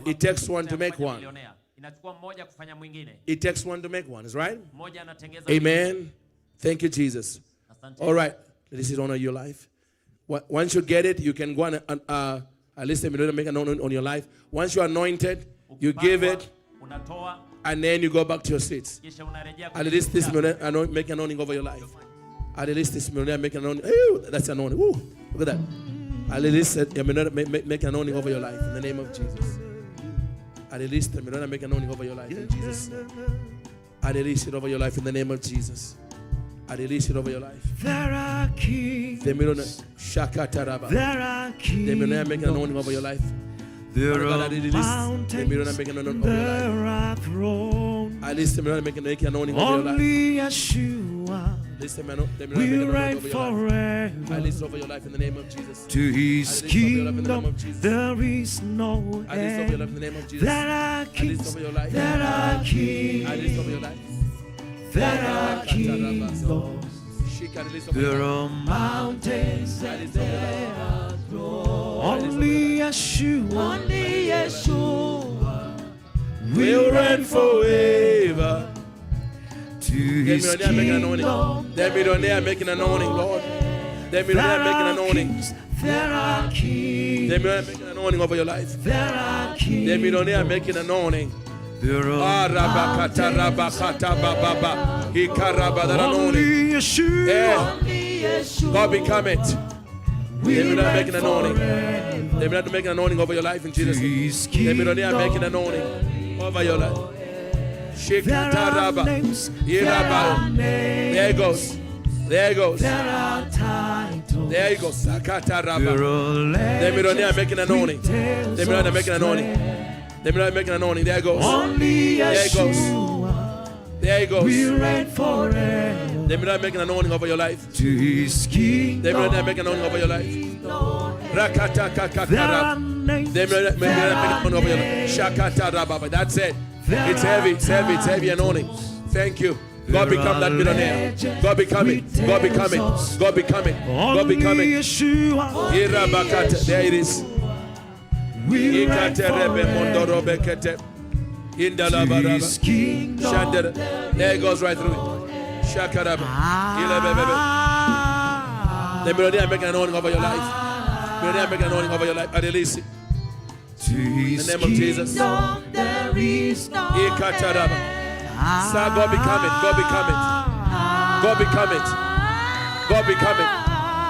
It takes one to make one. It takes one to make one, is right? Amen. Thank you, Jesus. All right. This is honor your life. Once you get it, you can go and at least make an honor on your life. Once you're anointed, you give it, and then you go back to your seats. At least this make an anointing over your life. At least this make an anointing. Ew, that's an anointing. Ooh, look at that. At least make an anointing over your life in the name of Jesus. At least make an anointing over your life in Jesus' name. I release it over your life in the name of Jesus. I release it over your life. There are kings. There are kings. Make an anointing over your life. There are mountains. There are thrones. At least make an anointing over your life. Only Yeshua will reign forever. I release over your life in the name of Jesus. To his kingdom there is no end. There are kings. There are kings. There are kingdoms. There are mountains and there are thrones. Only Yeshua will reign forever. To his kingdom Let me know there making an anointing, Lord. Let me know there making an anointing. There are kings. Let me know making an anointing over your life. There are kings. Let me know there making an anointing. There are only Yeshua. God become it. Let me know making an anointing. Let me know making an anointing over your life in Jesus' name. Let me know there making an anointing over your life. There it goes. There it goes. There are titles. There you go. Sakataraba. There are Let me know there making an anointing. Let me know there making an anointing. Let me know making an anointing. There it goes. Only There it goes. There it goes. will reign forever. Let me know making an anointing over your life. To his kingdom. Let me know there making an anointing over your life. Rakata kakakara. Let me know making an anointing over your life. Shakataraba. That's it. It's heavy. It's heavy. It's heavy anointing. Thank you. God become that millionaire. God become it. God become it. God become it. God become it. There it is. There it goes right through it. Shakaraba. The millionaire make an anointing over your life. Millionaire make an anointing over your life. I release it. In the name of Jesus. There is no So God become it. God become it. God become it. God become it.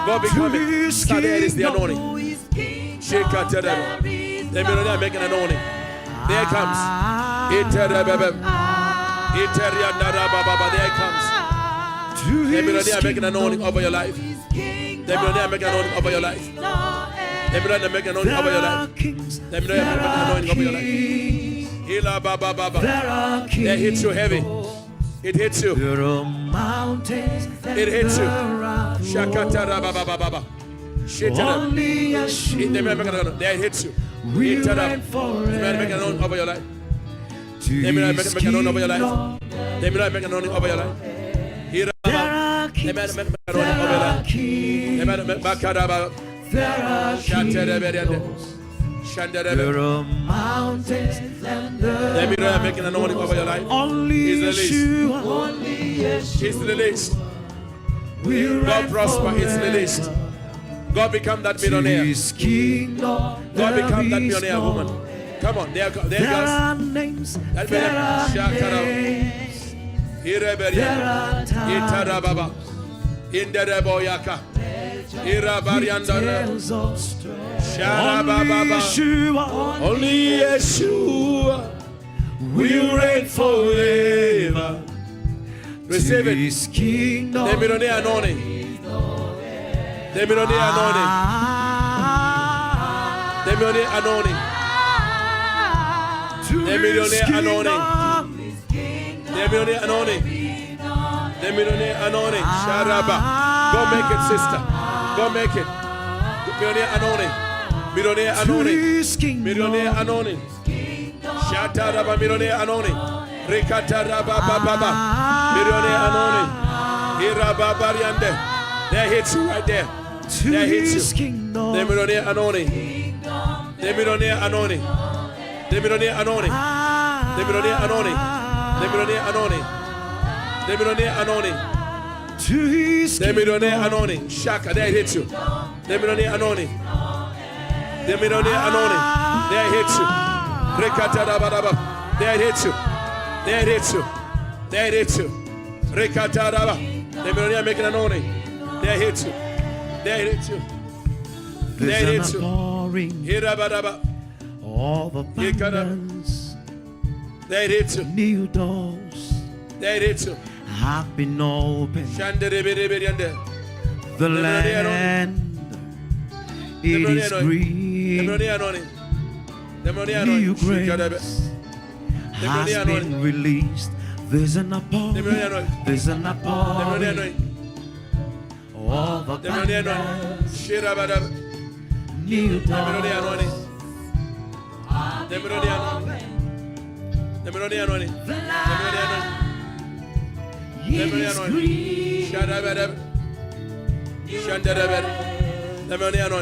God become it. So there is the anointing. The millionaire making an anointing. There it comes. There it comes. The millionaire making an anointing over your life. The millionaire making an anointing over your life. The millionaire making an anointing over your life. The millionaire making an anointing over your life. That hits you heavy. It hits you. There are mountains. It hits you. Shakatara baba baba. Only Yeshua That hits you. will reign forever. Make an anointing over your life. To Make an his anointing over your life. kingdom. Make an anointing over your life. There are kings. There are kings. There are kings. There are mountains and Let me know I'm making an anointing over your life. only It's Yeshua. Only Yeshua It's released. will God reign prosper. It's released. forever. God become that To millionaire. his kingdom. God become that there is millionaire no woman. Come on, there There goes. are names. That There millionaire. are Shakara. names. There Ireberia. are Itarababa. Indereboyaka. Irabariandara. tales of strength. Only Sharababa. Yeshua. Only Yeshua will reign forever. Receive To it. his kingdom. The millionaire anointing. The millionaire anointing. The millionaire anointing. To The millionaire his anointing. kingdom. The millionaire anointing. The millionaire anointing. Sharaba. Go make it, sister. Go make it. Millionaire anointing. Millionaire To anointing. his kingdom. Millionaire anointing. Shataraba millionaire anointing. Rikataraba baba. Millionaire anointing. Irababariande. That hits you right there. To That hits his you. kingdom. The millionaire anointing. The millionaire anointing. The millionaire anointing. The millionaire anointing. The millionaire anointing. The millionaire anointing. The millionaire anointing. Shaka, there it hits you. The millionaire anointing. The millionaire anointing. There it hits you. There it hits you. There it hits you. There it hits you. The millionaire making an anointing. There it hits you. There it hits you. There it hits you. All the abundance. There it hits you. New doors There it hits you. have been opened. The land, it is green. New grace has been released. There's an outpouring. There's an outpouring. All the abundance. New doors. It is green.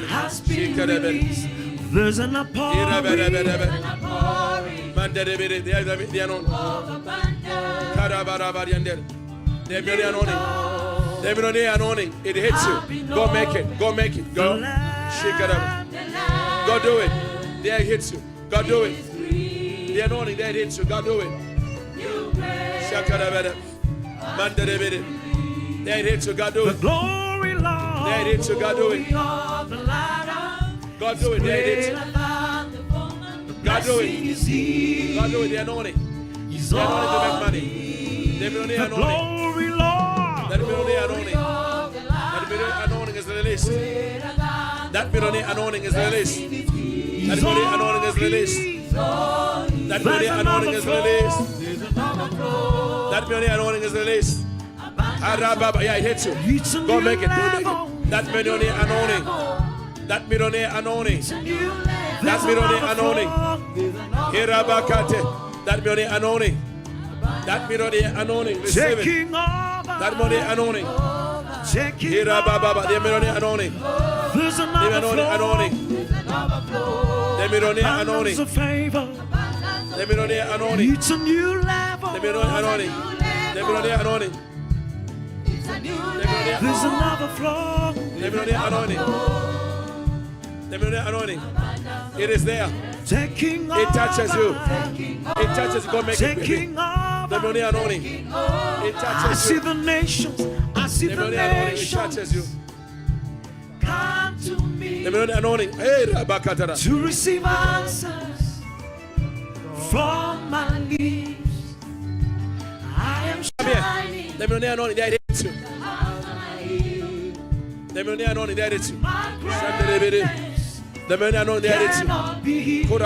Has been released. There's an outpouring. The anointing, it hits you. Go make it. Go make it. Go. Shake it up. Go do it. There it hits you. Go do it. The anointing, there it hits you. Go do it. Shake it up. There it hits you. Go do The it. glory, Lord. There it hits you. Go do it. Go do it. There it hits you. God do it. God do it. The anointing. The anointing to make money. The anointing. Glory, Lord. That millionaire anointing. That millionaire anointing is released. That millionaire anointing is released. That millionaire anointing is released. That millionaire anointing is released. That millionaire anointing is released. Yeah, it hits you. Go make it. Go make it. That millionaire anointing. That millionaire anointing. That millionaire anointing. That millionaire anointing. That millionaire anointing. Receive it. That millionaire anointing. The millionaire anointing. There's The millionaire anointing. The millionaire anointing. The millionaire anointing. It's a new level. The millionaire anointing. The millionaire anointing. There's another flow. The millionaire anointing. The millionaire anointing. It is there. Taking It touches you. It touches you. Go make it. Taking over. The millionaire anointing. It I touches see you. the nations. I see The the millionaire anointing. It nations touches you. come to me The millionaire anointing. Hey, Rabakatara. to receive answers from my lips. I am Come here. shining. The millionaire anointing. There it hits you. The millionaire anointing. There it hits you. The millionaire anointing. There it hits you. Cannot be hid. The I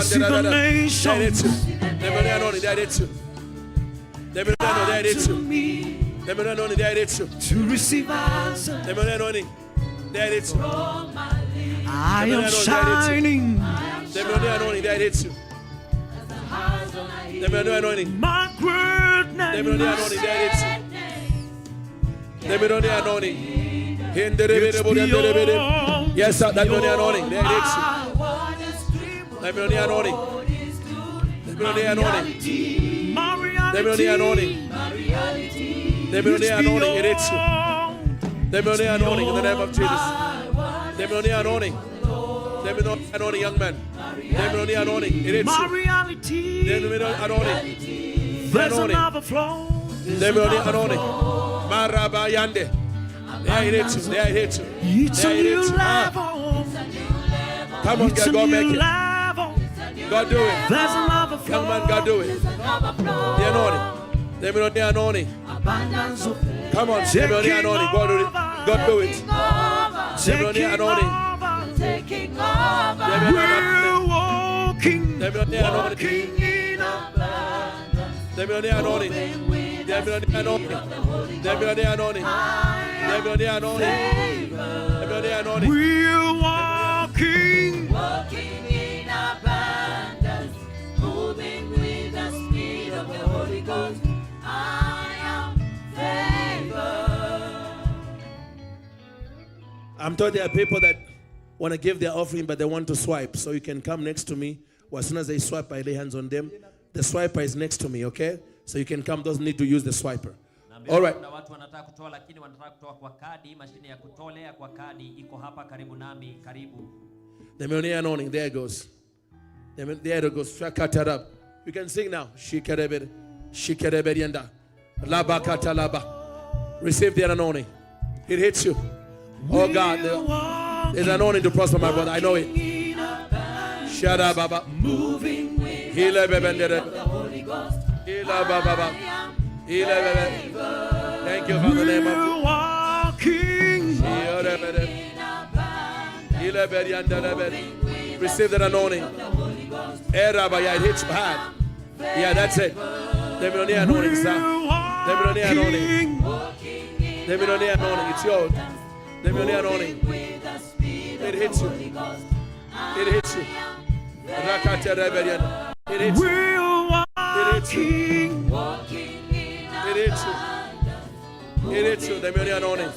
see the nations millionaire anointing. There it hits you. The millionaire anointing. There it hits to you. me The millionaire anointing. There it hits you. to receive answers. The millionaire anointing. There it hits you. I The am shining. The millionaire anointing. There it hits you. The millionaire anointing. My The millionaire greatness. anointing. There it hits you. The millionaire anointing. Yes, sir. That millionaire anointing. There it hits you. The millionaire anointing. The millionaire anointing. The millionaire anointing. The millionaire anointing. It hits you. The millionaire anointing in the name of Jesus. The millionaire anointing. The millionaire anointing, young man. The millionaire anointing. It hits My you. reality. The millionaire anointing. There's anointing. another flow. The millionaire anointing. Maraba yande. There it hits you. There it hits you. It's a There it new hits you. level. Come on, It's a girl, go new make it. level. Go do it. There's another flow. Young man, go do it. The anointing. The millionaire anointing. Abundance of Come on, the millionaire anointing. Go do it. Go do it. The millionaire anointing. taking The over. millionaire anointing. We're walking, The millionaire anointing. walking in abundance. The millionaire anointing. The millionaire anointing. The millionaire anointing. The millionaire anointing. The millionaire anointing. We're walking, Walking in abundance, moving with the speed of the Holy Ghost. I am favored. I'm told there are people that want to give their offering, but they want to swipe. So you can come next to me Well, as soon as they swipe, I lay hands on them. The swiper is next to me, okay? So you can come, doesn't need to use the swiper. All right. Kuna watu wanataka kutoa lakini wanataka kutoa kwa kadi, mashine ya kutolea kwa kadi iko hapa karibu nami, karibu. The millionaire anointing, there it goes. There it goes. Shakatar up. You can sing now. Shikerebed, shikerebedianda, labakata laba. Receive the anointing. It hits you. Oh God, there's an anointing to prosper, my brother. I know it. Shada baba. Moving with Hila the bebendere. Holy Ghost. Hila baba. Hila bebe. Thank you for the name of walking. Hila bedianda lebe. Receive that anointing. Yeah, it hits hard. Yeah, that's it. The millionaire anointing, sir. The millionaire anointing. The millionaire anointing. It's yours. The millionaire anointing. It hits you. It hits you. Rakata rebellion. It hits you. It hits you. It hits you. It hits you. The millionaire anointing.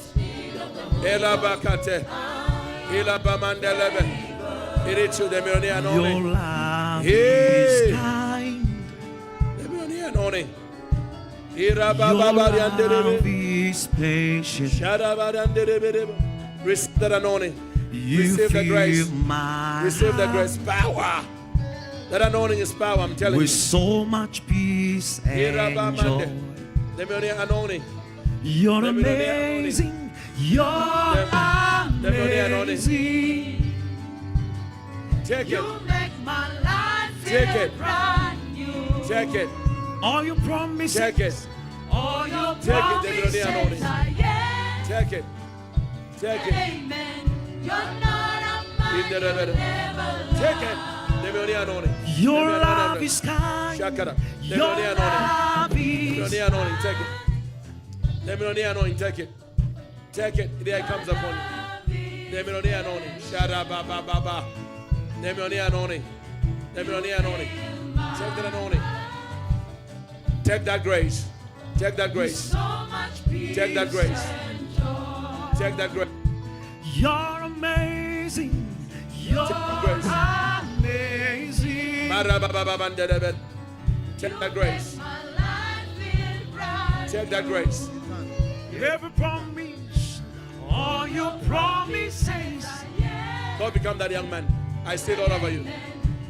Ela bakate. Ela bamandelebe. It hits you. The millionaire anointing. Your love is kind. The millionaire anointing. Your love is patient. Receive that anointing. You Receive the grace. fill my Receive the heart grace. Power. That anointing is power, I'm telling with you. so much peace and joy. The millionaire anointing. You're The millionaire amazing. You're The millionaire anointing. amazing. Take it. You make my life Take feel it. brand new. Check it. All your promises. Check it. All your Take it, the millionaire promises anointing. are yes. Check it. Check it. Amen. You're not a man, you never Take it. The millionaire anointing. Your The millionaire love anointing. is kind. Shakara. The Your millionaire anointing. love The is millionaire anointing. Take it. The millionaire anointing. Take it. Take it. There it comes upon you. The millionaire anointing. Shara ba ba ba ba. The millionaire anointing. The millionaire anointing. Take that anointing. Take that grace. Take that grace. so much peace. Take that grace. and joy. Take that grace. You're amazing. You're grace. amazing. Marabababandedebed. Take that grace. My life feel bright. Take that grace. Every promise, all your promises. Go become that young man. I see it all over you.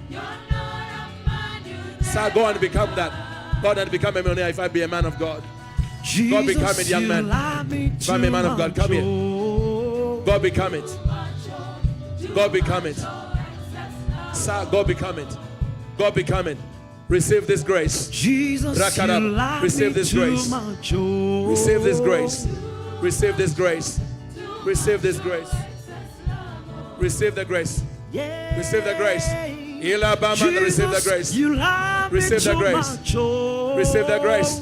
You're not a man, you Sir, go and become that. Go and become a millionaire if I be a man of God. Jesus, become it, young man. you love me If I'm a man of God, come here. here. Go become it. Go become it. Sir, go become it. Go become it. Receive this grace. Jesus, Rakarab. you love Receive me this too grace. much. Oh. Receive this grace. Receive this grace. Receive this grace. Receive the grace. Yeah. Receive the grace. Ilabama, receive the Jesus, grace. you love me Receive the too grace. much. Oh. Receive the grace.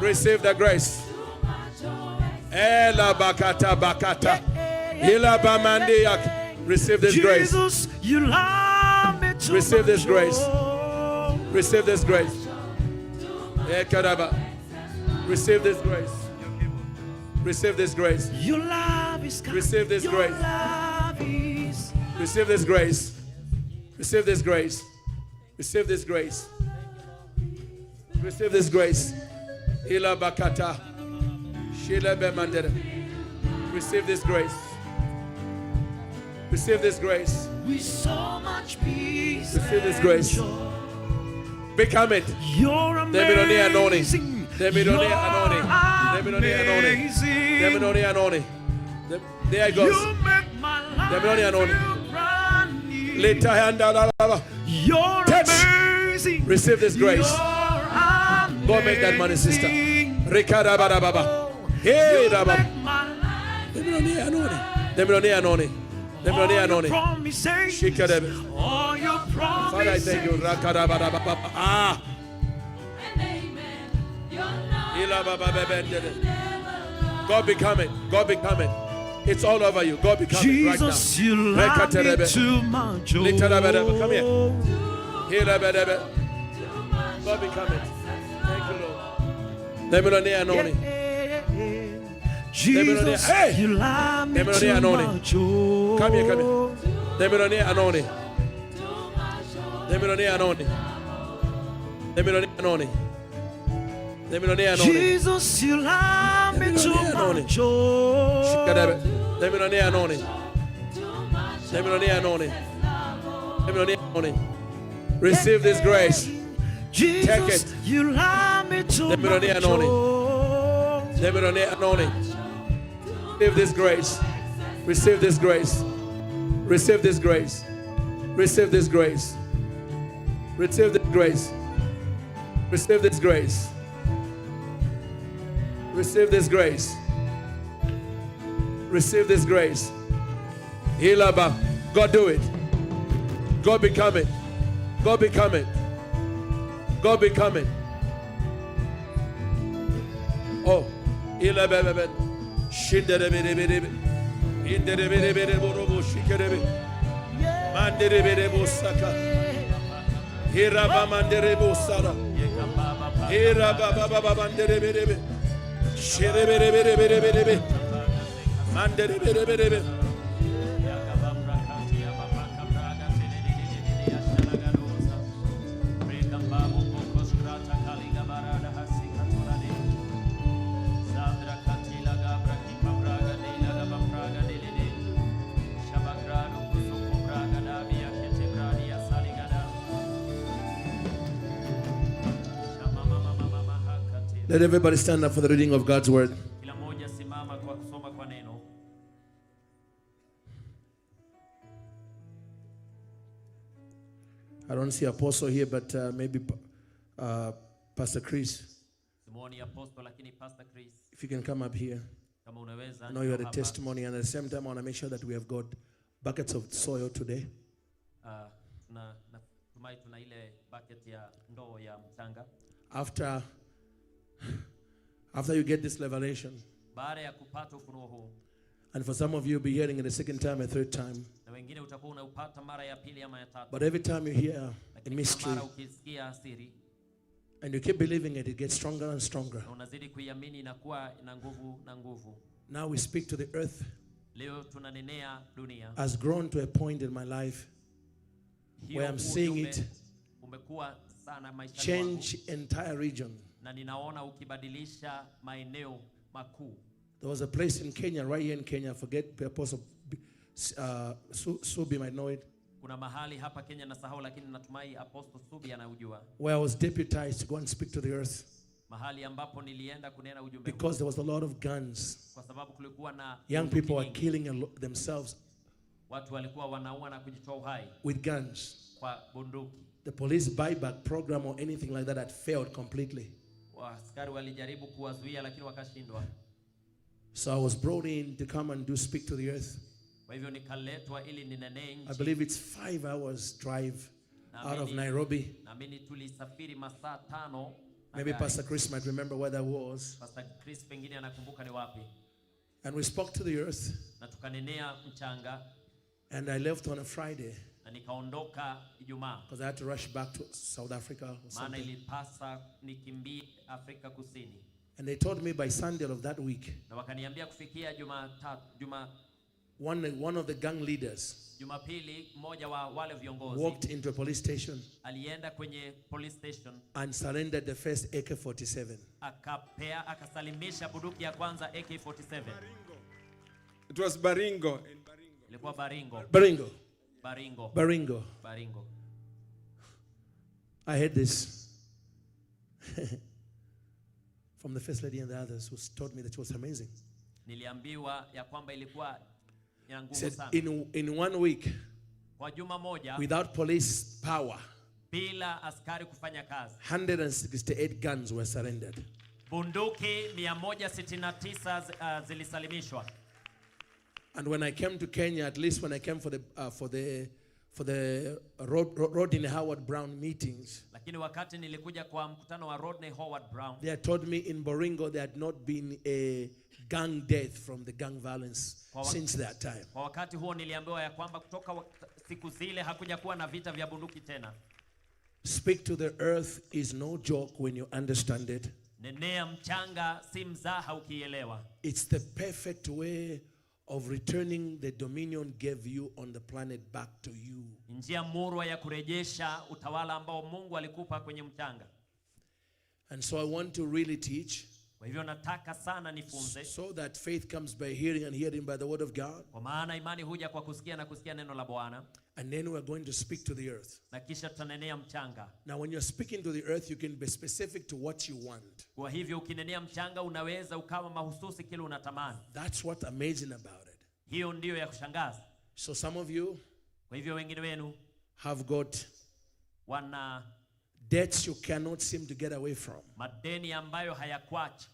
Receive the grace. Ela bakata bakata. Ilabamandiak. Receive this grace. Jesus, you love me too Receive this much. grace. Oh. Receive this grace. Ekaraba. Receive this grace. Receive this grace. Your love is kind. Receive this Your grace. love is. Receive this grace. Receive this grace. Receive this grace. Receive this grace. Ila bakata. Shila bemandere. Receive this grace. Receive this grace. With so much peace. Receive this and grace. joy. Become it. You're The millionaire anointing. amazing. The millionaire You're anointing. The millionaire anointing. amazing. The millionaire anointing. There it goes. You make my life The millionaire anointing. feel brand new. Later hand down. You're Touch. amazing. Receive this grace. You're amazing. Go make that money, sister. Rikarababa. Hey, Rabba. The millionaire anointing. The millionaire anointing. The millionaire anointing. Shikadebe. All your promises. Father, I thank you. Rakarababa. Ah. God become it. God become it. It's all over you. God become it right now. Jesus, you love me too much. Come here. God become it. Thank you, Lord. The millionaire anointing. Jesus, Hey! you love me The millionaire too anointing. much. Come here, come here. The millionaire anointing. Jesus, you love me too much. Receive this grace. Jesus, Take it. you love me too much. Receive this grace. Receive this grace. Receive this grace. Receive this grace. Receive this grace. Receive this grace. Receive this grace. Receive this grace. Hilaba. God do it. God become it. God become it. God become it. Oh. Hilaba. Shinderebe. Inderebe borobo shikerebe. Manderebe bosaka. Hiraba manderebo sara. Hiraba baba manderebe. Shirebe. Manderebe. Let everybody stand up for the reading of God's word. I don't see Apostle here, but maybe Pastor Chris. If you can come up here. I know you had a testimony, and at the same time I want to make sure that we have got buckets of soil today. After you get this revelation, and for some of you, you'll be hearing it a second time, a third time. But every time you hear a mystery and you keep believing it, it gets stronger and stronger. Now we speak to the earth. Has grown to a point in my life where I'm seeing it change entire region. There was a place in Kenya, right here in Kenya, I forget, Apostle Subi might know it, where I was deputized to go and speak to the earth. Because there was a lot of guns. Young people were killing themselves with guns. The police buyback program or anything like that had failed completely. So I was brought in to come and speak to the earth. I believe it's 5 hours drive out of Nairobi. Maybe Pastor Chris might remember where that was. And we spoke to the earth. And I left on a Friday. Because I had to rush back to South Africa or something. And they told me by Sunday of that week, one of the gang leaders walked into a police station and surrendered the first AK-47. It was Baringo. Baringo. I heard this from the first lady and the others who told me that it was amazing. Said in 1 week, without police power, 168 guns were surrendered. And when I came to Kenya, at least when I came for the Rodney Howard Brown meetings, they had told me in Baringo there had not been a gang death from the gang violence since that time. Speak to the earth is no joke when you understand it. It's the perfect way of returning the dominion gave you on the planet back to you. Njia murwa ya kurejesha utawala ambao Mungu alikupa kwenye mchanga. And so I want to really teach, kwa hivyo nataka sana nifunze, so that faith comes by hearing and hearing by the word of God. Kwa maana imani huja kwa kusikia na kusikia neno la Bwana. And then we're going to speak to the earth. Na kisha tutanenea mchanga. Now when you're speaking to the earth, you can be specific to what you want. Kwa hivyo ukinenea mchanga unaweza ukawa mahususi kile unatamani. That's what amazing about it. Hiyo ndio ya kushangaza. So some of you, kwa hivyo wengine wenu, have got wana debts you cannot seem to get away from. Madeni ambayo hayakwachi.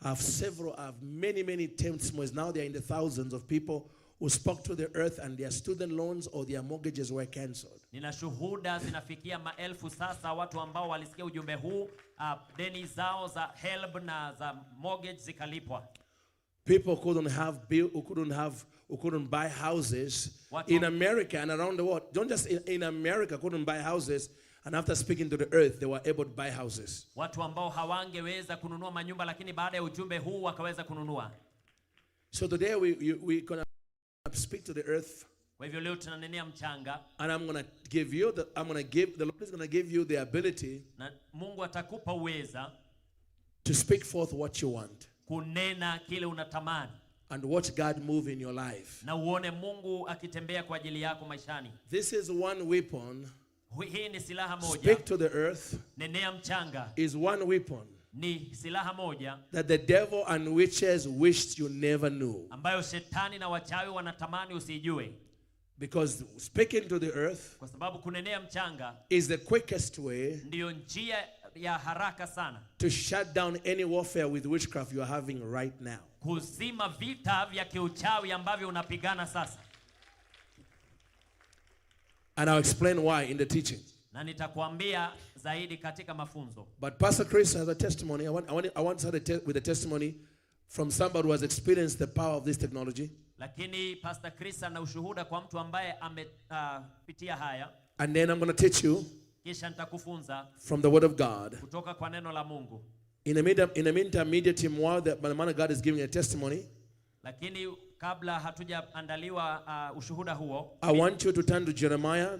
I have many testimonies. Now they're in the thousands of people who spoke to the earth and their student loans or their mortgages were cancelled. Nina shuhuda zinafikia maelfu sasa watu ambao walisikia ujumbe huu, deni zao za HELB na za mortgage zikalipwa. People who couldn't buy houses in America and around the world. Don't just in America couldn't buy houses, and after speaking to the earth they were able to buy houses. Watu ambao hawangeweza kununua manyumba lakini baada ya ujumbe huu wakaweza kununua. So today we gonna speak to the earth. Kwa hivyo leo tunanenea mchanga. And the Lord is going to give you the ability na Mungu atakupa uweza to speak forth what you want. Kunena kile unatamani. And watch God move in your life. Na uone Mungu akitembea kwa ajili yako maishani. This is one weapon. Hii ni silaha moja. Speak to the earth. Nenea mchanga. Is one weapon. Ni silaha moja. That the devil and witches wished you never knew. Ambayo shetani na wachawi wanatamani usijue. Because speaking to the earth, kwa sababu kunenea mchanga, is the quickest way. Ndio njia ya haraka sana. To shut down any warfare with witchcraft you are having right now. Kuzima vita vya kiuchawi ambavyo unapigana sasa. And I'll explain why in the teaching. Na nitakwambia zaidi katika mafunzo. But Pastor Chris has a testimony. I want to start with a testimony from somebody who has experienced the power of this technology. Lakini Pastor Chris ana ushuhuda kwa mtu ambaye amepitia haya. And then I'm going to teach you kisha nitakufunza from the word of God. Kutoka kwa neno la Mungu. In the meantime, while the man of God is giving a testimony, lakini kabla hatujaandaliwa ushuhuda huo, I want you to turn to Jeremiah.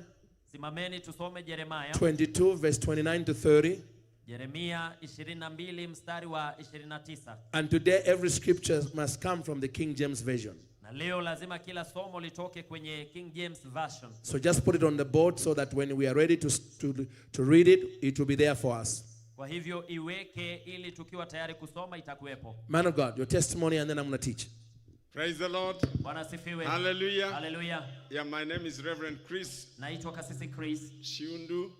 Simameni tusome Jeremiah 22 verse 29 to 30. Jeremia 22 mstari wa 29. And today every scripture must come from the King James version. Na leo lazima kila somo litoke kwenye King James version. So just put it on the board so that when we are ready to read it, it will be there for us. Kwa hivyo iweke ili tukiwa tayari kusoma itakuwepo. Man of God, your testimony and then I'm going to teach. Praise the Lord. Bwana sifiwe. Hallelujah. Hallelujah. Yeah, my name is Reverend Chris. Naitwa Kasisi Chris Chiundu.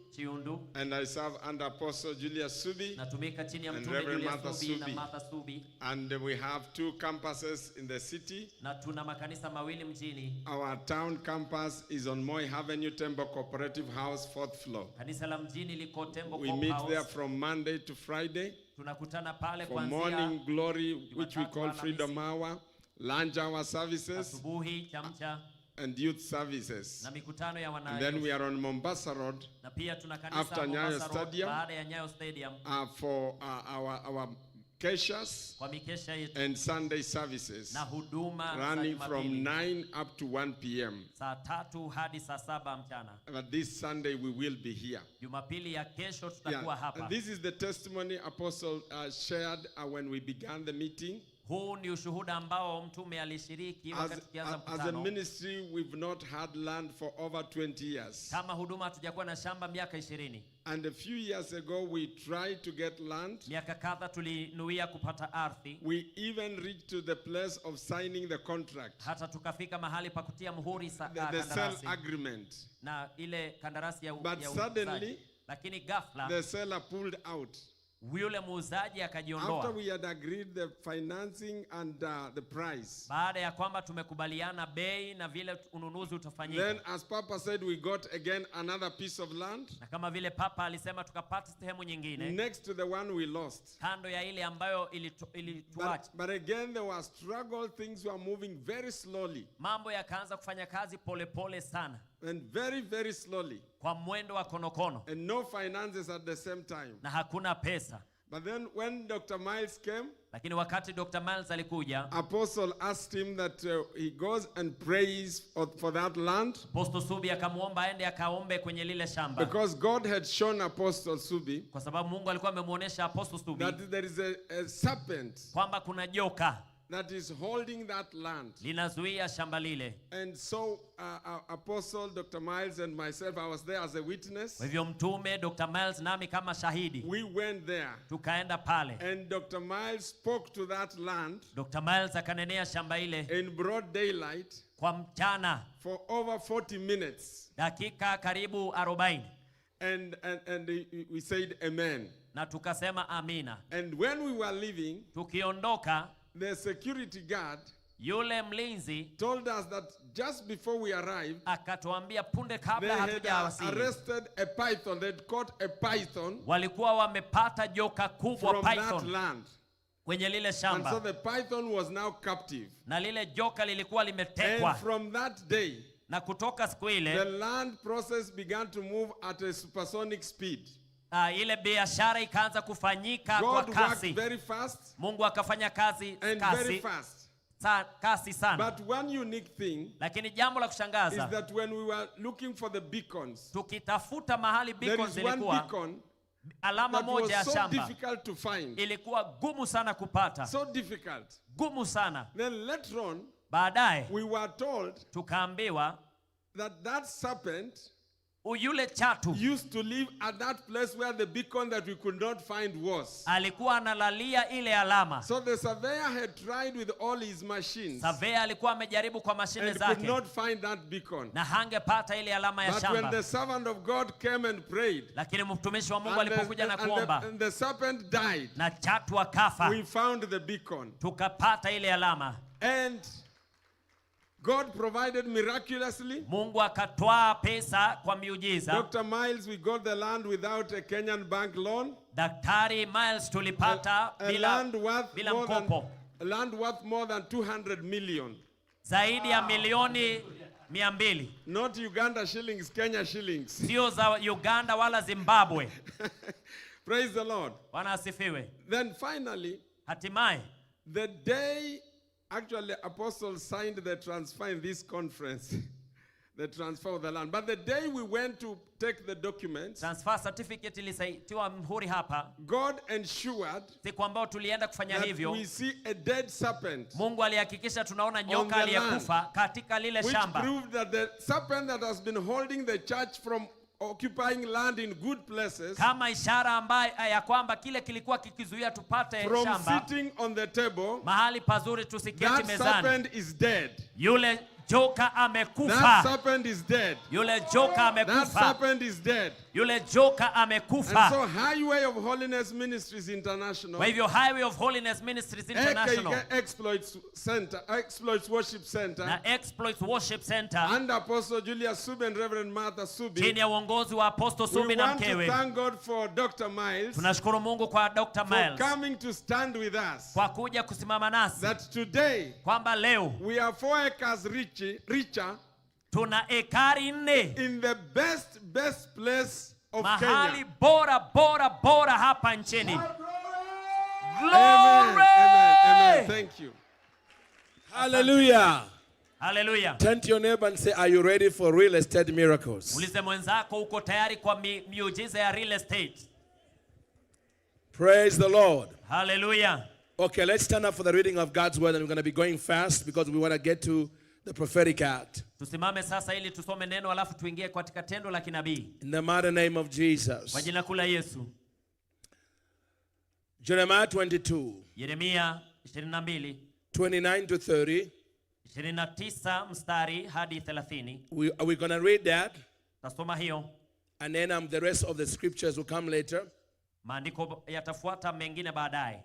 And I serve under Apostle Julius Subi. Natumika chini ya Mtume Julius Subi na Martha Subi. And we have 2 campuses in the city. Na tuna makanisa mawili mjini. Our town campus is on Moi Avenue Temple Cooperative House, 4th floor. Kanisa la mjini liko Temple We meet there from Monday to Friday. Tunakutana pale for morning glory, which we call Freedom Hour, lunch hour services, asubuhi, chamcha, and youth services. Na mikutano ya and then we are on Mombasa Road na pia tuna kanisa after Nyayo Stadium, baada ya Nyayo Stadium for our keshas and Sunday services, na huduma running from 9 up to 1 p.m. saa 3 hadi saa 7 mchana. But this Sunday we will be here. Jumapili ya kesho tutakuwa hapa. And this is the testimony Apostle shared when we began the meeting. Huu ni ushuhuda ambao mtume alishiriki wakati tukianza mkutano. As a ministry, we've not had land for over 20 years. Kama huduma hatujakuwa na shamba miaka 20. And a few years ago, we tried to get land. Miaka kadha tulinuia kupata ardhi. We even reached to the place of signing the contract. Hata tukafika mahali pa kutia muhuri the sale agreement. Na ile kandarasi ya But suddenly, lakini ghafla, the seller pulled out. Yule muuzaji akajiondoa. After we had agreed the financing and the price. Baada ya kwamba tumekubaliana bei na vile ununuzi utafanyika. Then as Papa said, we got again another piece of land. Na kama vile Papa alisema tukapata sehemu nyingine. Next to the one we lost. Kando ya ile ambayo ilituacha. But again there was struggle, things were moving very slowly. Mambo yakaanza kufanya kazi pole sana. And very, very slowly. Kwa mwendo wa konokono. And no finances at the same time. Na hakuna pesa. But then when Dr. Miles came, Lakini wakati Dr. Miles alikuja, Apostle asked him that he goes and prays for that land. Apostle Subi akamuomba aende akaombe kwenye lile shamba. Because God had shown Apostle Subi Kwa sababu Mungu alikuwa amemuonesha Apostle Subi that there is a serpent kwamba kuna joka that is holding that land. linazuia shamba lile. And so Apostle Dr. Miles and myself, I was there as a witness. Kwa hivyo mtume Dr. Miles nami kama shahidi We went there. tukaenda pale. And Dr. Miles spoke to that land Dr. Miles akanenea shamba ile in broad daylight kwa mchana for over 40 minutes. dakika karibu 40 And we said amen. na tukasema amina. And when we were leaving, Tukiondoka, the security guard yule mlinzi told us that just before we arrived, akatuambia punde they kabla had hatujawasili arrested a python. They'd caught a python walikuwa wamepata joka kubwa from that python land. kwenye lile And so shamba, the python was now captive. na lile joka lilikuwa And limetekwa. from that day, Na kutoka siku the ile land process began to move at a supersonic speed. ile biashara ikaanza kufanyika kwa God worked kasi. very fast Mungu akafanya kazi and very kasi fast. kasi sana. But one unique thing Lakini jambo la is kushangaza, that when we were looking for the beacons, tukitafuta mahali there beacons is one zilikuwa, beacon alama that moja ya was so shamba difficult to find. ilikuwa gumu sana kupata, So difficult. gumu sana. Then later on, Baadaye we were told tukaambiwa that serpent yule chatu used to live at that place where the beacon that we could not find was. alikuwa analalia ile alama. So the surveyor had tried with all his machines Savea alikuwa amejaribu kwa mashine and could zake not find that beacon. na hangepata ile alama ya But when shamba. the servant of God came and prayed, Lakini mtumishi wa Mungu and alipokuja na kuomba and the serpent died, na chatu akafa, we found the beacon. tukapata ile alama. And God provided miraculously. Mungu akatwaa pesa kwa miujiza. Dr. Miles, we got the land without a Kenyan bank loan. Daktari Miles tulipata A bila land worth mkopo. more than 200 million. Zaidi ya milioni 200. Not Uganda shillings, Kenya shillings. Sio za Uganda wala Zimbabwe. Praise the Lord. Bwana asifiwe. Then finally, Hatimaye the day actually apostles signed the transfer in this conference, the transfer of the land. But the day we went to take the documents, transfer certificate ilisaitiwa mhuri hapa. God ensured Siku ambao tulienda kufanya that hivyo, we see a dead serpent, Mungu alihakikisha tunaona the nyoka land, aliyekufa katika lile which shamba, proved that the serpent that has been holding the church from occupying land in good places, kama ishara ambayo ya kwamba kile kilikuwa kikizuia tupate from shamba, sitting on the table, mahali pazuri tusiketi that mezani. serpent is dead. Yule joka That amekufa. serpent is dead. Yule joka That amekufa. serpent is dead. Yule joka And amekufa. so Highway of Holiness Ministries International, Kwa hivyo Highway of Holiness Ministries International aka Exploits Worship Center, na Exploits Worship Center and Apostle Julius Subi and Reverend Martha Subi, chini ya uongozi wa Apostle we Subi na want to mkewe, thank God for Dr. Miles tunashukuru Mungu kwa Dr. for Miles coming to stand with us. kwa kuja kusimama nasi, That today kwamba leo we are 4 acres richer tuna ekari 4 in the best place of mahali Kenya. bora hapa nchini. Amen. Glory! Amen. Thank you. Hallelujah. Hallelujah. Turn to your neighbor and say, are you ready for real estate miracles? Ulize mwenzako uko tayari kwa miujiza ya real estate. Praise the Lord. Hallelujah. Okay, let's stand up for the reading of God's word, and we're going to be going fast because we want to get to the prophetic act. Tusimame sasa ili tusome neno alafu tuingie katika tendo la kinabii. In the mighty name of Jesus. Kwa jina kuu la Yesu. Jeremiah 22, Yeremia 22, 29 to 30. 29 mstari hadi 30. We're going to read that, Tasoma hiyo. and then the rest of the scriptures will come later. Maandiko yatafuata mengine baadaye.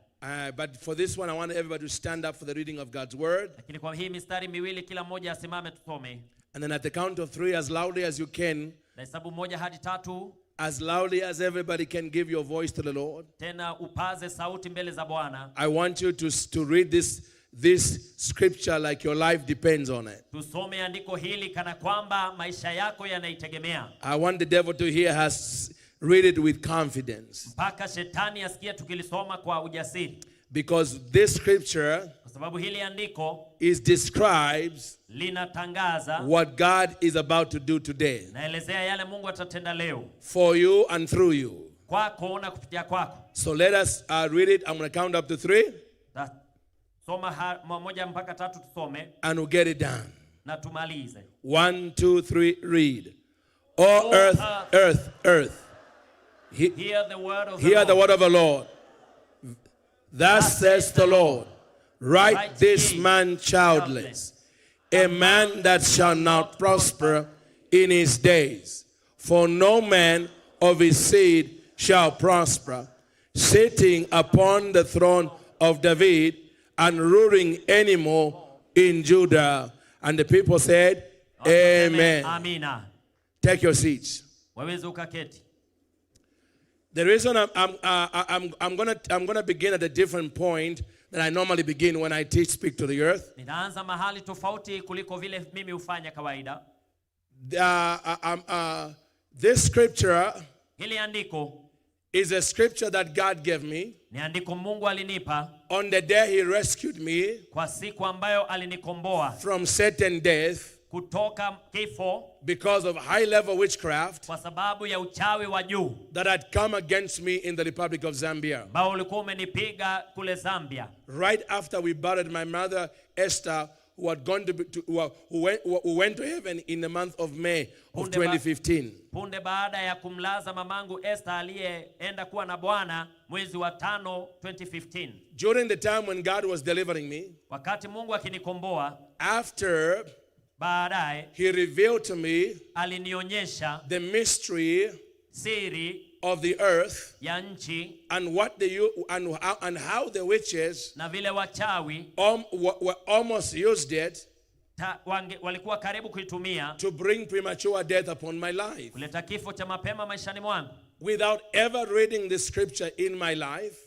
But for this one, I want everybody to stand up for the reading of God's word. Lakini kwa hii mistari miwili kila mmoja asimame tusome. And then at the count of 3, as loudly as you can, Na hesabu 1 hadi 3, as loudly as everybody can, give your voice to the Lord. tena upaze sauti mbele za Bwana. I want you to read this scripture like your life depends on it. Tusome andiko hili kana kwamba maisha yako yanaitegemea. I want the devil to hear us read it with confidence. mpaka shetani asikie tukilisoma kwa ujasiri. Because this scripture Kwa sababu hili andiko describes linatangaza, what God is about to do today naelezea yale Mungu atatenda leo for you and through you. kwako na kupitia kwako. So let us read it. I'm going to count up to 3 Soma moja mpaka 3 tusome and we'll get it done. na tumalize. 1, 2, 3, read. Oh, earth, earth, earth. Hear the word of Hear the the Lord. word of the Lord. Thus says the Lord, write this man childless, a man that shall not prosper in his days. For no man of his seed shall prosper, sitting upon the throne of David and ruling anymore in Judah. And the people said, Amen. Amina. Take your seats. Waweza ukaketi. The reason I'm gonna begin at a different point than I normally begin when I teach Speak to the Earth. Ninaanza mahali tofauti kuliko vile mimi hufanya kawaida. This scripture Hili andiko is a scripture that God gave me ni andiko Mungu alinipa on the day He rescued me kwa siku ambayo alinikomboa from Satan death kutoka kifo because of high-level witchcraft kwa sababu ya uchawi wa juu that had come against me in the Republic of Zambia. ambao ulikuwa umenipiga kule Zambia. Right after we buried my mother Esther, who had gone who went to heaven in the month of May of 2015. Punde baada ya kumlaza mamangu Esther aliyeenda kuwa na Bwana mwezi wa 5 2015. During the time when God was delivering me, Wakati Mungu akinikomboa, after baadaye He revealed to me alinionyesha the mystery siri of the earth ya nchi and and how the witches na vile wachawi were almost used it walikuwa karibu kuitumia to bring premature death upon my life. kuleta kifo cha mapema maishani mwangu. Without ever reading the scripture in my life,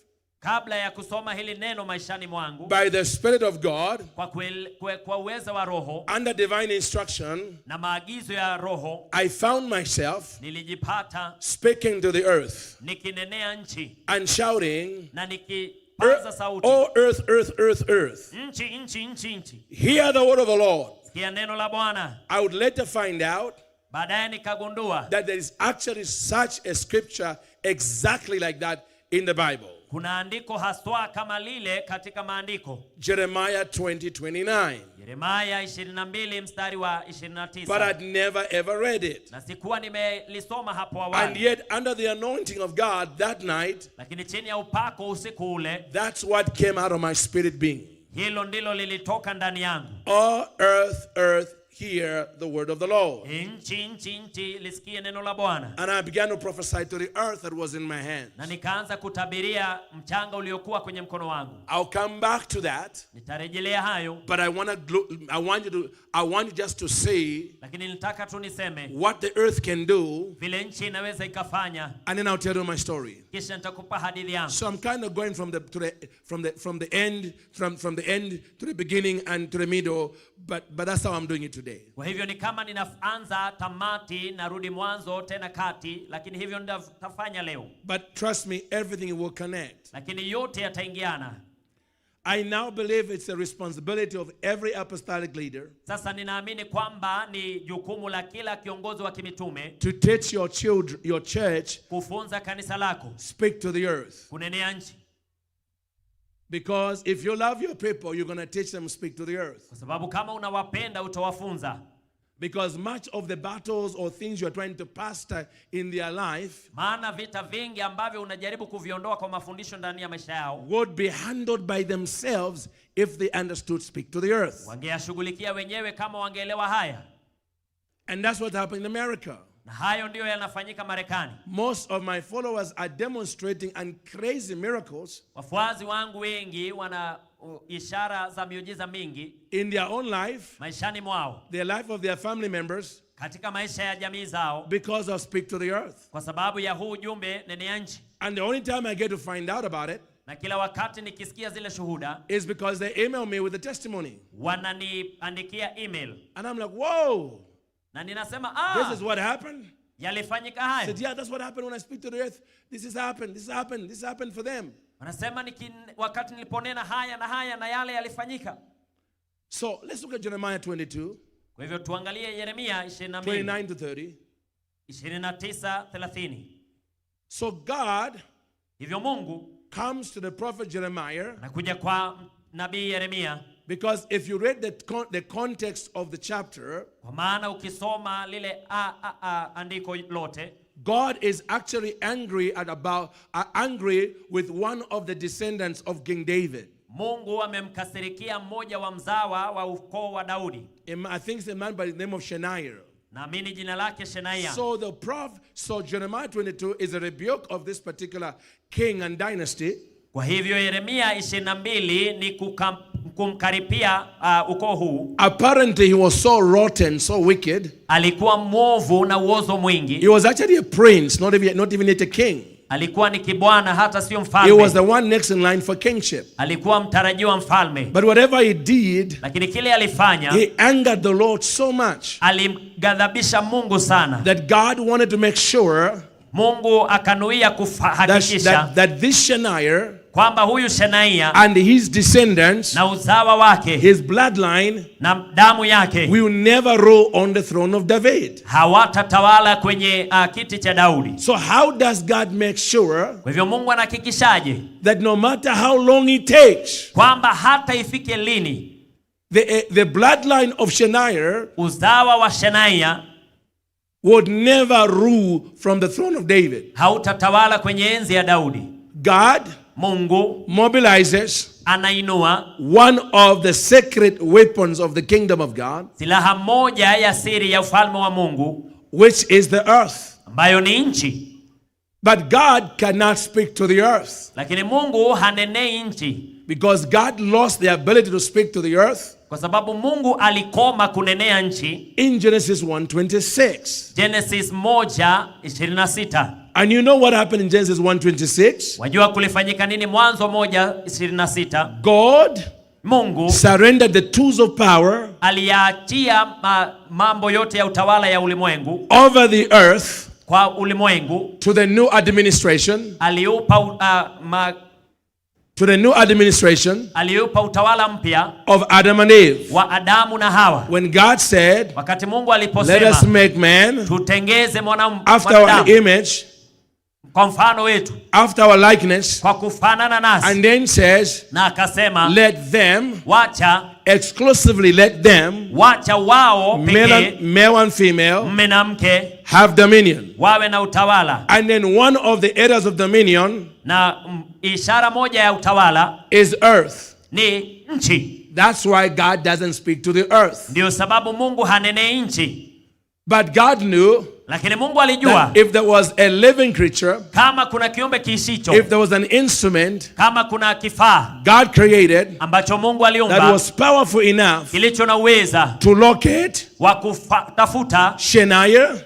Kabla ya kusoma hili neno maishani mwangu, by the Spirit of God, kwa uwezo wa Roho under divine instruction, na maagizo ya Roho, I found myself nilijipata speaking to the earth nikinenea nchi and shouting, na nikipaza sauti, "Oh earth, earth, earth, earth, nchi, nchi, nchi, nchi, hear the word of the Lord." sikia neno la Bwana. I would later find out Baadaye nikagundua that there is actually such a scripture exactly like that in the Bible. kuna andiko haswa kama lile katika maandiko. Jeremiah 20:29. Yeremia 22 mstari wa But 29. I'd never ever read it. Na sikuwa nimelisoma hapo And awali. yet under the anointing of God that night, Lakini chini ya upako usiku ule, that's what came out of my spirit being. hilo ndilo lilitoka ndani yangu. Oh earth, earth, hear the word of the Lord. Nchi, nchi, nchi, lisikie neno la Bwana. And I began to prophesy to the earth that was in my hand. Na nikaanza kutabiria mchanga uliokuwa kwenye mkono wangu. I'll come back to that, Nitarejelea hayo, but I want you just to see lakini nitaka tu niseme what the earth can do, vile nchi inaweza ikafanya, and then I'll tell you my story. kisha nitakupa hadithi yangu. So I'm kind of going from the end to the beginning and to the middle, but that's how I'm doing it today. Kwa hivyo ni kama ninaanza tamati narudi mwanzo tena kati, lakini hivyo nitafanya leo. But trust me, everything will connect. Lakini yote yataingiana. I now believe it's a responsibility of every apostolic leader Sasa ninaamini kwamba ni jukumu la kila kiongozi wa kimitume to teach your church, kufunza kanisa lako speak to the earth. kunenea nchi. Because if you love your people, you're going to teach them speak to the earth. Kwa sababu kama unawapenda utawafunza. Because much of the battles or things you're trying to pastor in their life Maana vita vingi ambavyo unajaribu kuviondoa kwa mafundisho ndani ya maisha yao would be handled by themselves if they understood speak to the earth. wangeyashughulikia wenyewe kama wangeelewa haya. And that's what happened in America. Na hayo ndiyo yanafanyika Marekani. Most of my followers are demonstrating and crazy miracles Wafuasi wangu wengi wana ishara za miujiza mingi in their own life, maishani mwao, the life of their family members, katika maisha ya jamii zao, because of speak to the earth. kwa sababu ya huu ujumbe nenea nchi. And the only time I get to find out about it Na kila wakati nikisikia zile shuhuda, is because they email me with a testimony. wananiandikia email. And I'm like, whoa, Na ninasema this is what happened? Yalifanyika hayo. Said, yeah, that's what happened when I speak to the earth. This happened for them. Wanasema wakati niliponena haya na haya na yale yalifanyika. So let's look at Jeremiah 22. Kwa hivyo tuangalie Yeremia 22. 29 to 30. 29:30. So God hivyo Mungu comes to the prophet Jeremiah. Anakuja kwa nabii Yeremia. Because if you read the context of the chapter, kwa maana ukisoma lile andiko lote, God is actually angry with one of the descendants of King David. Mungu amemkasirikia mmoja wa mzawa wa ukoo wa Daudi. I think it's a man by the name of Shemaiah. Naamini jina lake Shemaiah. So Jeremiah 22 is a rebuke of this particular king and dynasty. Kwa hivyo Yeremia 22 ni kumkaripia ukoo huu. Apparently he was so rotten, so wicked. Alikuwa mwovu na uozo mwingi. He was actually a prince, not even yet a king. Alikuwa ni kibwana hata sio mfalme. He was the one next in line for kingship. Alikuwa mtarajiwa mfalme. But whatever he did, lakini kile alifanya, he angered the Lord so much. Alimghadhabisha Mungu sana. That God wanted to make sure Mungu akanuia kuhakikisha that this Shemaiah, kwamba huyu Shemaiah and his descendants, na uzawa wake, his bloodline, na damu yake, will never rule on the throne of David. Hawatatawala kwenye kiti cha Daudi. So how does God make sure? Kwa hivyo Mungu anahakikishaje That no matter how long it takes, kwamba hata ifike lini, the bloodline of Shemaiah, uzawa wa Shemaiah, would never rule from the throne of David. Hautatawala kwenye enzi ya Daudi. God, Mungu, mobilizes anainua one of the sacred weapons of the kingdom of God, silaha moja ya siri ya ufalme wa Mungu, which is the earth. Ambayo ni nchi. But God cannot speak to the earth. Lakini Mungu hanenei nchi. Because God lost the ability to speak to the earth. Kwa sababu Mungu alikoma kunenea nchi. In Genesis 1:26. Genesis 1:26. And you know what happened in Genesis 1:26? Wajua kulifanyika nini Mwanzo 1:26? God, Mungu, surrendered the tools of power, aliachia mambo yote ya utawala ya ulimwengu, over the earth, kwa ulimwengu, to the new administration, aliupa utawala mpya of Adam and Eve. wa Adamu na Hawa. When God said, wakati Mungu aliposema, let us make man tutengeze after our image, kwa mfano wetu, after our likeness, kwa kufanana nasi, and then says, na akasema, let them, exclusively let them, wao male and female, mume na mke, have dominion. Wawe na utawala. And then one of the areas of dominion, na ishara moja ya utawala, is earth. Ni nchi. That's why God doesn't speak to the earth. Ndio sababu Mungu hanenei nchi. But God knew, lakini Mungu alijua, if there was a living creature, kama kuna kiumbe kiishicho, if there was an instrument, kama kuna kifaa God created, ambacho Mungu aliumba, that was powerful enough, kilicho na uweza, to locate, wa kutafuta Shemaiah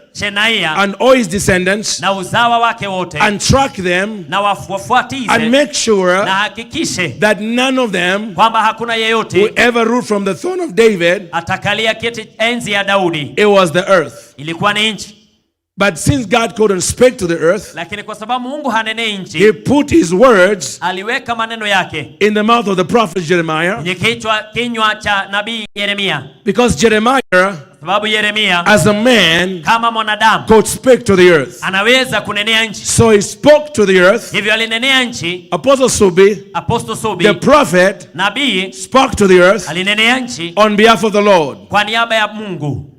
and all his descendants, na uzawa wake wote, and track them, na wafuatize, and make sure, na hakikishe, that none of them, kwamba hakuna yeyote, will ever rule from the throne of David, atakalia kiti enzi ya Daudi. It was the earth. Ilikuwa ni nchi. But since God couldn't speak to the earth, lakini kwa sababu Mungu hanenei nchi, he put his words, aliweka maneno yake, in the mouth of the prophet Jeremiah, kwenye kinywa cha nabii Yeremia. Because Jeremiah, sababu Yeremia, as a man, kama mwanadamu, could speak to the earth. Anaweza kunenea nchi. So he spoke to the earth. Hivyo alinenea nchi. Apostle Subi, the prophet, nabii, spoke to the earth, alinenea nchi, on behalf of the Lord, kwa niaba ya Mungu,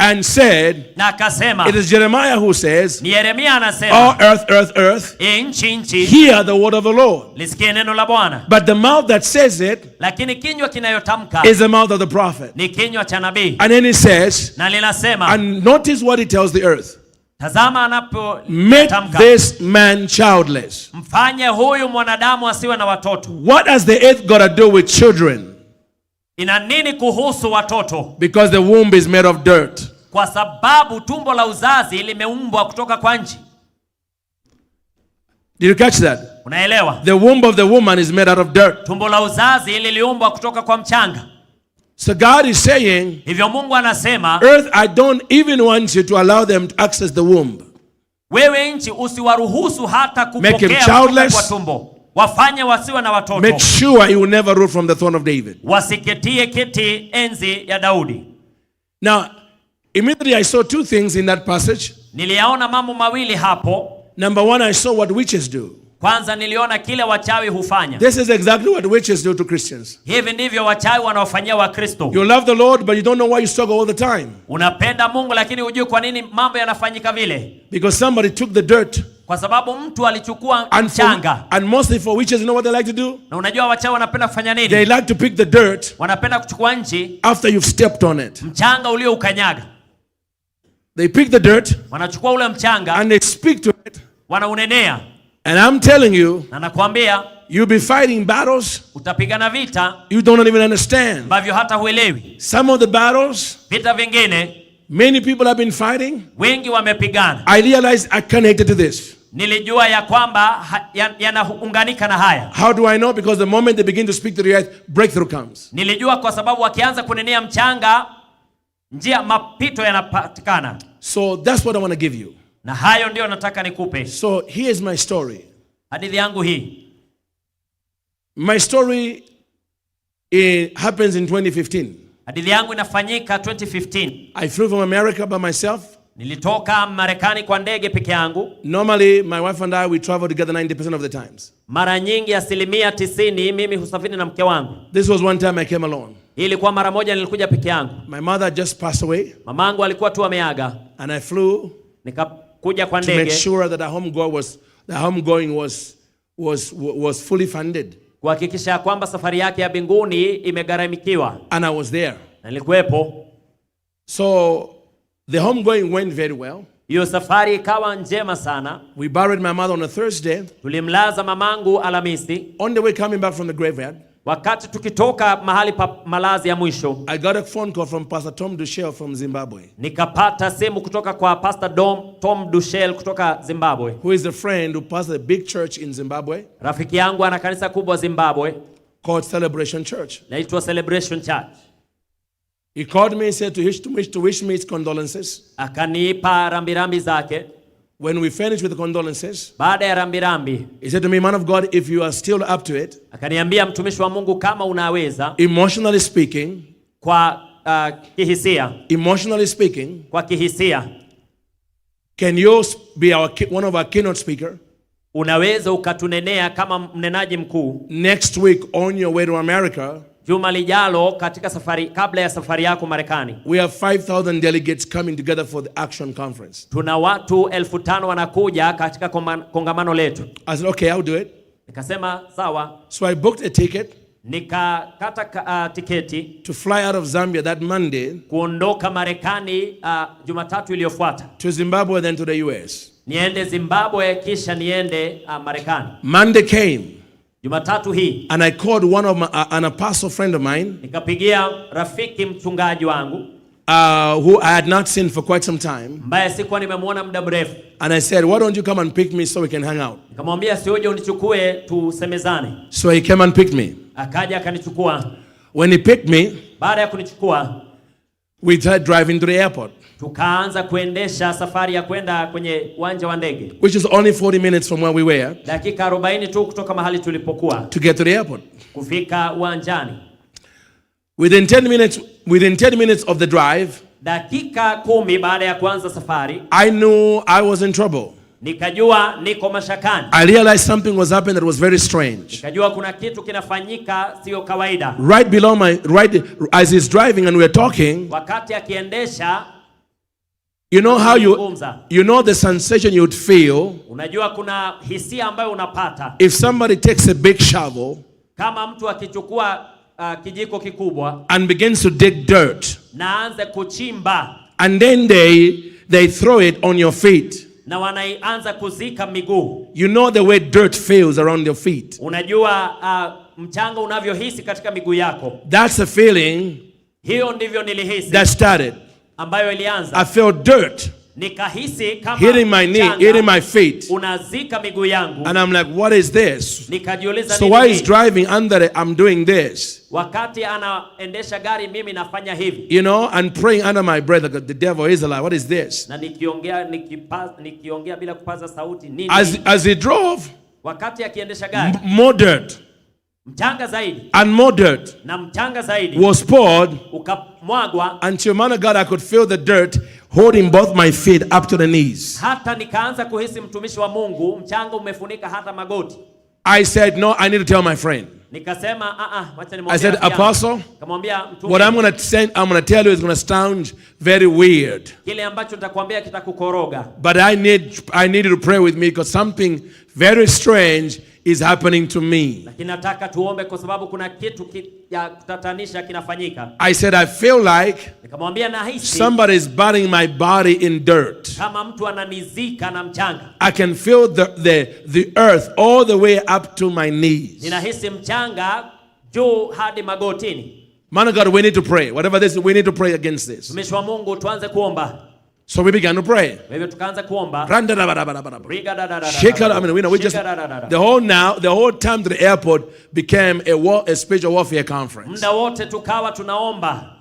and said, na akasema, it is Jeremiah who says, ni Yeremia anasema, oh earth, nchi, hear the word of the Lord. Lisikie neno la Bwana. But the mouth that says it, lakini kinywa kinayotamka, is the mouth of the prophet. Ni kinywa cha nabii. And then he says, na linasema, and notice what he tells the earth. Tazama anapo make this man childless. Mfanye huyu mwanadamu asiwe na watoto. What has the earth got to do with children? Ina nini kuhusu watoto? Because the womb is made of dirt. Kwa sababu tumbo la uzazi limeumbwa kutoka kwa nchi. Did you catch that? Unaelewa? The womb of the woman is made out of dirt. Tumbo la uzazi liliumbwa kutoka kwa mchanga. So God is saying, hivyo Mungu anasema, earth, I don't even want you to allow them to access the womb. Wewe nchi usiwaruhusu hata Make him kupokea childless. kwa tumbo. Wafanye wasiwe na watoto. Make sure he will never rule from the throne of David. Wasiketie kiti enzi ya Daudi. Now, immediately I saw two things in that passage. Niliyaona mambo mawili hapo. Number one, I saw what witches do. Kwanza niliona kile wachawi hufanya. This is exactly what witches do to Christians. Hivi ndivyo wachawi wanaofanyia Wakristo. You love the Lord, but you don't know why you struggle all the time. Unapenda Mungu lakini hujui kwa nini mambo yanafanyika vile. Because somebody took the dirt. Kwa sababu mtu alichukua And mchanga. and mostly for witches, you know what they like to do? Na unajua wachawi wanapenda kufanya nini? They like to pick the dirt Wanapenda kuchukua nchi after you've stepped on it. mchanga ulio ukanyaga. They pick the dirt Wanachukua ule mchanga and they speak to it. wanaunenea. And I'm telling you, Na nakwambia you'll be fighting battles utapigana vita you don't even understand. ambavyo hata huelewi. Some of the battles Vita vingine many people have been fighting, wengi wamepigana. I realized I connected to this. Nilijua ya kwamba yanaunganika na haya. How do I know? Because the moment they begin to speak to the earth, breakthrough comes. Nilijua kwa sababu wakianza kunenea mchanga, njia mapito yanapatikana. So that's what I want to give you. Na hayo ndio nataka nikupe. So here's my story. Hadithi yangu hii. My story happens in 2015. Hadithi yangu inafanyika 2015. I flew from America by myself. Nilitoka Marekani kwa ndege peke yangu. Normally, my wife and I, we travel together 90% of the times. Mara nyingi 90% mimi husafiri na mke wangu. This was one time I came alone. Hii ilikuwa mara moja nilikuja peke yangu. My mother just passed away. Mamangu alikuwa tu ameaga. And I flew Nikakuja kwa to make ndege sure that the homegoing was fully funded. kuhakikisha kwamba safari yake ya mbinguni imegharamikiwa. And I was there. Na nilikuwepo. So the homegoing went very well. Hiyo safari ikawa njema sana. We buried my mother on a Thursday. Tulimlaza mamangu Alhamisi. On the way coming back from the graveyard, Wakati tukitoka mahali pa malazi ya mwisho, I got a phone call from Pastor Tom Dushel from Zimbabwe, nikapata simu kutoka kwa Pastor Tom Dushel kutoka Zimbabwe. who is a friend who pastors a big church in Zimbabwe Rafiki yangu ana kanisa kubwa Zimbabwe called Celebration Church. naitwa Celebration Church. He called me and said to wish me his condolences. Akanipa rambirambi zake. When we finished with the condolences, Baada ya rambirambi, he said to me, man of God, if you are still up to it, akaniambia mtumishi wa Mungu, kama unaweza emotionally speaking, kwa kihisia, can you be one of our keynote speaker unaweza ukatunenea kama mnenaji mkuu next week on your way to America? Juma lijalo katika kabla ya safari yako Marekani. We have 5,000 delegates coming together for the Action Conference. Tuna watu 5,000 wanakuja katika kongamano letu. I said, okay, I'll do it. Nikasema sawa. So I booked a ticket. Nikakata tiketi to fly out of Zambia that Monday, kuondoka Marekani Jumatatu iliyofuata, to Zimbabwe, then to the US. Niende Zimbabwe kisha niende Marekani. Monday came. Jumatatu hii, and I called one of an apostle friend of mine, nikapigia rafiki mchungaji wangu who I had not seen for quite some time, ambaye sikuwa nimemuona muda mrefu. And I said, why don't you come and pick me so we can hang out? Nikamwambia sioje unichukue tusemezane. So he came and picked me. Akaja akanichukua. When he picked me, baada ya kunichukua, we started driving to the airport, tukaanza kuendesha safari ya kwenda kwenye uwanja wa ndege, which is only 40 minutes from where we were, dakika 40 tu kutoka mahali tulipokuwa, to get to the airport. Kufika uwanjani. Within 10 minutes of the drive, dakika 10 baada ya kuanza safari, I knew I was in trouble. Nikajua niko mashakani. I realized something was happening that was very strange. Nikajua kuna kitu kinafanyika sio kawaida. As he's driving and we're talking, wakati akiendesha, you know how you know the sensation you would feel, unajua kuna hisia ambayo unapata if somebody takes a big shovel, kama mtu akichukua kijiko kikubwa and begins to dig dirt, na aanze kuchimba, and then they throw it on your feet. Na wanaanza kuzika miguu. You know the way dirt feels around your feet. Unajua mchanga unavyohisi katika miguu yako. That's a feeling. Hiyo ndivyo nilihisi. That started. Ambayo ilianza. I felt dirt. Nikahisi kama hitting my knee, hitting my feet. unazika miguu yangu. And I'm like, what is this? Nikajiuliza So while he's driving under it, I'm doing this. Wakati anaendesha gari mimi nafanya hivi. You know, and praying under my breath, like, the devil is alive. What is this? Na nikiongea bila kupaza sauti nini? As he drove, Wakati akiendesha gari, more dirt mchanga zaidi and more dirt na mchanga zaidi was poured ukamwagwa, until, man of God, I could feel the dirt holding both my feet up to the knees. hata nikaanza kuhisi mtumishi wa Mungu mchanga umefunika hata magoti. I said, no, I need to tell my friend. Nikasema wacha nimwambie. I said, Apostle, kamwambia mtume, what I'm going to tell you is going to sound very weird. Kile ambacho nitakwambia kitakukoroga. But I need you to pray with me because something very strange is happening to me. Lakini nataka tuombe kwa sababu kuna kitu ya kutatanisha kinafanyika. I said, I feel like nikamwambia nahisi somebody is burying my body in dirt. Kama mtu ananizika na mchanga. I can feel the earth all the way up to my knees. Ninahisi mchanga juu hadi magotini. Man of God, we need to pray. Whatever this, we need to pray against this. Mtumishi wa Mungu tuanze kuomba. So we began to pray. Wewe tukaanza kuomba. The whole time to the airport became a spiritual warfare conference. Muda wote tukawa tunaomba.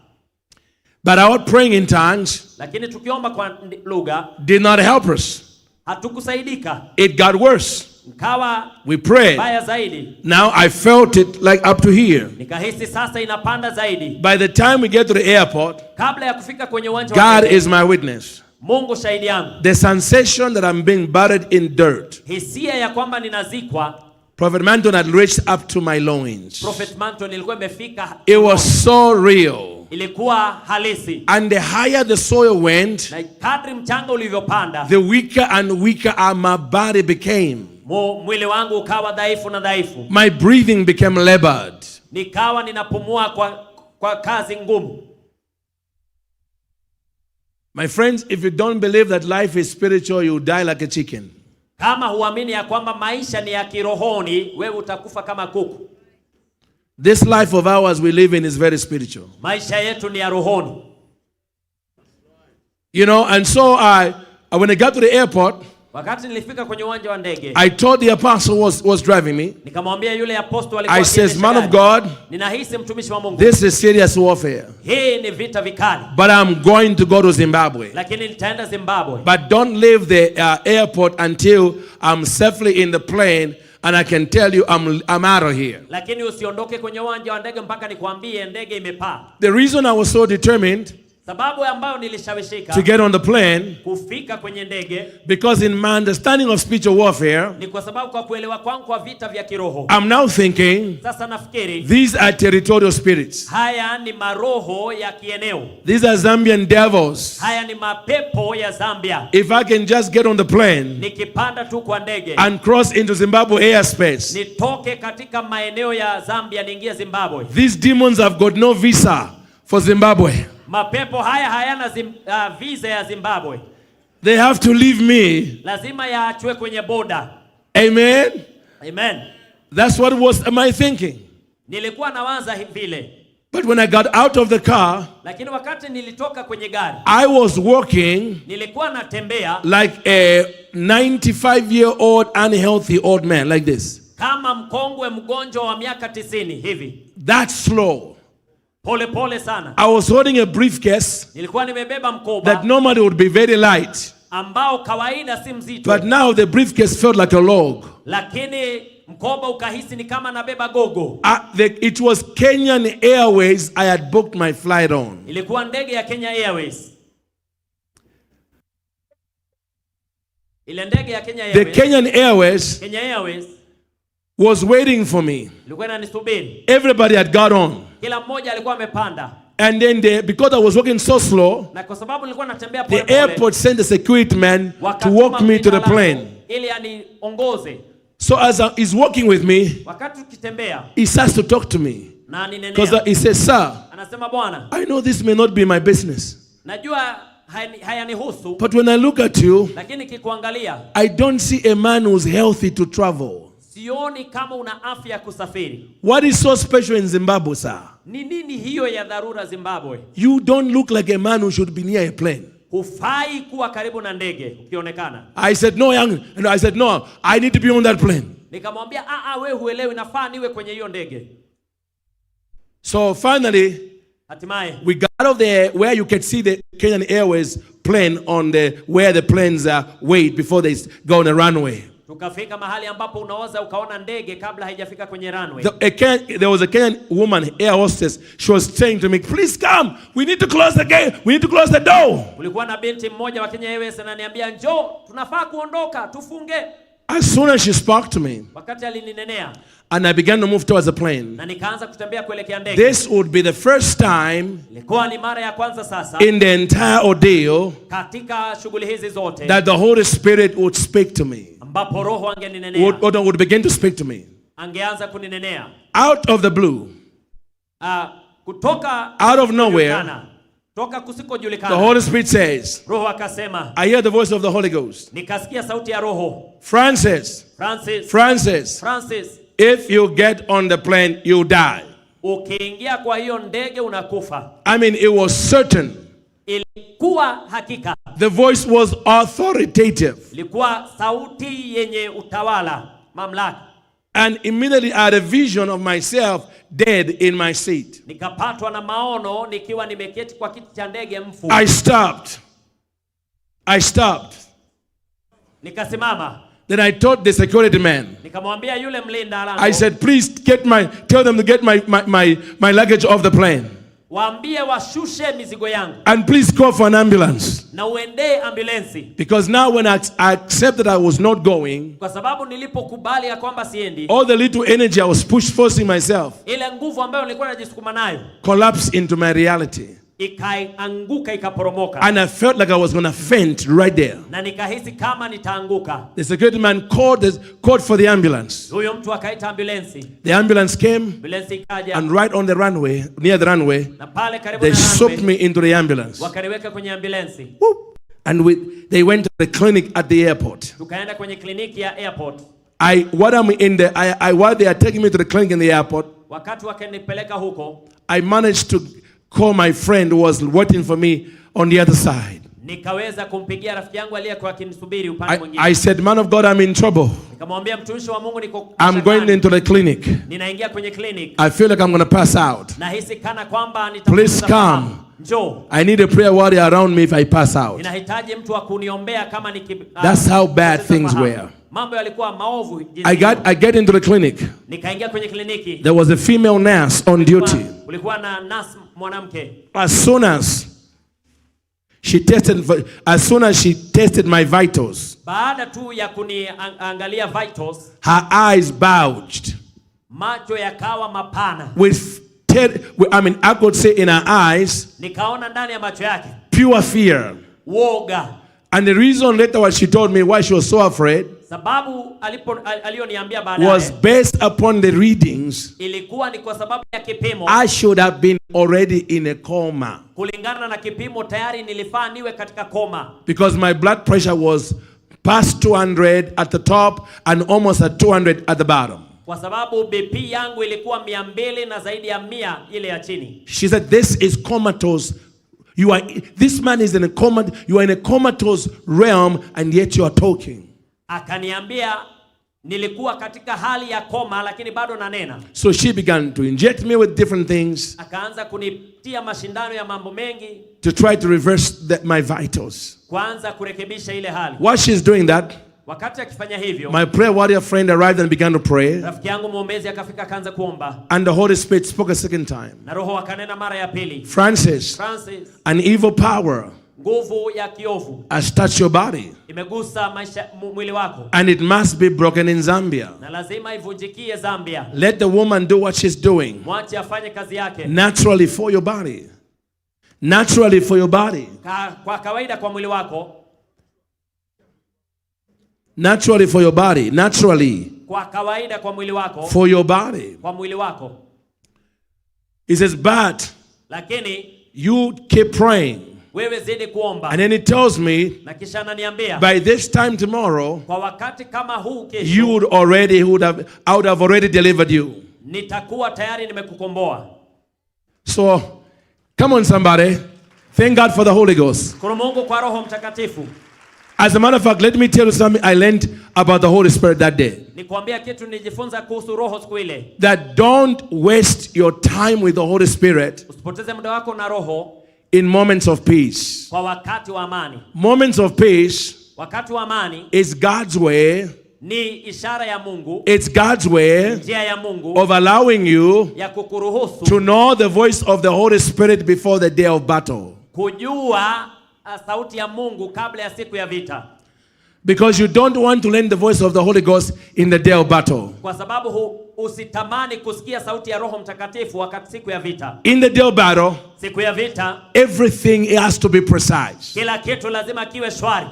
But our praying in tongues lakini tukiomba kwa lugha did not help us. Hatukusaidika. It got worse. Kawa we prayed. Baya zaidi. Now I felt it like up to here. Nikahisi sasa inapanda zaidi. By the time we get to the airport, kabla ya kufika kwenye uwanja God is my witness. Mungu shahidi yangu. The sensation that I'm being buried in dirt. Hisia ya kwamba ninazikwa. Prophet Manton had reached up to my loins. Prophet Manton ilikuwa imefika. It was so real. Ilikuwa halisi. And the higher the soil went, na kadri mchanga ulivyopanda, the weaker and weaker my body became. Mwili wangu ukawa dhaifu na dhaifu. My breathing became labored. Nikawa ninapumua kwa kazi ngumu. My friends, if you don't believe that life is spiritual, you die like a chicken. Kama huamini ya kwamba maisha ni ya kirohoni, wewe utakufa kama kuku. This life of ours we live in is very spiritual. Maisha yetu ni ya rohoni. You know, and so when I got to the airport, wakati nilifika kwenye uwanja wa ndege, I told the apostle was driving me. Nikamwambia yule apostle alikuwa I says, man of God, ninahisi mtumishi wa Mungu, this is serious warfare. Hii ni vita vikali. But I'm going to go to Zimbabwe. Lakini nitaenda Zimbabwe. But don't leave the airport until I'm safely in the plane and I can tell you I'm out of here. Lakini usiondoke kwenye uwanja wa ndege mpaka nikwambie ndege imepaa. The reason I was so determined sababu ambayo nilishawishika to get on the plane, kufika kwenye ndege, because in my understanding of spiritual warfare, ni kwa sababu kwa kuelewa kwangu kwa vita vya kiroho, I'm now thinking, sasa nafikiri, these are territorial spirits. Haya ni maroho ya kieneo. These are Zambian devils. Haya ni mapepo ya Zambia. If I can just get on the plane, nikipanda tu kwa ndege and cross into Zimbabwe airspace, nitoke katika maeneo ya Zambia niingie Zimbabwe. These demons have got no visa for Zimbabwe. Mapepo haya hayana visa ya Zimbabwe. They have to leave me. Lazima yaachwe kwenye boda. Amen. Amen. That's what was my thinking. Nilikuwa nawaza vile. But when I got out of the car, lakini wakati nilitoka kwenye gari, I was walking nilikuwa natembea like a 95-year-old unhealthy old man like this. Kama mkongwe mgonjwa wa miaka 90 hivi. That slow. Pole pole sana. I was holding a briefcase. Nilikuwa nimebeba mkoba that normally would be very light. Ambao kawaida si mzito. But now the briefcase felt like a log. Lakini mkoba ukahisi ni kama nabeba gogo. It was Kenyan Airways I had booked my flight on. Ilikuwa ndege ya Kenya Airways. Ile ndege ya Kenya Airways. The Kenyan Airways. Kenya Airways was waiting for me. Ilikuwa inanisubiri. Everybody had got on. Kila mmoja alikuwa amepanda. And then because I was walking so slow, na kwa sababu nilikuwa natembea pole the airport sent a security man to walk me to the plane. Ili aniongoze. So as he's walking with me, wakati tukitembea, he starts to talk to me. Na aninenea. Because he says, sir, anasema bwana, I know this may not be my business. Najua hayanihusu. But when I look at you, lakini kikuangalia, I don't see a man who's healthy to travel. Sioni kama una afya ya kusafiri. What is so special in Zimbabwe, sir? Ni nini hiyo ya dharura Zimbabwe? You don't look like a man who should be near a plane. hufai kuwa karibu na ndege ukionekana. I said, no, young. And I said, no, I need to be on that plane. Nikamwambia, wewe huelewi, nafaa niwe kwenye hiyo ndege. So finally, hatimaye we got out of there where you can see the Kenyan Airways plane on where the planes wait before they go on the runway. Tukafika mahali ambapo unaweza ukaona ndege kabla haijafika kwenye runway. There was a Kenyan woman, air hostess. She was saying to me, please come. We need to close the gate. We need to close the door. Kulikuwa na binti mmoja wa Kenya Airways ananiambia, njoo, tunafaa kuondoka, tufunge. As soon as she spoke to me, wakati alininenea, and I began to move towards the plane, na nikaanza kutembea kuelekea ndege. This would be the first time ilikuwa ni mara ya kwanza sasa in the entire ordeal katika shughuli hizi zote that the Holy Spirit would speak to me. Ambapo Roho angeninenea. Would begin to speak to me. Angeanza kuninenea. Out of the blue. Kutoka out of nowhere. Toka kusikojulikana. The Holy Spirit says, Roho akasema, I hear the voice of the Holy Ghost. Nikasikia sauti ya Roho. Francis, if you get on the plane, you die. Ukiingia kwa hiyo ndege unakufa. I mean, it was certain. Ilikuwa hakika. The voice was authoritative. Ilikuwa sauti yenye utawala, mamlaka. And immediately I had a vision of myself dead in my seat. Nikapatwa na maono nikiwa nimeketi kwa kiti cha ndege mfu. I stopped. Nikasimama. Then I told the security man. Nikamwambia yule mlinda lango. I said, please tell them to get my luggage off the plane. Waambie washushe mizigo yangu. And please call for an ambulance. Na uende ambulensi. Because now when I accepted I was not going, kwa sababu nilipokubali ya kwamba siendi, all the little energy I was forcing myself, ile nguvu ambayo nilikuwa najisukuma nayo, collapsed into my reality. Ikaanguka, ikaporomoka. And I felt like I was going to faint right there. Na nikahisi kama nitaanguka. The security man called for the ambulance. Huyo mtu akaita ambulensi. The ambulance came, ambulensi ikaja, and right on the runway, near the runway, na pale karibu they na runway, soaked me into the ambulance. Wakaniweka kwenye ambulensi. And they went to the clinic at the airport. Tukaenda kwenye kliniki ya airport. While they are taking me to the clinic in the airport, wakati wakanipeleka huko, I managed to call my friend who was waiting for me on the other side. Nikaweza kumpigia rafiki yangu aliyekuwa akinisubiri upande mwingine. I said, man of God, I'm in trouble. Nikamwambia mtumishi wa Mungu, niko I'm going into the clinic. Ninaingia kwenye clinic. I feel like I'm going to pass out. Nahisi kana kwamba please come. Njoo. I need a prayer warrior around me if I pass out. Ninahitaji mtu wa kuniombea kama That's how bad things were. Mambo yalikuwa maovu. I get into the clinic. Nikaingia kwenye kliniki. There was a female nurse on duty. Kulikuwa na nurse mwanamke. As soon as she tested my vitals, baada tu ya kuniangalia vitals, her eyes bulged. Macho yakawa mapana. I could say in her eyes, nikaona ndani ya macho yake, pure fear. Woga. And the reason later what she told me why she was so afraid, sababu alioniambia baadaye, was based upon the readings. Ilikuwa ni kwa sababu ya kipimo. I should have been already in a coma. Kulingana na kipimo tayari nilifaa niwe katika koma. Because my blood pressure was past 200 at the top and almost at 200 at the bottom. Kwa sababu BP yangu ilikuwa 200 na zaidi ya 100 ile ya chini. She said, this is comatose. This man is in a coma. You are in a comatose realm and yet you are talking. Akaniambia nilikuwa katika hali ya koma lakini bado nanena. So she began to inject me with different things. Akaanza kunitia mashindano ya mambo mengi. To try to reverse my vitals. Kuanza kurekebisha ile hali. While she's doing that, wakati akifanya hivyo, my prayer warrior friend arrived and began to pray. Rafiki yangu muombezi akafika akaanza kuomba. And the Holy Spirit spoke a second time. Na Roho akanena mara ya pili. Francis, an evil power nguvu ya kiovu has touched your body. Imegusa mwili wako. And it must be broken in Zambia. Na lazima ivunjikie Zambia. Let the woman do what she's doing. Mwache afanye kazi yake. Naturally for your body. Naturally for your body. Kwa kawaida kwa mwili wako. Naturally for your body. Naturally. Kwa kawaida kwa mwili wako. For your body. Kwa mwili wako. He says, but lakini you keep praying. Wewe zidi kuomba. And then he tells me, na kisha ananiambia, by this time tomorrow, kwa wakati kama huu kesho, I would have already delivered you. Nitakuwa tayari nimekukomboa. So, come on somebody. Thank God for the Holy Ghost. Shukuru Mungu kwa Roho Mtakatifu. As a matter of fact, let me tell you something I learned about the Holy Spirit that day. Nikwambia kitu nijifunza kuhusu Roho siku ile. That don't waste your time with the Holy Spirit Usipoteze muda wako na Roho in moments of peace. kwa wakati wa amani. Moments of peace Wakati wa amani is God's way. ni ishara ya Mungu. It's God's way Njia ya Mungu of allowing you ya kukuruhusu to know the voice of the Holy Spirit before the day of battle. kujua sauti ya Mungu kabla ya siku ya vita. Because you don't want to learn the voice of the Holy Ghost in the day of battle. Kwa sababu usitamani kusikia sauti ya Roho Mtakatifu wakati siku ya vita. In the day of battle, Siku ya vita everything has to be precise. kila kitu lazima kiwe shwari.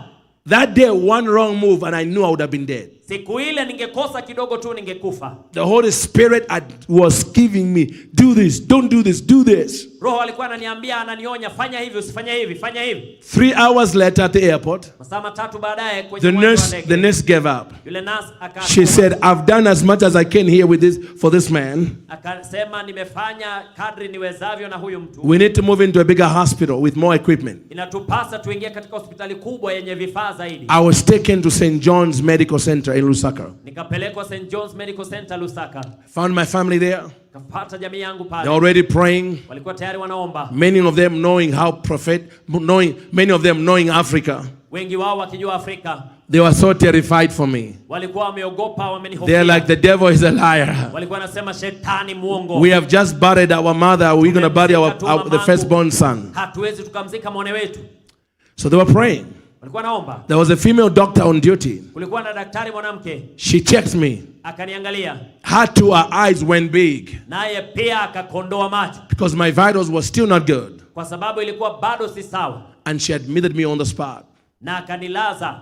That day, one wrong move and I knew I would have been dead. Siku ile ningekosa kidogo tu ningekufa. The Holy Spirit was giving me, do this, don't do this, do this. Roho alikuwa ananiambia, ananionya, fanya hivi, usifanye hivi, fanya hivi. 3 hours later at the airport, Masaa matatu baadaye kwenye the uwanja wa ndege, nurse gave up. yule nurse She said, I've done as much as I can here with for this man. akasema nimefanya kadri niwezavyo na huyu mtu. We need to move into a bigger hospital with more equipment. Inatupasa tuingie katika hospitali kubwa yenye vifaa zaidi. I was taken to St. John's Medical Center in Lusaka. Nikapelekwa St. John's Medical Center Lusaka. I found my family there. Kapata jamii yangu pale. They're already praying. Walikuwa tayari wanaomba. Many of them knowing many of them knowing Africa. Wengi wao wakijua Afrika. They were so terrified for me. Walikuwa wameogopa, wamenihofia. They're like, the devil is a liar. Walikuwa wanasema shetani muongo. We have just buried our mother. We're going to bury the firstborn son. Hatuwezi tukamzika mwana wetu. So they were praying. Walikuwa naomba. There was a female doctor on duty. Kulikuwa na daktari mwanamke. She checked me. Akaniangalia. Her two eyes went big. Naye pia akakondoa macho. Because my vitals were still not good. Kwa sababu ilikuwa bado si sawa. And she admitted me on the spot. Na akanilaza.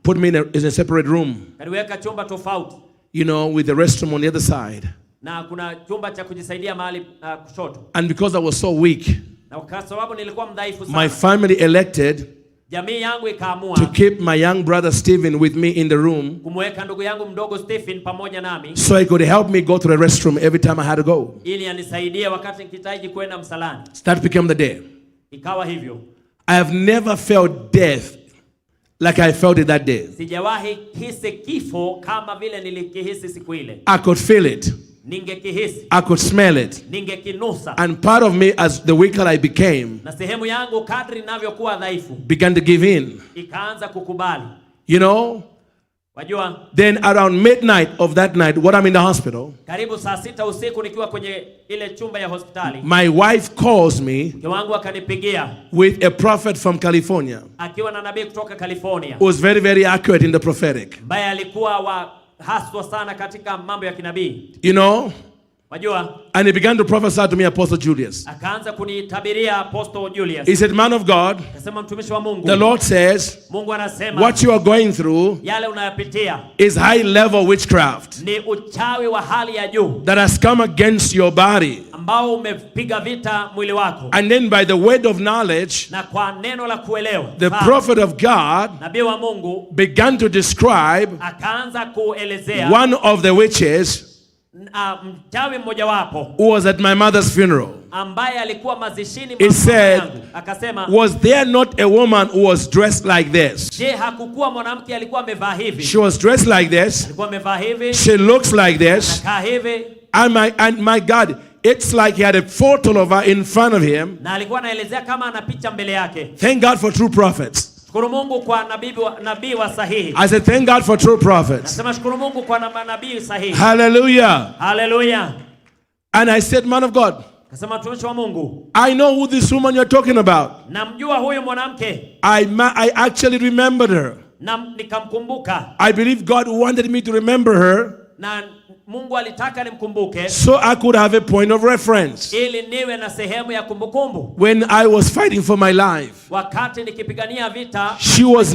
Put me in a separate room. Kaniweka chumba tofauti. You know, with the restroom on the other side. Na kuna chumba cha kujisaidia mahali kushoto. And because I was so weak, na kwa sababu nilikuwa mdhaifu sana, my family elected jamii yangu ikaamua to keep my young brother Stephen with me in the room, kumweka ndugu yangu mdogo Stephen pamoja nami, so he could help me go to the restroom every time I had to go. ili anisaidie wakati nikihitaji kwenda msalani. That became the day. Ikawa hivyo. I have never felt death like I felt it that day. Sijawahi hisi kifo kama vile nilikihisi siku ile. I could feel it. Ningekihisi. I could smell it. Ningekinusa. And part of me, as the weaker I became, na sehemu yangu kadri ninavyokuwa dhaifu, began to give in. Ikaanza kukubali. You know? Wajua? Then around midnight of that night, when I'm in the hospital, karibu saa 6 usiku nikiwa kwenye ile chumba ya hospitali, my wife calls me mke wangu akanipigia with a prophet from California, akiwa na nabii kutoka California, who was very, very accurate in the prophetic. Ambaye alikuwa haswa sana katika mambo ya kinabii. You know? Wajua? And he began to prophesy to me, Apostle Julius. Akaanza kunitabiria Apostle Julius. He said, man of God, akasema mtumishi wa Mungu, the Lord says, Mungu anasema, what you are going through yale unayapitia is high level witchcraft ni uchawi wa hali ya juu that has come against your body. ambao umepiga vita mwili wako. And then by the word of knowledge, na kwa neno la kuelewa, the prophet of God nabii wa Mungu began to describe akaanza kuelezea one of the witches mchawi mmoja wapo who was at my mother's funeral. ambaye alikuwa mazishini He said, akasema, was there not a woman who was dressed like this? je, hakukuwa mwanamke alikuwa amevaa hivi? She was dressed like this. Alikuwa amevaa hivi. She looks like this. Anakaa hivi. And my God, it's like he had a photo of her in front of him. Na alikuwa anaelezea kama ana picha mbele yake. Thank God for true prophets. Shukuru Mungu kwa nabii wa sahihi. I said, thank God for true prophets. Nasema shukuru Mungu kwa nabii sahihi. Hallelujah. Hallelujah. And I said, man of God, akasema mtumishi wa Mungu, I know who this woman you're talking about. namjua huyu mwanamke. I actually remembered her. Na nikamkumbuka. I believe God wanted me to remember her. Na Mungu alitaka nimkumbuke, so I could have a point of reference ili niwe na sehemu ya kumbukumbu when I was fighting for my life. Wakati nikipigania vita, she was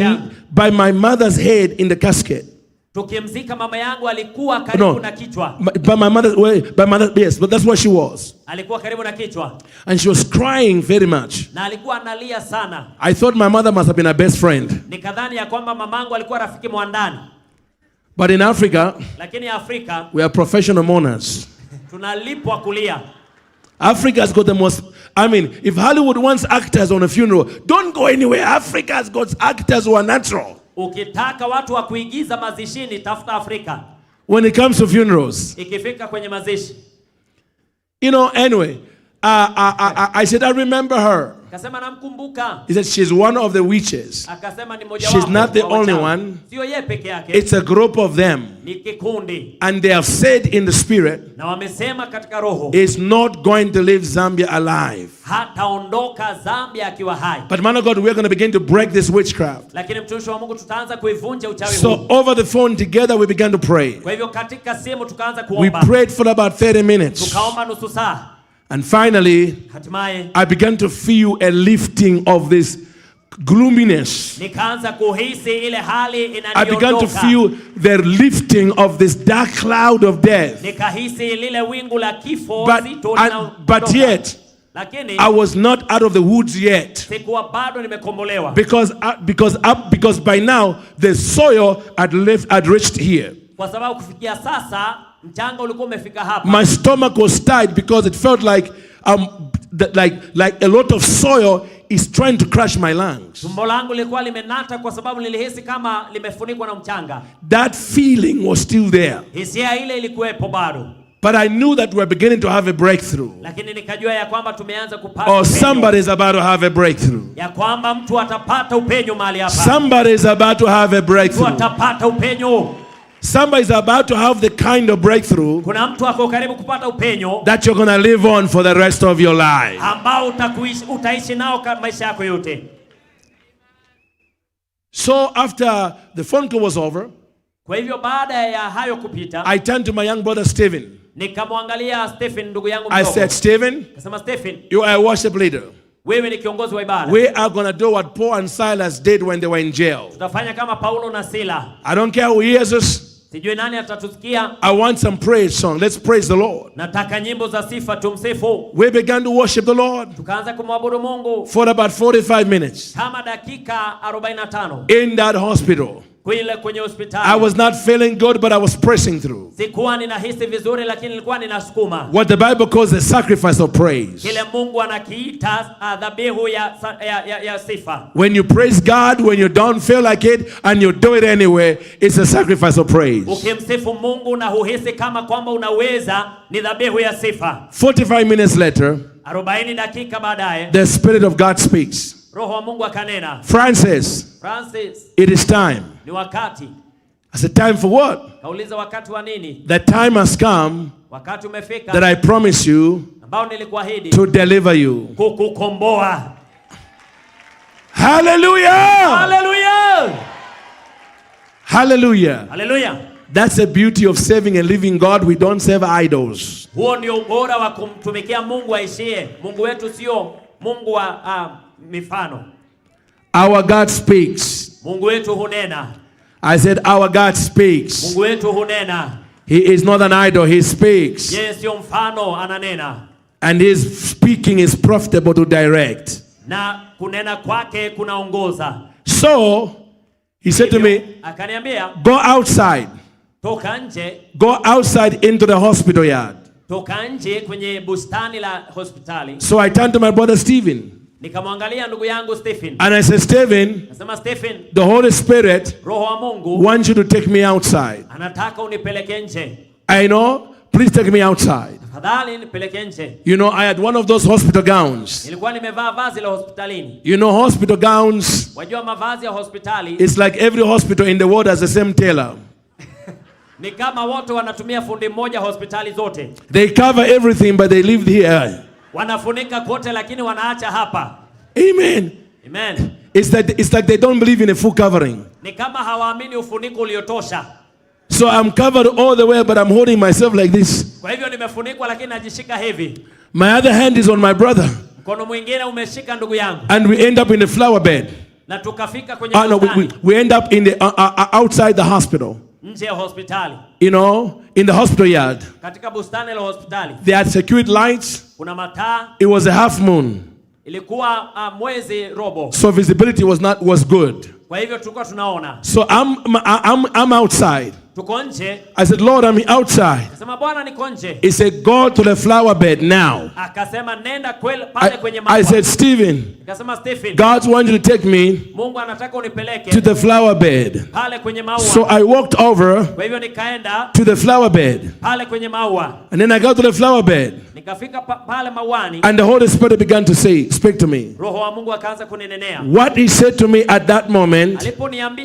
by my mother's head in the casket. Tukimzika mama yangu alikuwa karibu na kichwa. By my mother, yes, but that's where she was. Alikuwa karibu na kichwa. And she was crying very much. Na alikuwa analia sana. I thought my mother must have been her best friend. Nikadhani ya kwamba mamangu alikuwa rafiki mwandani. But in Africa, lakini Afrika, we are professional mourners. tunalipwa kulia. Africa has got the most I mean, if Hollywood wants actors on a funeral, don't go anywhere. Africa has got actors who are natural. Ukitaka watu wa kuigiza mazishini, tafuta Afrika. When it comes to funerals. Ikifika kwenye mazishi. You know, anyway, I said, I remember her. Akasema namkumbuka. He said, she's one of the witches. Akasema ni moja She's wapo not the wa only wachawi. one. Sio yeye peke yake. It's a group of them. Ni kikundi. And they have said in the spirit, Na wamesema katika roho, is not going to leave Zambia alive. hataondoka Zambia akiwa hai. But man of God, we're going to begin to break this witchcraft. Lakini mtumishi wa Mungu tutaanza kuivunja uchawi huu. So over the phone together we began to pray. Kwa hivyo katika simu tukaanza We kuomba. prayed for about 30 minutes. Tukaomba nusu saa. And finally, Hatimaye I began to feel a lifting of this gloominess. nikaanza kuhisi ile hali I began to inaniondoka. feel the lifting of this dark cloud of death. Nikahisi lile wingu la kifo But, zito but linaondoka. yet, Lakini I was not out of the woods yet. sikuwa bado nimekombolewa. Because by now the soil had reached here. Kwa sababu kufikia sasa mchanga ulikuwa umefika hapa. My stomach was tight because it felt like like a lot of soil is trying to crush my lungs. Tumbo langu lilikuwa limenata kwa sababu nilihisi kama limefunikwa na mchanga. That feeling was still there. Hisia ile ilikuwepo bado. But I knew that we were beginning to have a breakthrough. Lakini nikajua ya kwamba tumeanza kupata Or upenyo. somebody is about to have a breakthrough. Ya kwamba mtu atapata upenyo mahali hapa. Somebody is about to have a Mtu breakthrough. atapata upenyo. Somebody is about to have the kind of breakthrough Kuna mtu ako karibu kupata upenyo that you're going to live on for the rest of your life. ambao utaishi nao maisha yako yote. So after the phone call was over, Kwa hivyo baada ya hayo kupita, I turned to my young brother Stephen. nikamwangalia Stephen ndugu yangu I mdogo. said, Stephen, Kasema Stephen, you are a worship leader. wewe ni kiongozi wa ibada. We are going to do what Paul and Silas did when they were in jail. Tutafanya kama Paulo na Sila. I don't care who hears us. Sijui nani atatusikia. I want some praise song. Let's praise the Lord. Nataka nyimbo za sifa tumsifu. We began to worship the Lord Tukaanza kumwabudu Mungu for about 45 minutes kama dakika 45 in that hospital. kwenye hospitali. I was not feeling good, but I was pressing through. Sikuwa ninahisi vizuri lakini nilikuwa ninasukuma. What the Bible calls a sacrifice of praise. Kile Mungu anakiita dhabihu ya sifa. When you praise God, when you don't feel like it, and you do it anyway, it's a sacrifice of praise. Ukimsifu Mungu na huhisi kama kwamba unaweza, ni dhabihu ya sifa. 45 minutes later, 40 dakika baadaye, the Spirit of God speaks. Roho wa Mungu akanena, Francis, it is time. ni wakati. I said, time for what? Kauliza wakati wa nini? The time has come Wakati umefika that I promise you ambao nilikuahidi to deliver you. kukukomboa. Hallelujah! Hallelujah! Hallelujah. Hallelujah! That's the beauty of serving a living God. We don't serve idols. Huo ndio ubora wa kumtumikia Mungu aishie. Mungu wetu sio Mungu wa mifano. Our God speaks. Mungu wetu hunena. I said, our God speaks. Mungu wetu hunena. He is not an idol, he speaks. Yeye sio mfano, ananena. And his speaking is profitable to direct. Na kunena kwake kunaongoza. So, he said to me, akaniambia, go outside. toka nje. Go outside into the hospital yard. Toka nje kwenye bustani la hospitali. So I turned to my brother Stephen. Nikamwangalia ndugu yangu Stephen. And I said, Stephen, Nasema Stephen, the Holy Spirit Roho wa Mungu wants you to take me outside. anataka unipeleke nje. I know, please take me outside. Tafadhali nipeleke nje. You know, I had one of those hospital gowns. Nilikuwa nimevaa vazi la hospitalini. You know, hospital gowns, Wajua mavazi ya hospitali it's like every hospital in the world has the same tailor. ni kama wote wanatumia fundi mmoja hospitali zote. They cover everything, but they leave here. Wanafunika kote lakini wanaacha hapa. Amen. Amen. It's like they don't believe in a full covering. Ni kama hawaamini ufuniko uliotosha. So I'm covered all the way, but I'm holding myself like this. Kwa hivyo nimefunikwa lakini najishika hivi. My other hand is on my brother. Mkono mwingine umeshika ndugu yangu. And we end up in the flower bed. Na tukafika kwenye No, we end up in the outside the hospital. Nje ya hospitali. You know, in the hospital yard. Katika bustani la hospitali. They had security lights. Kuna mataa. It was a half moon. Ilikuwa mwezi robo. So visibility was good. Kwa hivyo tulikuwa tunaona. So I'm outside. tuko nje. I said, Lord, I'm outside. Akasema Bwana niko nje. He said, go to the flower bed now. Akasema nenda pale kwenye maua. I said, Stephen, akasema Stephen, God wants you to take me Mungu anataka unipeleke to the flower bed. pale kwenye maua. So I walked over Kwa hivyo nikaenda to the flower bed. pale kwenye maua. And then I got to the flower bed. Nikafika pale mauani. And the Holy Spirit began to speak to me. Roho wa Mungu akaanza kuninenea. What he said to me at that moment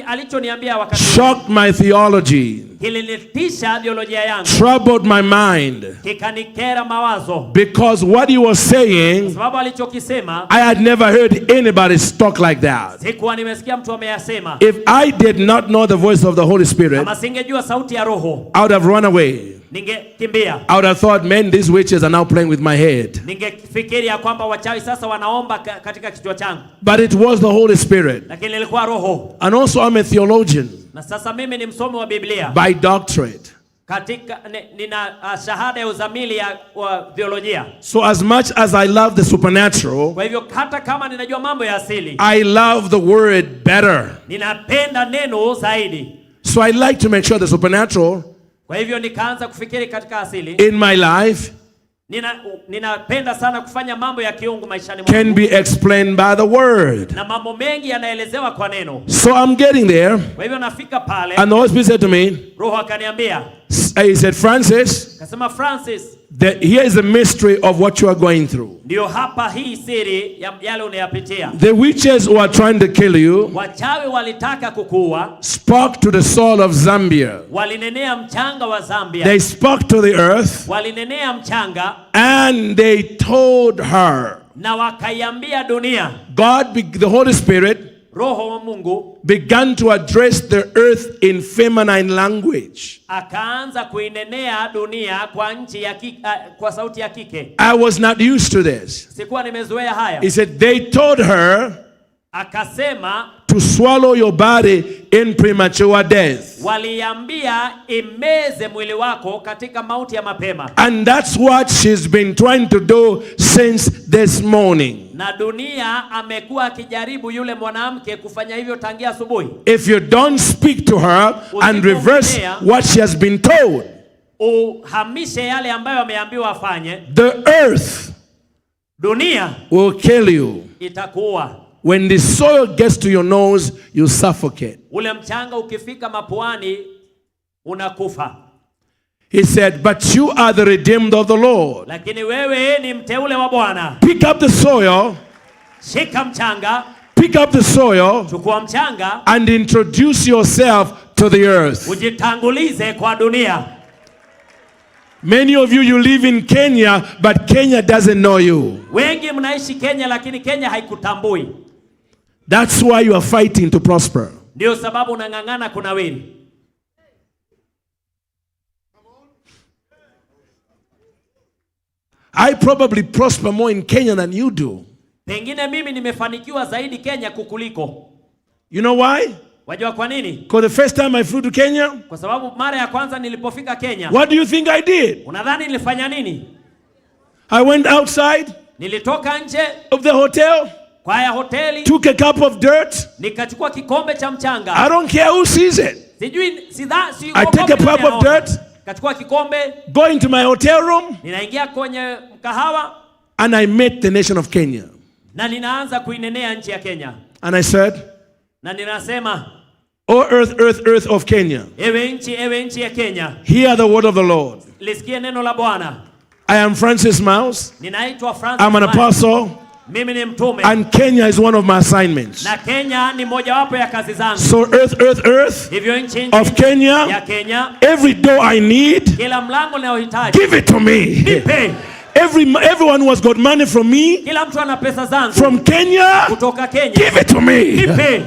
alichoniambia wakati shocked my theology, kilinitisha theolojia yangu, troubled my mind, kikanikera mawazo, because what he was saying, sababu alichokisema I had never heard anybody talk like that. sikuwa nimesikia mtu ameyasema. If I did not know the voice of the Holy Spirit, kama singejua sauti ya Roho, I would have run away. ningekimbia. I would have thought, man, these witches are now playing with my head. Ningefikiria kwamba wachawi sasa wanaomba katika kichwa changu. But it was the Holy Spirit. Lakini ilikuwa Roho. And also I'm a theologian Na sasa mimi ni msomi wa Biblia. by doctorate. Katika nina shahada ya uzamili ya theolojia. So as much as I love the supernatural, Kwa hivyo hata kama ninajua mambo ya asili, I love the word better. ninapenda neno zaidi. So I like to make sure the supernatural Kwa hivyo nikaanza kufikiri katika asili. in my life Ninapenda sana kufanya mambo ya kiungu maishani can mwangu. be explained by the word. Na mambo mengi yanaelezewa kwa neno. So I'm getting there. Kwa hivyo nafika pale. And the Holy Spirit said to me, Roho akaniambia. he said, Francis, Akasema Francis, here is the mystery of what you are going through. ndio hapa hii siri ya yale unayapitia. The witches who are trying to kill you Wachawi walitaka kukuua. spoke to the soil of Zambia. Walinenea mchanga wa Zambia. They spoke to the earth Walinenea mchanga. and they told her. Na wakaiambia dunia. The Holy Spirit Roho wa Mungu began to address the earth in feminine language. akaanza kuinenea dunia kwa nchi ya kwa sauti ya kike. I was not used to this. Sikuwa nimezoea haya. He said they told her akasema to swallow your body in premature death. Waliambia imeze mwili wako katika mauti ya mapema. And that's what she's been trying to do since this morning. Na dunia amekuwa akijaribu yule mwanamke kufanya hivyo tangia asubuhi. If you don't speak to her and reverse what she has been told, uhamishe yale ambayo ameambiwa afanye, the earth dunia will kill you. Itakuwa. When the soil gets to your nose, you suffocate. Ule mchanga ukifika mapuani unakufa. He said, but you are the redeemed of the Lord. Lakini wewe ni mteule wa Bwana. Pick up the soil. Shika mchanga. Pick up the soil. Chukua mchanga. And introduce yourself to the earth. Ujitangulize kwa dunia. Many of you live in Kenya, but Kenya doesn't know you. Wengi mnaishi Kenya lakini Kenya haikutambui. That's why you are fighting to prosper. Ndio sababu unang'ang'ana kunawiri. I probably prosper more in Kenya than you do. Pengine mimi nimefanikiwa zaidi Kenya kukuliko. You know why? Wajua kwa nini? Because the first time I flew to Kenya, kwa sababu mara ya kwanza nilipofika Kenya, what do you think I did? Unadhani nilifanya nini? I went outside. Nilitoka nje of the hotel. Kwa ya hoteli. Took a cup of dirt. Nikachukua kikombe cha mchanga. I don't care who sees it. I take a cup of dirt. Kachukua kikombe. Go into my hotel room. Ninaingia kwenye mkahawa. And I met the nation of Kenya. Na ninaanza kuinenea nchi ya Kenya. And I said, na ninasema, O earth, earth, earth of Kenya. Ewe nchi ya Kenya. Hear the word of the Lord. Lisikie neno la Bwana. I am Francis Mouse. Ninaitwa Francis. I'm an apostle. Mimi ni mtume. And Kenya is one of my assignments. Na Kenya ni mojawapo ya kazi zangu. So earth, earth, earth hivyo nchi of Kenya, ya Kenya, every door I need, kila mlango ninayohitaji, give it to me. Nipe. Everyone who has got money from me, kila mtu ana pesa zangu, from Kenya, kutoka Kenya, give it to me. Nipe.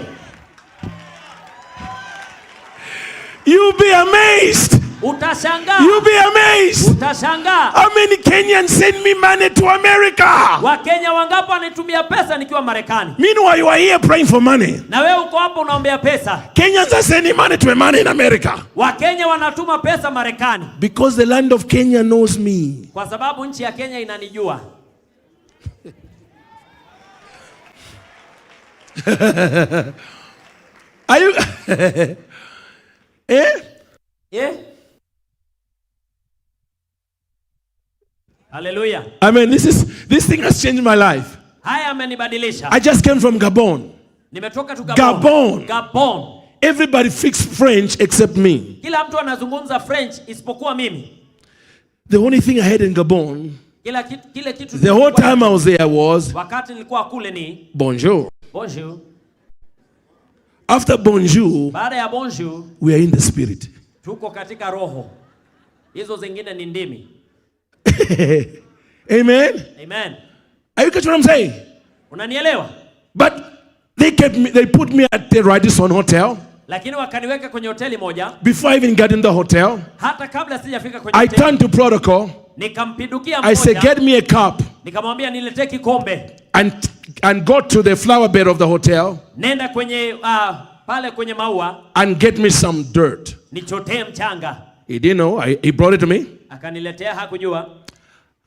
You'll be amazed. Utashangaa. You'll be amazed. Utashangaa. How many Kenyans send me money to America? Wakenya wangapi wanitumia pesa nikiwa Marekani? Meanwhile, you are here praying for money. Na wewe uko hapo unaombea pesa. Kenyans are sending money to a man in America. Wakenya wanatuma pesa Marekani. Because the land of Kenya knows me. Kwa sababu nchi ya Kenya inanijua. Are you? Eh? Hallelujah. I mean, this thing has changed my life. Haya amenibadilisha. I just came from Gabon. Nimetoka tu Gabon. Gabon. Everybody speaks French except me. Kila mtu anazungumza French isipokuwa mimi. The only thing I had in Gabon, Kile kitu the whole time I was there was wakati nilikuwa kule ni bonjour. bonjour. After bonjour, Baada ya bonjour, we are in the spirit. tuko katika roho. Hizo zingine ni ndimi. Amen. Amen. Are you catching what I'm saying? Unanielewa? But they put me at the Radisson Hotel. Lakini wakaniweka kwenye hoteli moja. Before I even got in the hotel, Hata kabla sijafika kwenye I hoteli, turned to protocol. nikampidukia I said, mmoja. get me a cup Nikamwambia niletee kikombe. and go to the flower bed of the hotel Nenda kwenye pale kwenye maua and get me some dirt. nichotee mchanga. He didn't know. He brought it to me. Akaniletea, hakujua.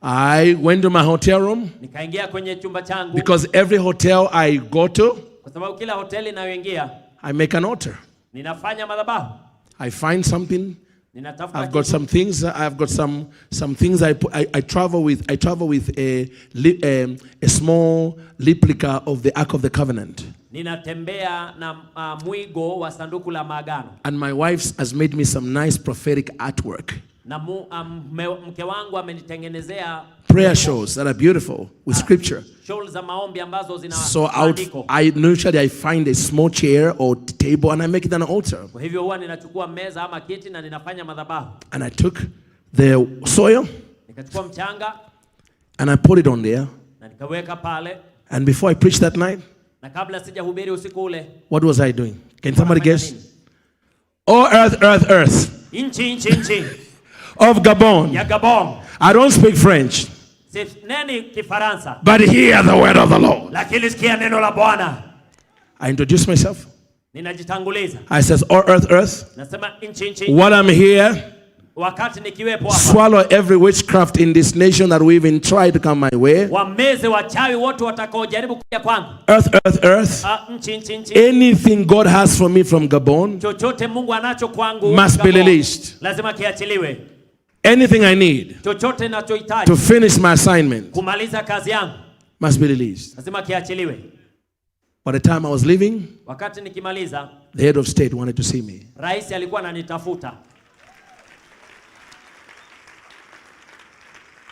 I went to my hotel room Nikaingia kwenye chumba changu. because every hotel I go to, Kwa sababu kila hoteli ninayoingia I make an altar. ninafanya madhabahu. I find something. Ninatafuta I've got kitu. some things. I've got some things. I travel with. I travel with a small replica of the Ark of the Covenant. Ninatembea na mwigo wa sanduku la maagano. And my wife has made me some nice prophetic artwork. Na mke wangu amenitengenezea Prayer shows that are beautiful with scripture. shawl za maombi ambazo zina So maandiko. I find a small chair or table and I make it an altar. Kwa hivyo huwa ninachukua meza ama kiti na ninafanya madhabahu. And I took the soil Nikachukua mchanga and I put it on there. na nikaweka pale. And before I preached that night, Na kabla sijahubiri usiku ule, what was I doing? Can somebody nafanya guess? nini? Oh, earth Nchi of Gabon. ya Gabon. I don't speak French, Neni Kifaransa. but hear the word of the Lord. Lakini sikia neno la Bwana. I introduced myself. Ninajitanguliza. I says, oh, earth. Nasema nchi. While I'm here, Wakati nikiwepo hapa. swallow every witchcraft in this nation that we even try to come my way. Wameze wachawi wote watakaojaribu kuja kwangu. Earth. Nchi. Anything God has for me from Gabon Chochote Mungu anacho kwangu must be released. lazima kiachiliwe. Anything I need Chochote ninachohitaji to finish my assignment kumaliza kazi yangu must be released. lazima kiachiliwe. By the time I was leaving, Wakati nikimaliza, the head of state wanted to see me. rais alikuwa ananitafuta.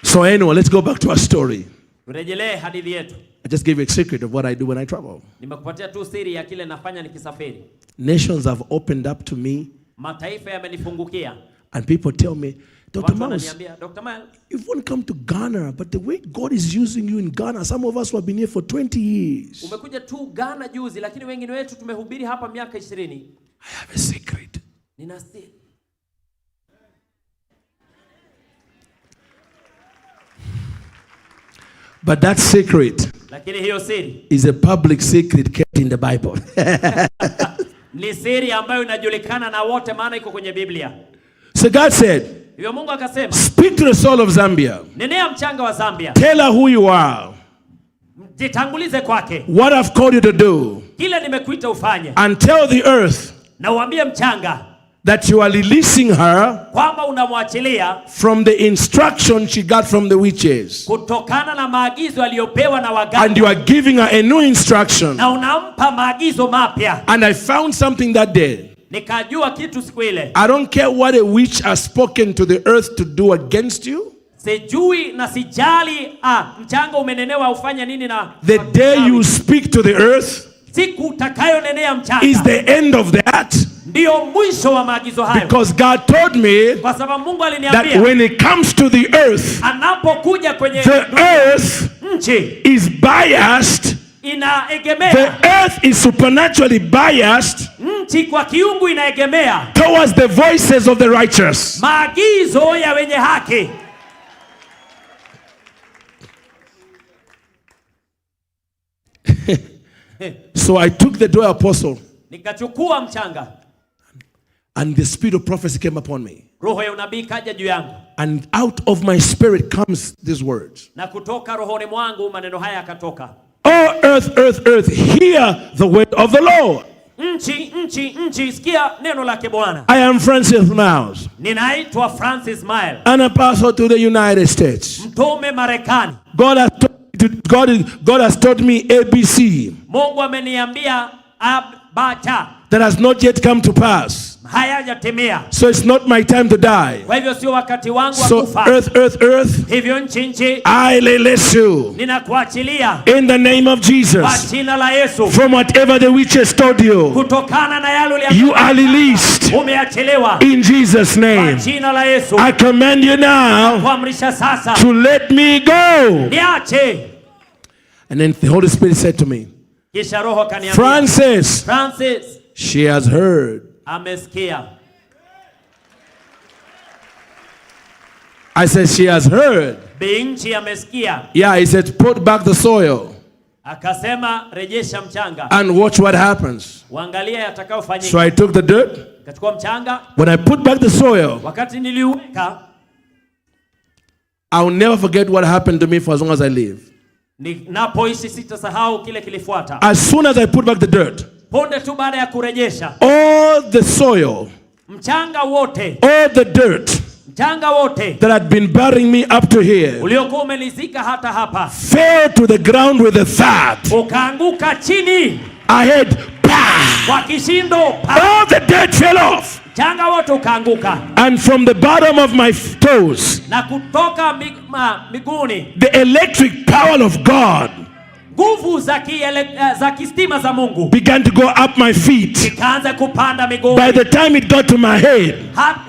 So anyway, let's go back to our story. Turejelee hadithi yetu. I just gave you a secret of what I do when I travel. Nimekupatia tu siri ya kile nafanya nikisafiri. Nations have opened up to me Mataifa yamenifungukia. and people tell me, Dr. Watu Miles, wananiambia, Dr. Miles, you've only come to Ghana, but the way God is using you in Ghana, some of us who have been here for 20 years. umekuja tu Ghana juzi lakini wengine wetu tumehubiri hapa miaka 20. I have a secret. Nina siri. But that secret Lakini hiyo siri is a public secret kept in the Bible. ni siri ambayo inajulikana na wote maana iko kwenye Biblia. So God said, Hivyo Mungu akasema, speak to the soul of Zambia. nenea mchanga wa Zambia. Tell her who you are, Jitangulize kwake. what I've called you to do, Kile nimekuita ufanye. and tell the earth Na uambie mchanga that you are releasing her kwamba unamwachilia from the instruction she got from the witches. kutokana na maagizo aliyopewa na waganga. And you are giving her a new instruction. Na unampa maagizo mapya. And I found something that day. Nikajua kitu siku ile. I don't care what a witch has spoken to the earth to do against you. Sijui na sijali mchanga umenenewa ufanye nini na The day you speak to the earth siku utakayonenea mchanga is the end of that. ndio mwisho wa maagizo hayo. Because God told me Kwa sababu Mungu that aliniambia when it comes to the earth, anapokuja kwenye the earth nchi is biased. inaegemea, The earth is supernaturally biased nchi kwa kiungu inaegemea towards the voices of the righteous. maagizo ya wenye haki. So I took the door apostle, Nikachukua mchanga, and the spirit of prophecy came upon me. roho ya unabii kaja juu yangu, And out of my spirit comes these words. na kutoka rohoni mwangu maneno haya yakatoka. Oh, earth, hear the word of the Lord. Nchi, sikia neno lake Bwana. I am Francis Miles. Ninaitwa Francis Miles. An apostle to the United States. Mtume Marekani. God has taught me ABC. Mungu ameniambia abata. That has not yet come to pass. Hayajatimia. So it's not my time to die. Kwa hivyo sio wakati wangu wa So kufa. earth. Hivyo nchi. I release you. Ninakuachilia. In the name of Jesus. Kwa jina la Yesu. From whatever the witches told you. Kutokana na yale you are released. Umeachiliwa. In Jesus' name. Kwa jina la Yesu. I command you now. Kuamrisha sasa. To let me go. Niache. And then the Holy Spirit said to me. Kisha Roho kaniambia. Francis. She has heard. Amesikia. I said she has heard. Binchi amesikia. Yeah, he said put back the soil. Akasema rejesha mchanga. And watch what happens. Waangalia yatakayofanyika. So I took the dirt. Kachukua mchanga. When I put back the soil. Wakati niliuweka. I'll never forget what happened to me for as long as I live. Ninapoishi sitasahau kile kilifuata. As soon as I put back the dirt. Punde tu baada ya kurejesha. All the soil. Mchanga wote. All the dirt. Mchanga wote. That had been burying me up to here. Uliokuwa umelizika hata hapa. Fell to the ground with a thud. Ukaanguka chini. I heard kwa kishindo. All the dirt fell off. Mchanga wote ukaanguka. And from the bottom of my toes. Na kutoka miguuni. The electric power of God. Nguvu za kistima za Mungu began to go up my feet. Ikaanza kupanda miguuni. By the time it got to my head,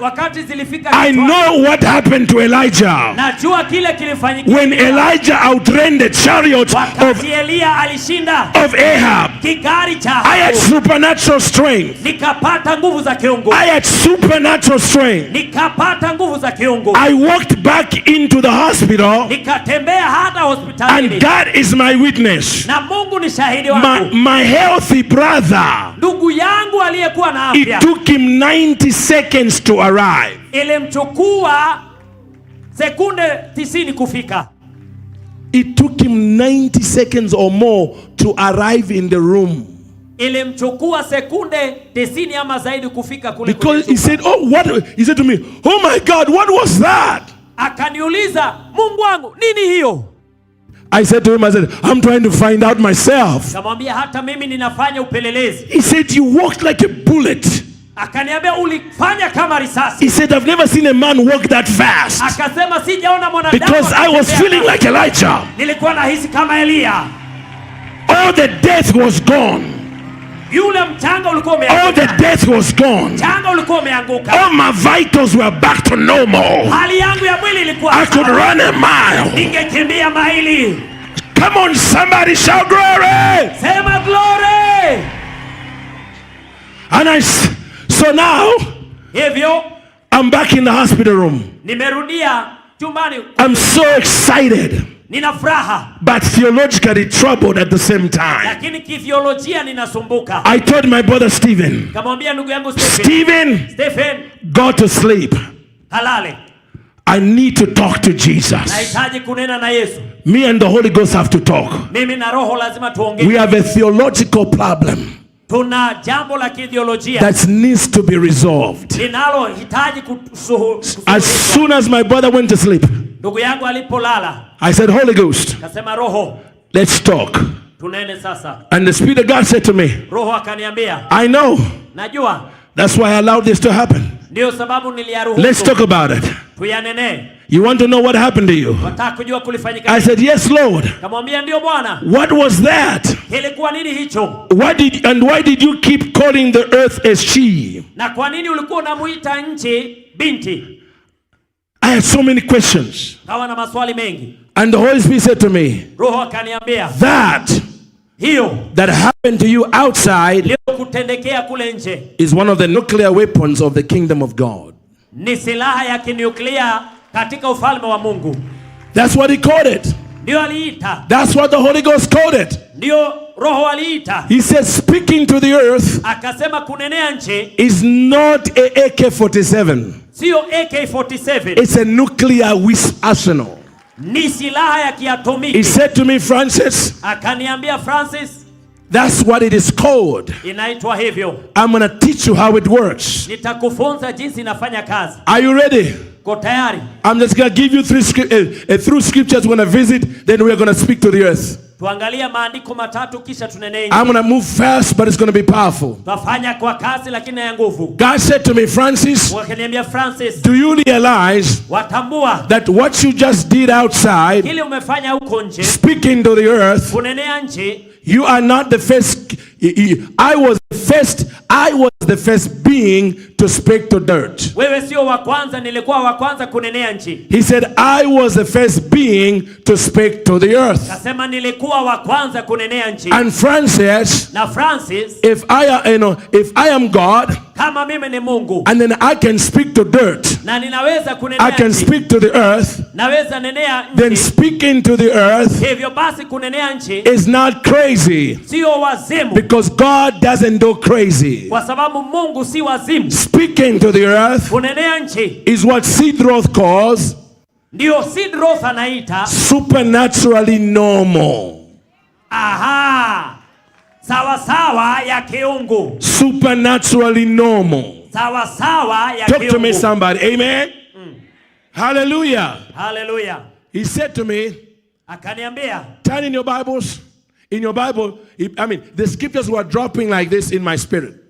wakati zilifika I know what happened to Elijah. Najua kile kilifanyika. When Elijah outran the chariots of Elia alishinda of Ahab. Kigari cha I had supernatural strength. Nikapata nguvu za kiungu. I had supernatural strength. Nikapata nguvu za kiungu. I walked back into the hospital. Nikatembea hata hospitalini. And God is my witness. Na Mungu ni shahidi wangu. My healthy brother. Ndugu yangu aliyekuwa na afya. It took him 90 seconds to arrive. Ilimchukua sekunde 90 kufika. It took him 90 seconds or more to arrive in the room. Ilimchukua sekunde 90 ama zaidi kufika kule. Because he said, "Oh, what?" He said to me, "Oh my God, what was that?" Akaniuliza, Mungu wangu, nini hiyo? I said to him, "I'm trying to find out myself." Kamwambia hata mimi ninafanya upelelezi. He said, "You walked like a bullet." Akaniambia ulifanya kama risasi. He said, "I've never seen a man walk that fast." Akasema sijaona mwanadamu. Because I was feeling like Elijah. Nilikuwa nahisi kama Elia. All the death was gone. Yule mchanga ulikuwa umeanguka. All the death was gone. Mchanga ulikuwa umeanguka. All my vitals were back to normal. Hali yangu ya mwili ilikuwa I could run a mile. Ningekimbia maili. Come on, somebody shout glory. Sema glory. And so now hivyo I'm back in the hospital room. Nimerudia chumbani. I'm so excited. Nina furaha. But theologically troubled at the same time. Lakini kithiolojia ninasumbuka. I told my brother Stephen. Kamwambia ndugu yangu Stephen. Go to sleep. Halale. I need to talk to Jesus. Nahitaji kunena na Yesu. Me and the Holy Ghost have to talk. Mimi na Roho lazima tuongee. We have a theological problem. Tuna jambo la kithiolojia that needs to be resolved. Linalohitaji as soon as my brother went to sleep, ndugu yangu alipolala, I said, Holy Ghost, kasema Roho, let's talk. Tunene sasa. And the Spirit of God said to me, Roho akaniambia, I know. Najua. That's why I allowed this to happen. Ndio sababu niliyaruhusu. Let's talk about it. Tuyanene. You want to know what happened to you? Wataka kujua kulifanyika. I said, yes, Lord. Kamwambia ndio Bwana. What was that? Ilikuwa nini hicho? Why did you keep calling the earth as she? Na kwa nini ulikuwa unamuita nchi binti? I had so many questions. Kawa na maswali mengi. And the Holy Spirit said to me, Roho akaniambia, that happened to you outside kule nje is one of the nuclear weapons of the kingdom of God. Ni silaha ya kinuclear katika ufalme wa Mungu. That's what he called it. Ndio aliita. That's what the Holy Ghost called it. Ndio Roho aliita. He said speaking to the earth akasema kunenea nchi is not a AK-47. Sio AK-47. It's a nuclear arsenal. Ni silaha ya kiatomiki. He said to me, Francis, akaniambia Francis, That's what it is called. Inaitwa hivyo. I'm going to teach you how it works. Nitakufunza jinsi inafanya kazi. Are you ready? Ko tayari? I'm just going to give you through scriptures we're going to visit, then we're going to speak to the earth. Tuangalia maandiko matatu kisha tunene. I'm going to move fast, but it's going to be powerful. Tafanya kwa kasi lakini ya nguvu. God said to me, Francis, wakaniambia Francis, do you realize watambua that what you just did outside, kile umefanya huko nje, speaking to the earth, kunenea nje, you are not the first. I was the first being to speak to dirt. Wewe sio wa kwanza, nilikuwa wa kwanza kunenea nchi. He said I was the first being to speak to the earth. Kasema nilikuwa wa kwanza kunenea nchi. And Francis, na Francis, if I am God, kama mimi ni Mungu, and then I can speak to dirt, na ninaweza kunenea I can speak to the earth, naweza nenea nchi, then speaking to the earth hivyo basi kunenea nchi is not crazy, sio wazimu, because God doesn't do crazy. kwa sababu Mungu si wazimu. Speaking to the earth kunenea nchi is what Sidroth calls ndio Sidroth anaita supernaturally normal. Aha, sawa sawa ya kiungu. Supernaturally normal. Sawa sawa ya Talk kiungu. to me somebody. Amen. Hallelujah. Hallelujah. He said to me, akaniambia, turn in your Bibles. In your Bible, the scriptures were dropping like this in my spirit.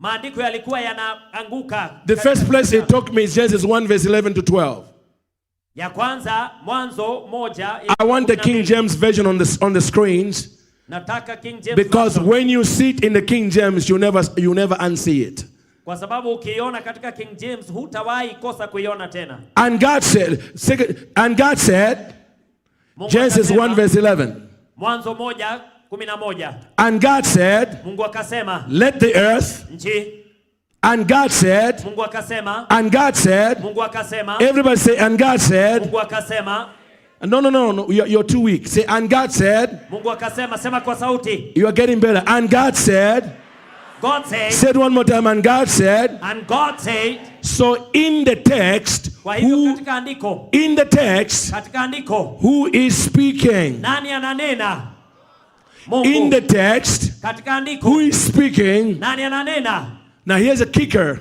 Maandiko yalikuwa yanaanguka. The first place he took me is Genesis 1 verse 11 to 12. Ya kwanza Mwanzo 1. I want the King James version on the screens. Nataka King James, because when you see it in the King James, you never unsee it. Kwa sababu ukiona katika King James hutawahi kosa kuiona tena. And God said, Genesis 1 verse 11. Mwanzo 1:11. And God said, Mungu akasema, let the earth. Nchi. And God said, Mungu akasema. And God said, Mungu akasema. Everybody say, and God said. Mungu akasema. No, you're too weak. Say, and God said. Mungu akasema, sema kwa sauti. You are getting better. And God said. God said. Say it one more time. And God said. And God said. So in the text, katika andiko, in the text, katika andiko, who is speaking? Nani ananena? Mungu. In the text, katika andiko, who is speaking? Nani ananena? Now here's a kicker.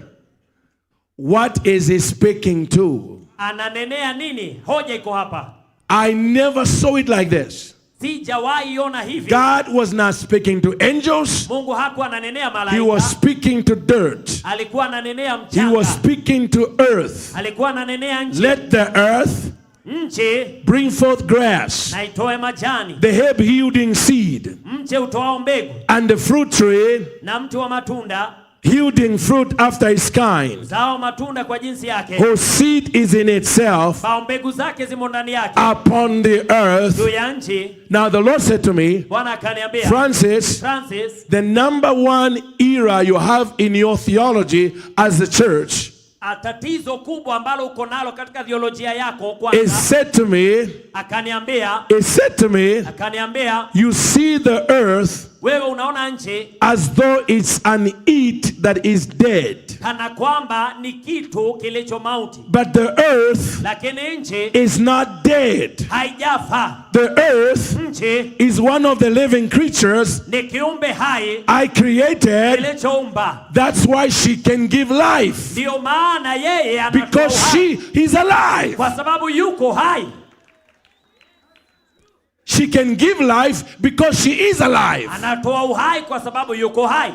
What is he speaking to? Ananenea nini? Hoja iko hapa. I never saw it like this. Sijawahi ona hivi. God was not speaking to angels. Mungu hakuwa ananenea malaika. He was speaking to dirt. Alikuwa ananenea mchanga. He was speaking to earth. Alikuwa ananenea nchi. Let the earth nchi bring forth grass, na itoe majani, the herb yielding seed, mche utoao mbegu, and the fruit tree na mti wa matunda yielding fruit after its kind, zao matunda kwa jinsi yake, whose seed is in itself, bao mbegu zake zimo ndani yake, upon the earth. juu ya nchi. Now the Lord said to me, Bwana akaniambia, Francis, the number one error you have in your theology as the church tatizo kubwa ambalo uko nalo katika theolojia yako kwanza, is said to me, you see the earth wewe unaona nchi as though it's an eat that is dead. Kana kwamba ni kitu kilicho mauti. But the earth lakini nchi is not dead. Haijafa. The earth nchi is one of the living creatures ni kiumbe hai I created. Kilichoumba. That's why she can give life. Ndio maana yeye anatoa because he's alive. Kwa sababu yuko hai. She can give life because she is alive. Anatoa uhai kwa sababu yuko hai.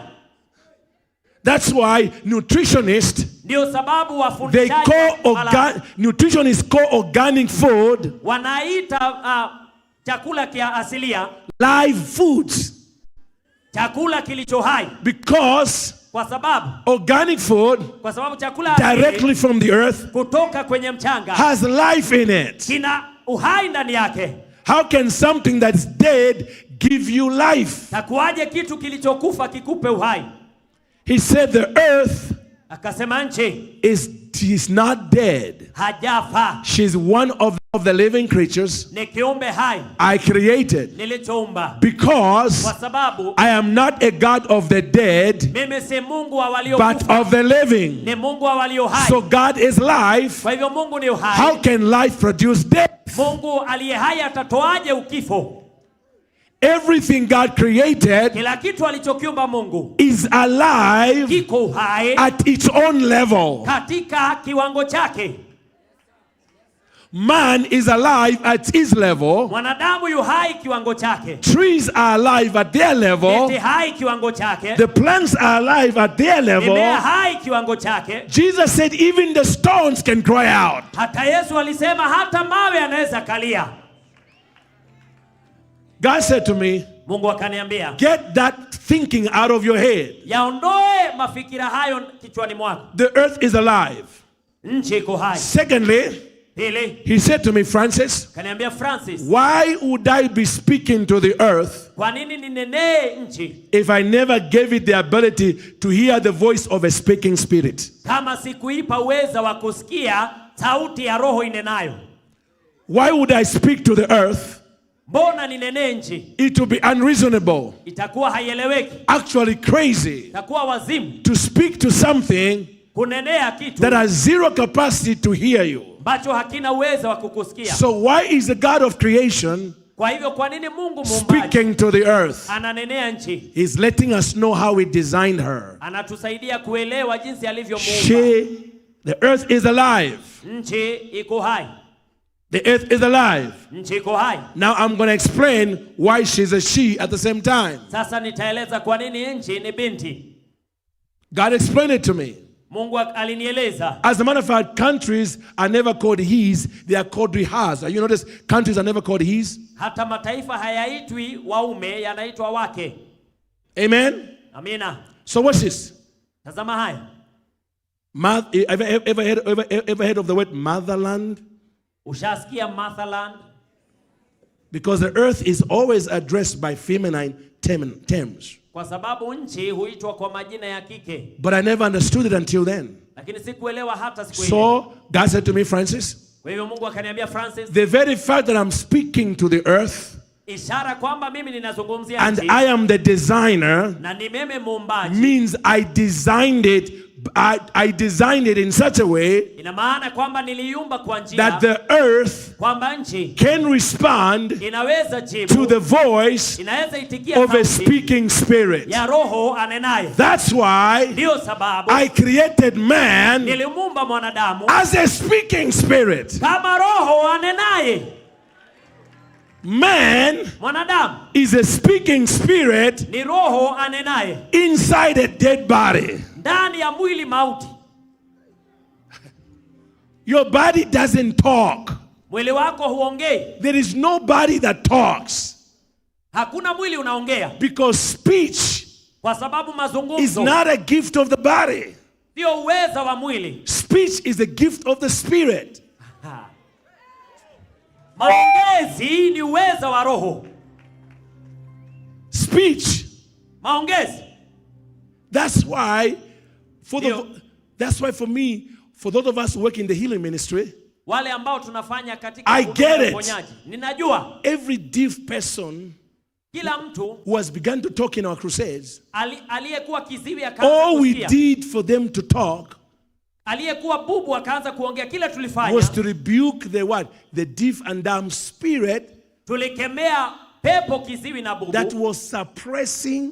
That's why nutritionists, ndio sababu they call nutritionists call organic food, wanaita chakula kia asilia, live foods. Chakula kilicho hai. Because kwa sababu organic food, kwa sababu chakula directly from the earth, kutoka kwenye mchanga, has life in it. Kina uhai ndani yake. How can something that's dead give you life? Takuaje kitu kilichokufa kikupe uhai? He said the earth akasema nchi is not dead. Hajafa. She's one of the living creatures ni kiumbe hai I created. Nilichoumba. Because kwa sababu I am not a God of the dead, mimi si Mungu wa waliokufa, but of the living. Ni Mungu wa walio hai. So God is life. Kwa hivyo Mungu ni uhai. How can life produce death? Mungu aliye hai atatoaje ukifo? everything God created kila kitu alichokiumba Mungu is alive kiko hai at its own level. katika kiwango chake. Man is alive at his level. Mwanadamu yu hai kiwango chake. Trees are alive at their level. Miti hai kiwango chake. The plants are alive at their level. Mimea hai kiwango chake. Jesus said even the stones can cry out. Hata Yesu alisema hata mawe yanaweza kalia. God said to me, Mungu akaniambia, get that thinking out of your head. yaondoe mafikira hayo kichwani mwako. The earth is alive. Nchi iko hai. Secondly, Pili, he said to me, Francis, kaniambia Francis, why would I be speaking to the earth kwa nini ninenee nchi if I never gave it the ability to hear the voice of a speaking spirit? kama sikuipa uweza wa kusikia sauti ya roho inenayo? Why would I speak to the earth? Mbona ninenee nchi? It would be unreasonable, Itakuwa haieleweki. actually crazy, Itakuwa wazimu to speak to something kunenea kitu that has zero capacity to hear you. ambacho hakina uwezo wa kukusikia. So why is the God of creation Kwa hivyo kwa nini Mungu muumbaji speaking to the earth? ananenea nchi? He's letting us know how he designed her. Anatusaidia kuelewa jinsi alivyomuumba. The earth is alive. Nchi iko hai. The earth is alive. Nchi iko hai. Now I'm going to explain why she's a she at the same time. Sasa nitaeleza kwa nini nchi ni binti. God explained it to me. Mungu alinieleza. As a matter of fact, countries are never called his, they are called rihas. You notice countries are never called his? Hata mataifa hayaitwi waume, yanaitwa wake. Amen? Amina. So what's this? Tazama haya. Ever heard of the word motherland? Ushasikia Motherland? Because the earth is always addressed by feminine terms. Kwa sababu nchi huitwa kwa majina ya kike. But I never understood it until then. Lakini sikuelewa hata siku ile. So God said to me, Francis, Kwa hivyo Mungu akaniambia, Francis, the very fact that I'm speaking to the earth ishara kwamba mimi ninazungumzia and nchi I am the designer na ni mimi muumbaji, means I designed it in such a way ina maana kwamba niliumba kwa njia that the earth kwamba nchi can respond inaweza jibu, to the voice inaweza itikia of a sauti speaking spirit. ya roho anenaye. That's why Ndio sababu I created man nilimuumba mwanadamu as a speaking spirit. kama roho anenaye. Man Mwanadamu is a speaking spirit ni roho anenaye inside a dead body. ndani ya mwili mauti. Your body doesn't talk. Mwili wako huongei. There is no body that talks Hakuna mwili unaongea, because speech kwa sababu is mazungumzo not a gift of the body. sio uweza wa mwili. Speech is a gift of the spirit. Maongezi ni uweza wa roho. Speech. Maongezi. That's why for me, for those of us who work in the healing ministry, Wale ambao tunafanya katika I huduma get ya it. uponyaji. Ninajua every deaf person kila mtu who has begun to talk in our crusades, aliyekuwa kiziwi akaanza all we kusikia, did for them to talk aliyekuwa bubu akaanza kuongea, kila tulifanya was to rebuke the deaf and dumb spirit tulikemea pepo kiziwi na bubu that was suppressing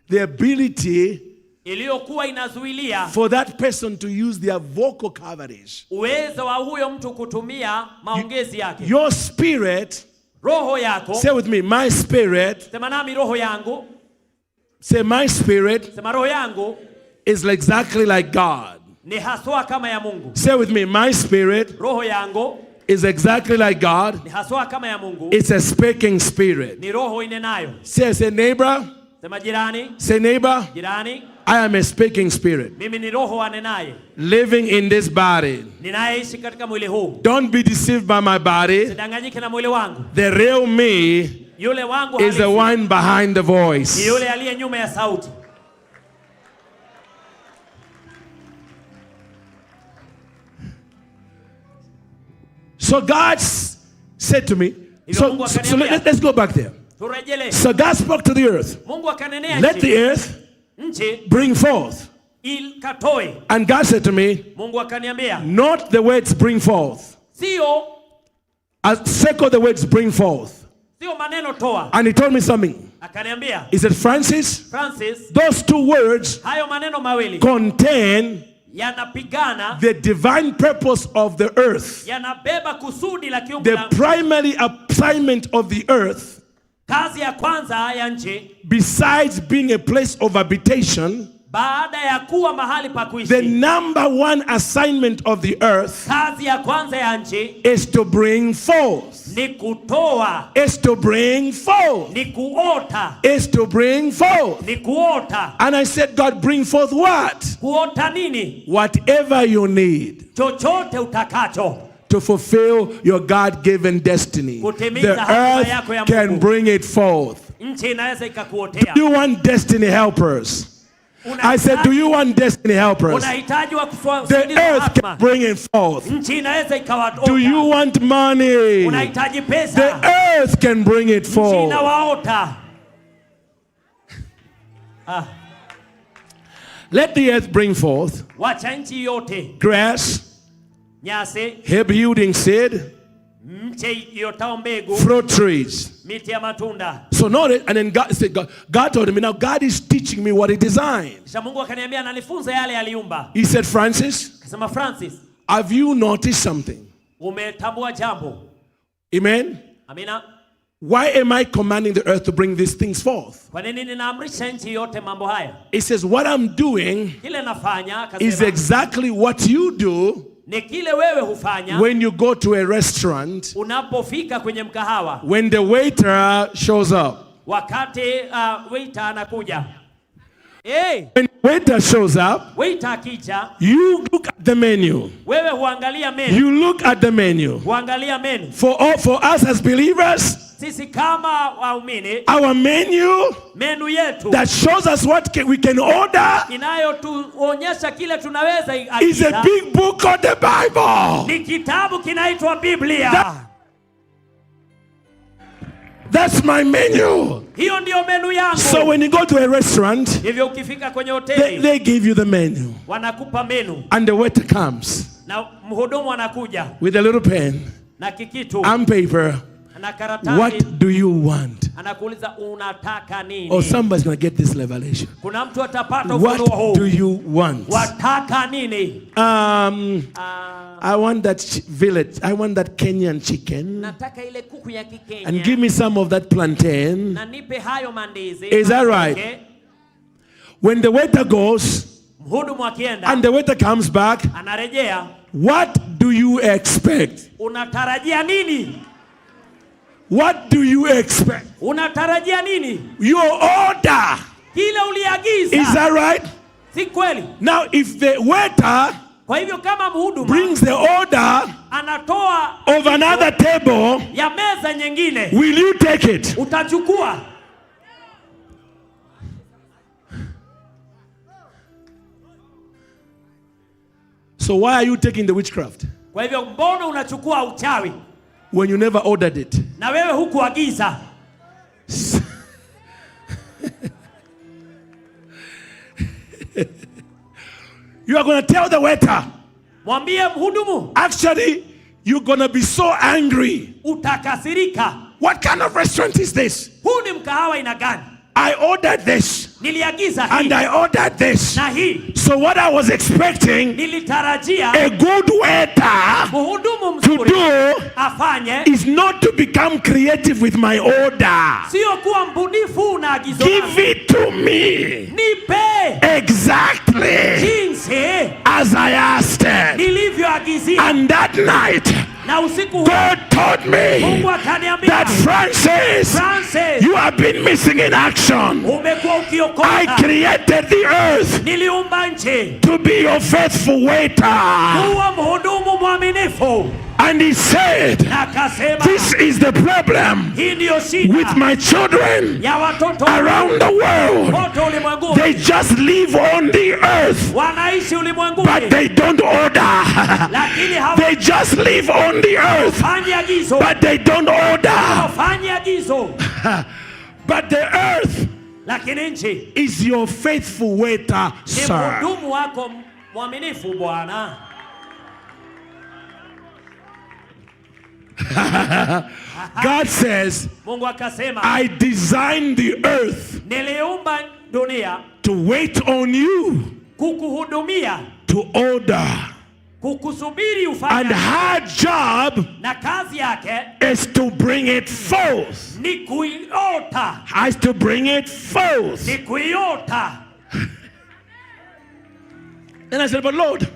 the ability iliyokuwa inazuilia for that person to use their vocal coverage. uwezo wa huyo mtu kutumia maongezi yake. Your spirit, Roho yako, say with me, my spirit, sema nami, roho yangu, say my spirit sema roho yangu is exactly like God. ni haswa kama ya Mungu. Say with me, my spirit Roho yangu is exactly like God. ni haswa kama ya Mungu. It's a speaking spirit. Ni roho inenayo. Say neighbor, Sema jirani, say neighbor, jirani, I am a speaking spirit mimi ni roho anenaye living in this body. ninaishi katika mwili huu. Don't be deceived by my body. Sidanganyike na mwili wangu. The real me Yule wangu is the halisi one behind the ni voice. yule aliye nyuma ya sauti. So God said to me, so let's go back there. Turejele. So God spoke to the earth. Mungu akanenea Let the nchi. earth Nchi bring forth. ikatoe. And God said to me, Mungu akaniambia, not the words bring forth. sio Circle the words bring forth. Sio maneno toa. And he told me something. Akaniambia. He said, Francis, those two words hayo maneno mawili contain yanapigana the divine purpose of the earth. Yanabeba kusudi la kiungu. The primary assignment of the earth, kazi ya kwanza ya nchi, besides being a place of habitation, baada ya kuwa mahali pa kuishi, the number one assignment of the earth, kazi ya kwanza ya nchi, is to bring forth. Ni kutoa. Is to bring forth. Ni kuota. Is to bring forth. Ni kuota. And I said, God, bring forth what? Kuota nini? Whatever chochote utakacho, to fulfill your God-given destiny. The earth can bring it forth. Do you want destiny helpers? I said, do you want destiny helpers? The earth can bring it forth. Do you want money? The earth can bring it forth. Let the earth bring forth grass, herb yielding seed, fruit trees. So notice, and then God said, God told me, now God is teaching me what he designed. He said, Francis, have you noticed something? Amen? Why am I commanding the earth to bring these things forth? He says, what I'm doing is exactly what you do when you go to a restaurant, when the waiter shows up. When the waiter shows up, you look at the menu. You look at the menu. For us as believers, our menu that shows us what we can order is a big book called the Bible. That's my menu. So when you go to a restaurant, they give you the menu. And the waiter comes with a little pen and paper. What do you want? Oh, somebody's going to get this revelation. What do you want? I want that village. I want that Kenyan chicken. And give me some of that plantain. Is that right? When the waiter goes and the waiter comes back, what do you expect? What do you expect? Your order. Is that right? Now if the waiter brings the order of another table, will you take it? So why are you taking the witchcraft when you never ordered it? You are going to tell the waiter, actually, you're going to be so angry. What kind of restaurant is this? I ordered this. And I ordered this. So what I was expecting a good waiter to do is not to become creative with my order. Give it to me exactly as I asked it. And that night, God told me that Francis, you have been missing in action. I created the earth to be your faithful waiter. And he said, this is the problem with my children around the world. They just live on the earth, but they don't order. They just live on the earth, but they don't order. But the earth is your faithful waiter, sir. God says, Mungu akasema, I designed the earth niliumba dunia to wait on you, kukuhudumia, to order. kukusubiri And ufanye, her job na kazi yake is to bring it forth. ni kuiota, Has to bring it forth. ni kuiota. And I said, but Lord,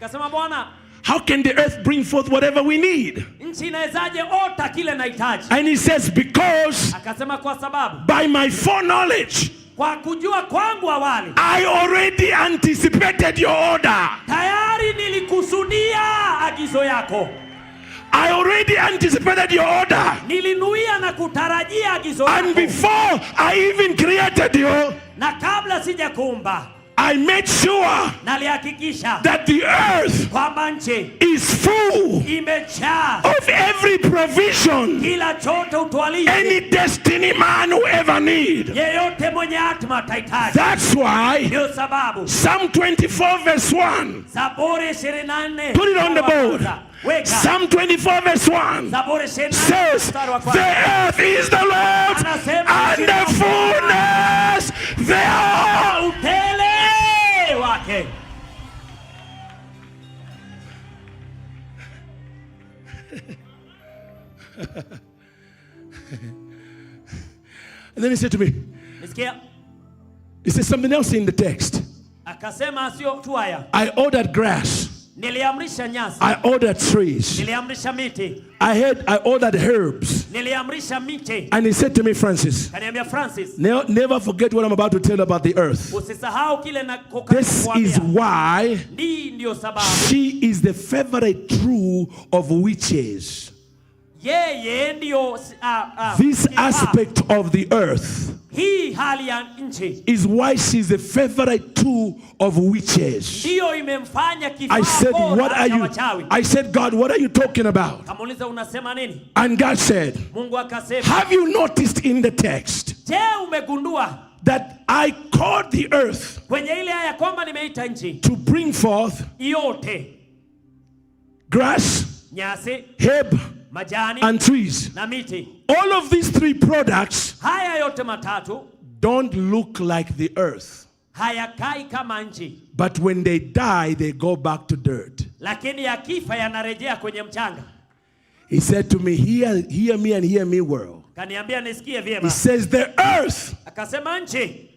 Akasema, Bwana, how can the earth bring forth whatever we need? nchi inawezaje ota kile nahitaji? And he says, because Akasema, kwa sababu by my foreknowledge, kwa kujua kwangu awali I already anticipated your order. tayari nilikusudia agizo yako, I already anticipated your order. nilinuia na kutarajia agizo And yako, before I even created you, na kabla sijakuumba I made sure nalihakikisha that the earth kwamba nchi is full imejaa of every provision kila chote utwalizi any destiny man will ever need. yeyote mwenye hatima atahitaji. That's why Ndio sababu Psalm 24 verse 1. Zaburi 24 Put it on the board. weka Psalm 24 verse 1 Zaburi 24 says, mstari wa the kwanza earth is the Lord's Anasema, and the fullness thereof. utele wake. And then he said to me, Nisikia he said something else in the text. akasema, sio tu haya, I ordered grass. niliamrisha nyasi, I ordered trees. niliamrisha miti, I ordered herbs. niliamrisha miti. And he said to me, Francis, Kaniambia, Francis, never forget what I'm about to tell you about the earth. usisahau kile na This is why ndio sababu she is the favorite true of witches. yeye ndio This kifaa. aspect of the earth Hii hali ya nchi is why she's the favorite tool of witches. ndio imemfanya kifaa I said, bora what are cha you? wachawi. I said, God, what are you talking about? Kamuuliza, unasema nini? And God said, Mungu akasema, have you noticed in the text je, umegundua that I called the earth kwenye ile aya kwamba nimeita nchi to bring forth yote grass, nyasi, herb, majani and trees? na miti? All of these three products Haya yote matatu don't look like the earth, hayakai kama nchi, but when they die, they go back to dirt. lakini yakifa yanarejea kwenye mchanga. He said to me, hear me and hear me well. Kaniambia nisikie He vyema. says, the earth Akasema nchi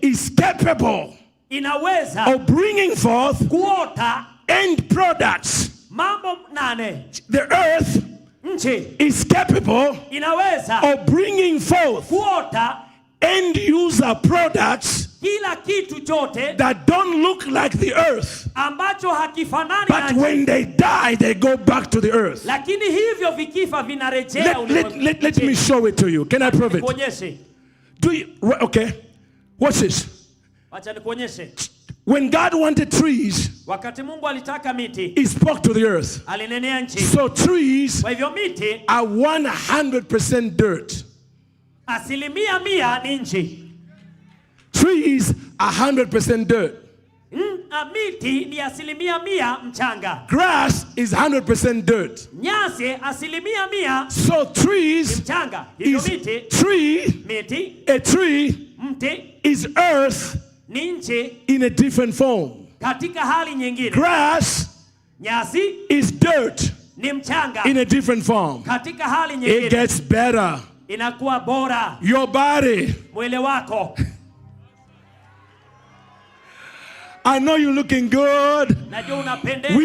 is capable inaweza of bringing forth kuota end products. mambo 8. The earth Nchi is capable inaweza of bringing forth kuota end user products kila kitu chote that don't look like the earth, ambacho hakifanani but na nchi, when they die, they go back to the earth. lakini hivyo vikifa vinarejea Let me show it to you. Can I prove it? Nikuonyeshe. Okay. Watch this. Acha nikuonyeshe. When God wanted trees, Wakati Mungu alitaka miti, He spoke to the earth. alinenea nchi. So trees Kwa hivyo miti are 100% dirt. 100% ni nchi. Trees are 100% dirt. Miti ni 100% mchanga. Grass is 100% dirt. Nyasi 100% So ni trees mchanga. Hivyo is miti, a tree mti is earth ni nchi in a different form. katika hali nyingine. Grass Nyasi is dirt ni mchanga in a different form. katika hali It nyingine. gets better. Inakuwa bora. Your body. Mwili wako. I know you're looking good. Najua unapendeza.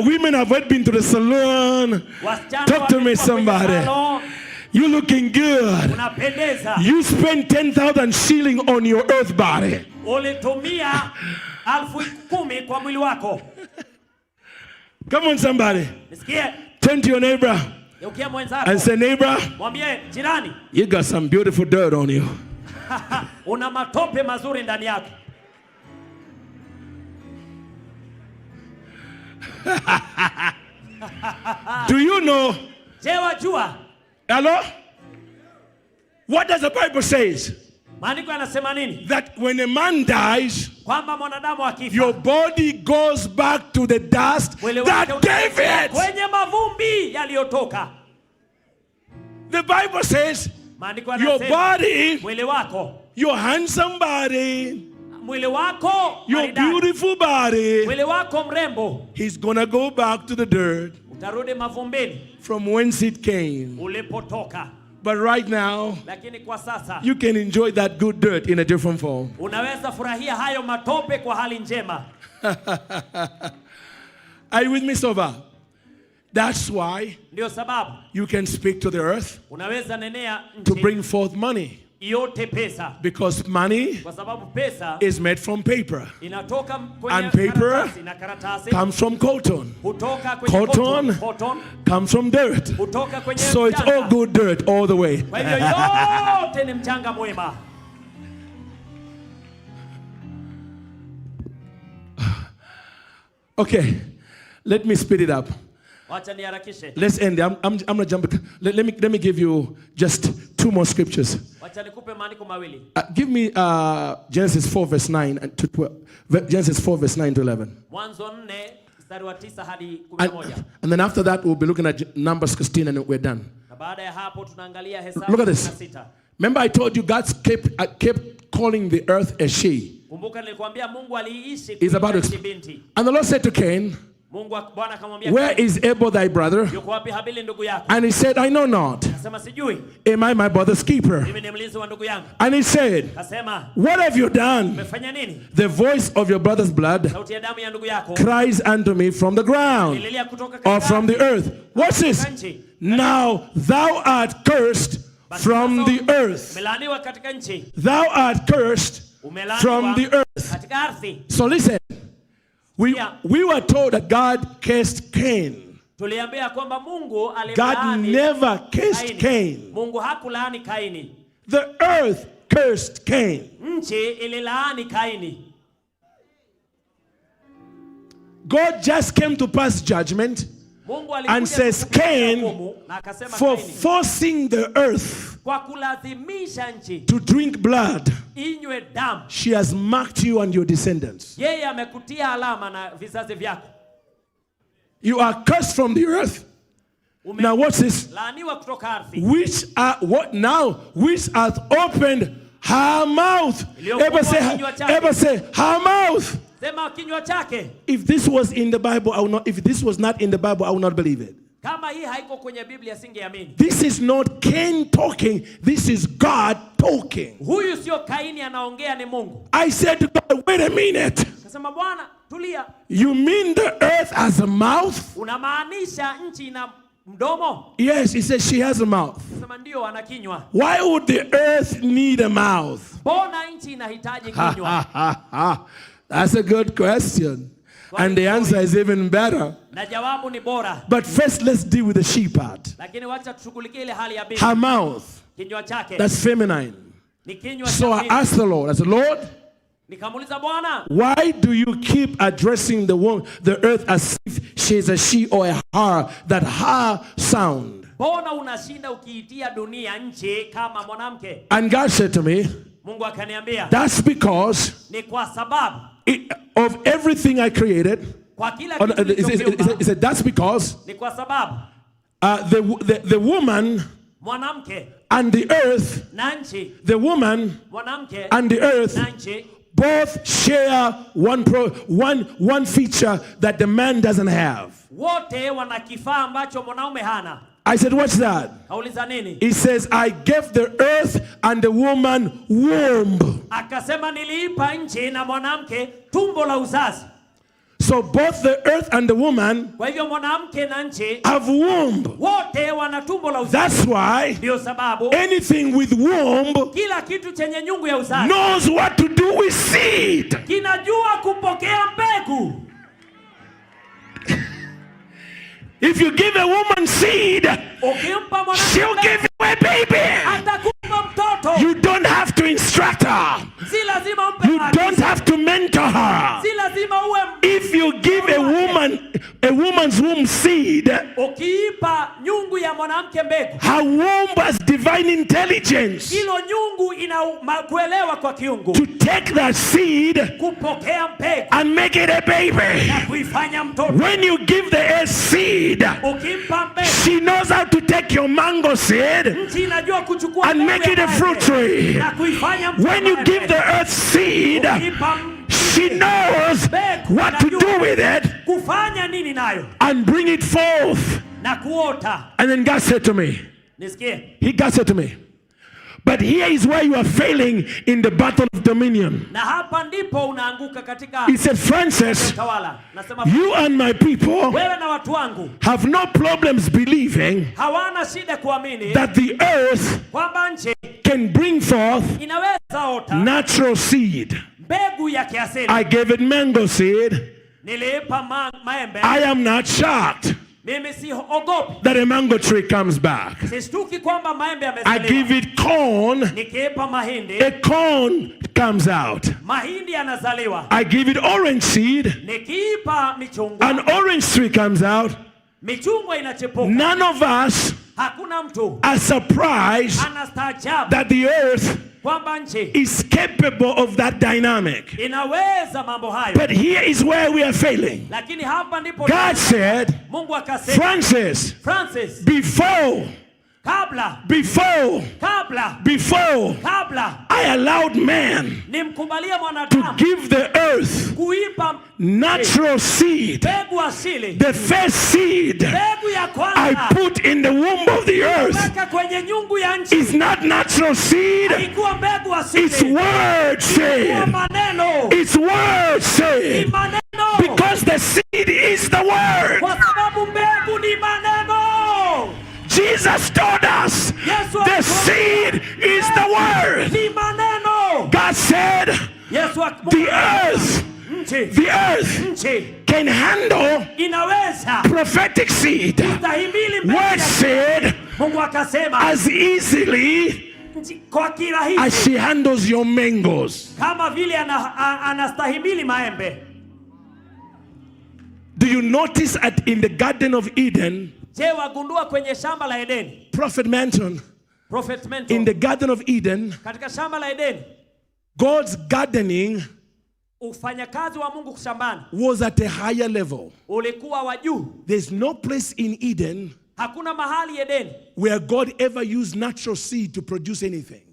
Women have been to the salon. Wasichana Talk to me, wamekuwa kwenye somebody. salon. You're looking good. Unapendeza. You spend 10,000 shilling on your earth body. Ulitumia 10,000 kwa mwili wako. Come on, somebody. Nisikie. Turn to your neighbor Geukia mwenzako. and say, neighbor, Mwambie jirani, you got some beautiful dirt on you. una matope mazuri ndani yako. Do you know? Je, wajua? Hello? What does the Bible says? Maandiko yanasema nini? That when a man dies, Kwamba mwanadamu akifa, your body goes back to the dust mwili that wake gave it. kwenye mavumbi aliyotoka. The Bible says Maandiko your yanasema body, mwili wako, your handsome body, mwili wako your maridadi, beautiful body, mwili wako mrembo, he's gonna go back to the dirt utarudi mavumbini from whence it came. ulipotoka. But right now, Lakini kwa sasa you can enjoy that good dirt in a different form. unaweza furahia hayo matope kwa hali njema. Are you with me so far? That's why Ndio sababu you can speak to the earth unaweza nenea to nchi bring forth money. yote pesa, Because money kwa sababu pesa is made from paper, inatoka kwenye and paper karatasi, na karatasi comes from cotton, hutoka kwenye cotton cotton comes from dirt. hutoka kwenye So it's all mchanga. good dirt all the way. Kwa hivyo yote ni mchanga mwema. Okay, let me speed it up. Wacha niharakishe. Let's end. I'm not jumping. Let me give you just 2 more scriptures. Wacha nikupe maandiko mawili. Give me Genesis 4 verse 9 to 12. Genesis 4 verse 9 to 11. Mwanzo 4 mstari wa 9 hadi 11. And then after that we'll be looking at Numbers 16 and we're done. Na baada ya hapo tunaangalia Hesabu Look at this. 16. Remember I told you God kept calling the earth a she. Kumbuka nilikwambia Mungu aliishi He's about to kuishi binti. And the Lord said to Cain, Mungu Bwana akamwambia, where is Abel thy brother? yuko wapi Habili ndugu yako? And he said, I know not. Akasema sijui. Am I my brother's keeper? Mimi ni mlinzi wa ndugu yangu. And he said, Akasema, what have you done? umefanya nini? The voice of your brother's blood Sauti ya damu ya ndugu yako cries unto me from the ground ililia kutoka or from the earth. What's this? katika nchi. Now thou art cursed from the earth. Umelaaniwa katika nchi. Thou art cursed Umelaaniwa from the earth. katika ardhi. So listen, we were told that God cursed Cain. Tuliambia kwamba Mungu God alimlaani never cursed Kaini. Cain. Mungu hakulaani Kaini. The earth cursed Cain. Nchi ililaani Kaini. God just came to pass judgment Mungu and alikuja says, kukupiga Cain, hukumu, na akasema for Kaini, forcing the earth kwa kulazimisha nchi to drink blood, inywe damu, she has marked you and your descendants. yeye amekutia alama na vizazi vyako. You are cursed from the earth. Now what's this? Laaniwa kutoka ardhi. Which hath opened her mouth. Ever say her mouth. Sema kinywa chake. If this was in the Bible, I will not. If this was not in the Bible, I will not believe it. Kama hii haiko kwenye Biblia singeamini. This is not Cain talking. This is God talking. Huyu sio Kaini anaongea, ni Mungu. I said to God, wait a minute. Akasema Bwana, tulia. You mean the earth has a mouth? Unamaanisha nchi ina mdomo? Yes, he says she has a mouth. Akasema ndio, ana kinywa. Why would the earth need a mouth? Mbona nchi inahitaji kinywa? That's a good question. And the answer is even better. Na jawabu ni bora. But first, let's deal with the she part. Lakini wacha tushughulikie ile hali ya binti. Her mouth. Kinywa chake. That's feminine. Ni kinywa So I cha asked the Lord, I said, Lord, nikamuuliza Bwana, why do you keep addressing the earth as if she's a she or a her, that her sound? mbona unashinda ukiitia dunia nchi kama mwanamke? And God said to me, Mungu akaniambia, that's because ni kwa sababu of everything I created. kwa kila kitu He said, that's because ni kwa sababu the woman mwanamke and the earth, na nchi, the woman mwanamke and the earth na nchi both share one feature that the man doesn't have. wote wana kifaa ambacho mwanaume hana. I said, what's that? Kauliza nini? He says, I gave the earth and the woman womb. Akasema niliipa nchi na mwanamke tumbo la uzazi. So both the earth and the woman Kwa hivyo mwanamke na nchi have womb. wote wana tumbo la uzazi. That's why Ndio sababu anything with womb kila kitu chenye nyungu ya uzazi knows what to do with seed. kinajua kupokea mbegu. If you give a woman seed, Ukimpa she'll mwanamke give you a baby. atakupa mtoto. You don't have to instruct her. Si lazima umpe You don't have to mentor her. Si lazima uwe If you give a woman's womb seed, ukiipa nyungu ya mwanamke mbegu, her womb has divine intelligence hilo nyungu ina kuelewa kwa kiungu to take that seed kupokea mbegu and make it a baby. na kuifanya mtoto. When you give the earth seed, seed, she knows how to take your mango seed and make it a fruit tree. When you give the earth seed, she knows what to do with it and bring it forth. And then God said to me, God said to me, but here is where you are failing in the battle of dominion. He said, Francis, you and my people have no problems believing that the earth can bring forth natural seed. I gave it mango seed. I am not shocked that a mango tree comes back. I give it corn, a corn comes out. I give it orange seed, an orange tree comes out. None of us are surprised that the earth is capable of that dynamic. But here is where we are failing. God said, Francis, before I allowed man to give the earth natural seed, the first seed I put in the womb of the earth is not natural seed, it's word seed. It's word seed. Because the seed is the word. Jesus told us the seed is the word. God said the earth can handle prophetic seed. Word said as easily as she handles your mangoes. Do you notice that in the Garden of Eden, Prophet Manton, in the Garden of Eden, God's gardening was at a higher level. There's no place in Eden where God ever used natural seed to produce anything.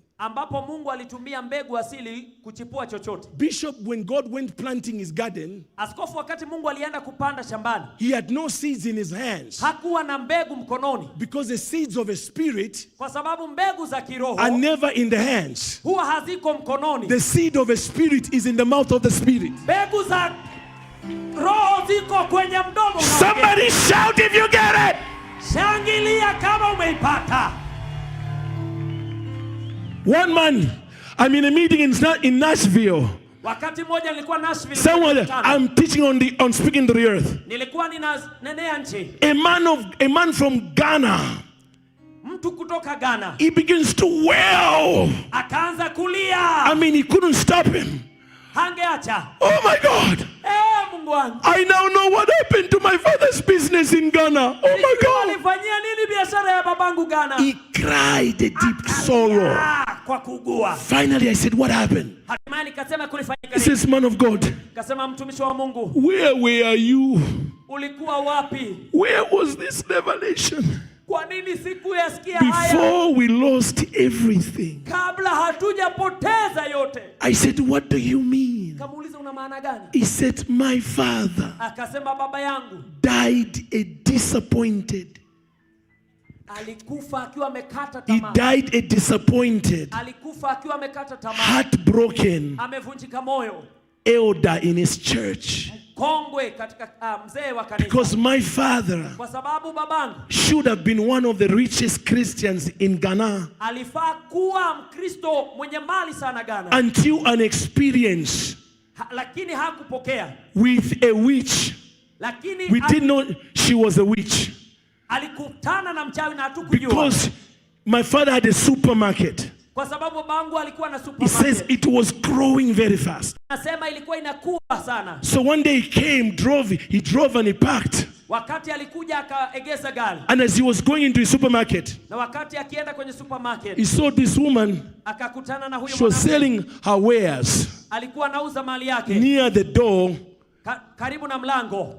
Bishop, when God went planting his garden, he had no seeds in his hands. Because the seeds of a spirit are never in the hands. The seed of a spirit is in the mouth of the spirit. Somebody shout if you get it. One man, I'm in a meeting in Nashville. Someone, I'm teaching on speaking to the earth. A man from Ghana. He begins to wail. I mean, he couldn't stop him. Oh my God. I now know what happened to my father's business in Ghana. Oh my God. He cried a deep sorrow. Finally, I said, what happened? He says, man of God, where were you? Where was this revelation? Before we lost everything. I said, what do you mean? He said, my father died a disappointed. He died a disappointed, heartbroken elder in his church. Because my father should have been one of the richest Christians in Ghana until an experience with a witch. We didn't know she was a witch. Because my father had a supermarket. He says it was growing very fast. So one day he drove and he parked. And as he was going into his supermarket, he saw this woman. She was selling her wares near the door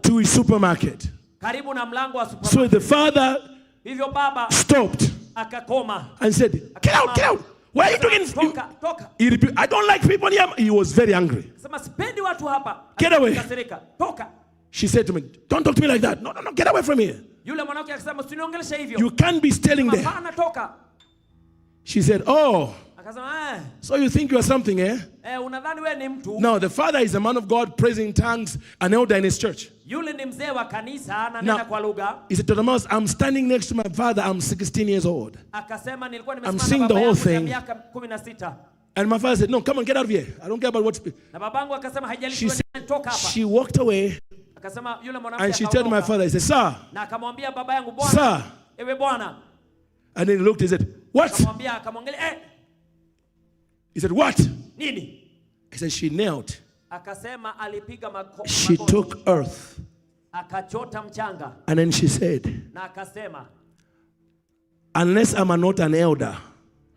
to his supermarket. karibu na mlango wa So supermarket. the father Hivyo baba stopped akakoma. and said, get out, get out. Why are you doing? Toka. He repeated, I don't like people here. He was very angry. Sema sipendi watu hapa. Get away. Akakasirika. Toka. She said to me, don't talk to me like that. No, get away from here. Yule mwanamke akasema usiniongeleshe hivyo. You can't be standing there. Hapana, toka. She said, oh, Akasema so you think you are something, eh? Unadhani wewe ni mtu? No, the father is a man of God, praising in tongues, an elder in his church. Yule ni mzee wa kanisa ananena kwa lugha. He said to the mouse, I'm standing next to my father. I'm 16 years old. Akasema nilikuwa I'm seeing the nimesimama whole baba yangu thing. ya miaka 16. And my father said, no, come on, get out of here. I don't care about what's... Na babangu akasema She haijalishi said, toka hapa. she walked away Akasema yule mwanamke and she told my father, he said, sir, na akamwambia baba yangu, bwana, sir. ewe bwana. And then he looked, he said, what? Akamwangalia, He said, what? nini? He said, she knelt. Akasema alipiga She magoti. took earth. Akachota mchanga. And then she said, Na akasema, unless I'm not an elder.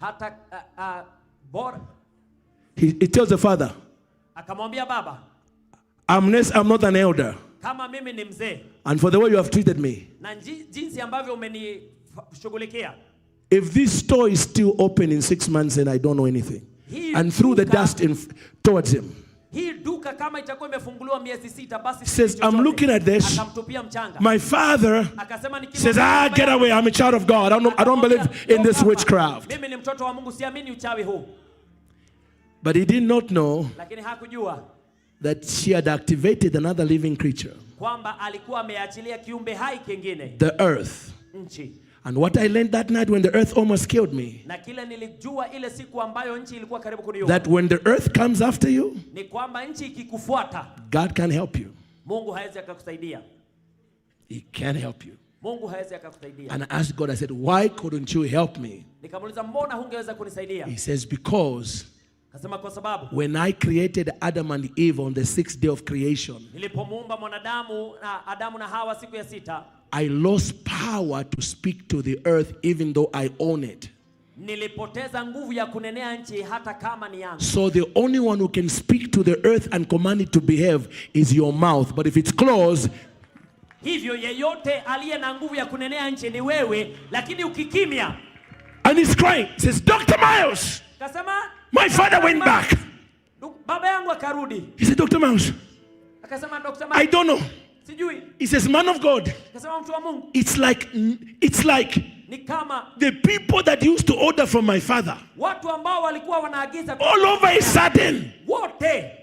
hata bora. He tells the father, Akamwambia baba, unless I'm not an elder. kama mimi ni mzee. And for the way you have treated me. Na jinsi ambavyo umenishughulikia. If this store is still open in 6 months and I don't know anything. And threw the dust towards him. Hii duka kama itakuwa imefunguliwa miezi 6 basi says, I'm looking at this. akamtupia mchanga. My father Akasema says, get away. I'm a child of God. I don't believe in this witchcraft. Mimi ni mtoto wa Mungu, siamini uchawi huu. But he did not know Lakini hakujua that she had activated another living creature. kwamba alikuwa ameachilia kiumbe hai kingine. The earth. Nchi. And what I learned that night when the earth almost killed me. Na kile nilijua ile siku ambayo nchi ilikuwa karibu kuniua. That when the earth comes after you. Ni kwamba nchi ikikufuata. God can help you. Mungu hawezi akakusaidia. He can help you. Mungu hawezi akakusaidia. And I asked God, I said, why couldn't you help me? Nikamuuliza mbona hungeweza kunisaidia? He says, because Akasema kwa sababu when I created Adam and Eve on the 6th day of creation, nilipomuumba mwanadamu na Adamu na Hawa siku ya 6, I lost power to speak to the earth even though I own it. nilipoteza nguvu ya kunenea nchi hata kama ni yangu. So the only one who can speak to the earth and command it to behave is your mouth. But if it's closed, hivyo yeyote aliye na nguvu ya kunenea nchi ni wewe, lakini ukikimya. And he's crying. He says, Dr. Miles, Akasema my father went back. Baba yangu akarudi. He said, Dr. Miles, Akasema Dr. I don't know. Sijui. He says, man of God, Akasema mtu wa Mungu. it's like Ni kama the people that used to order from my father. watu ambao walikuwa wanaagiza All over a sudden, wote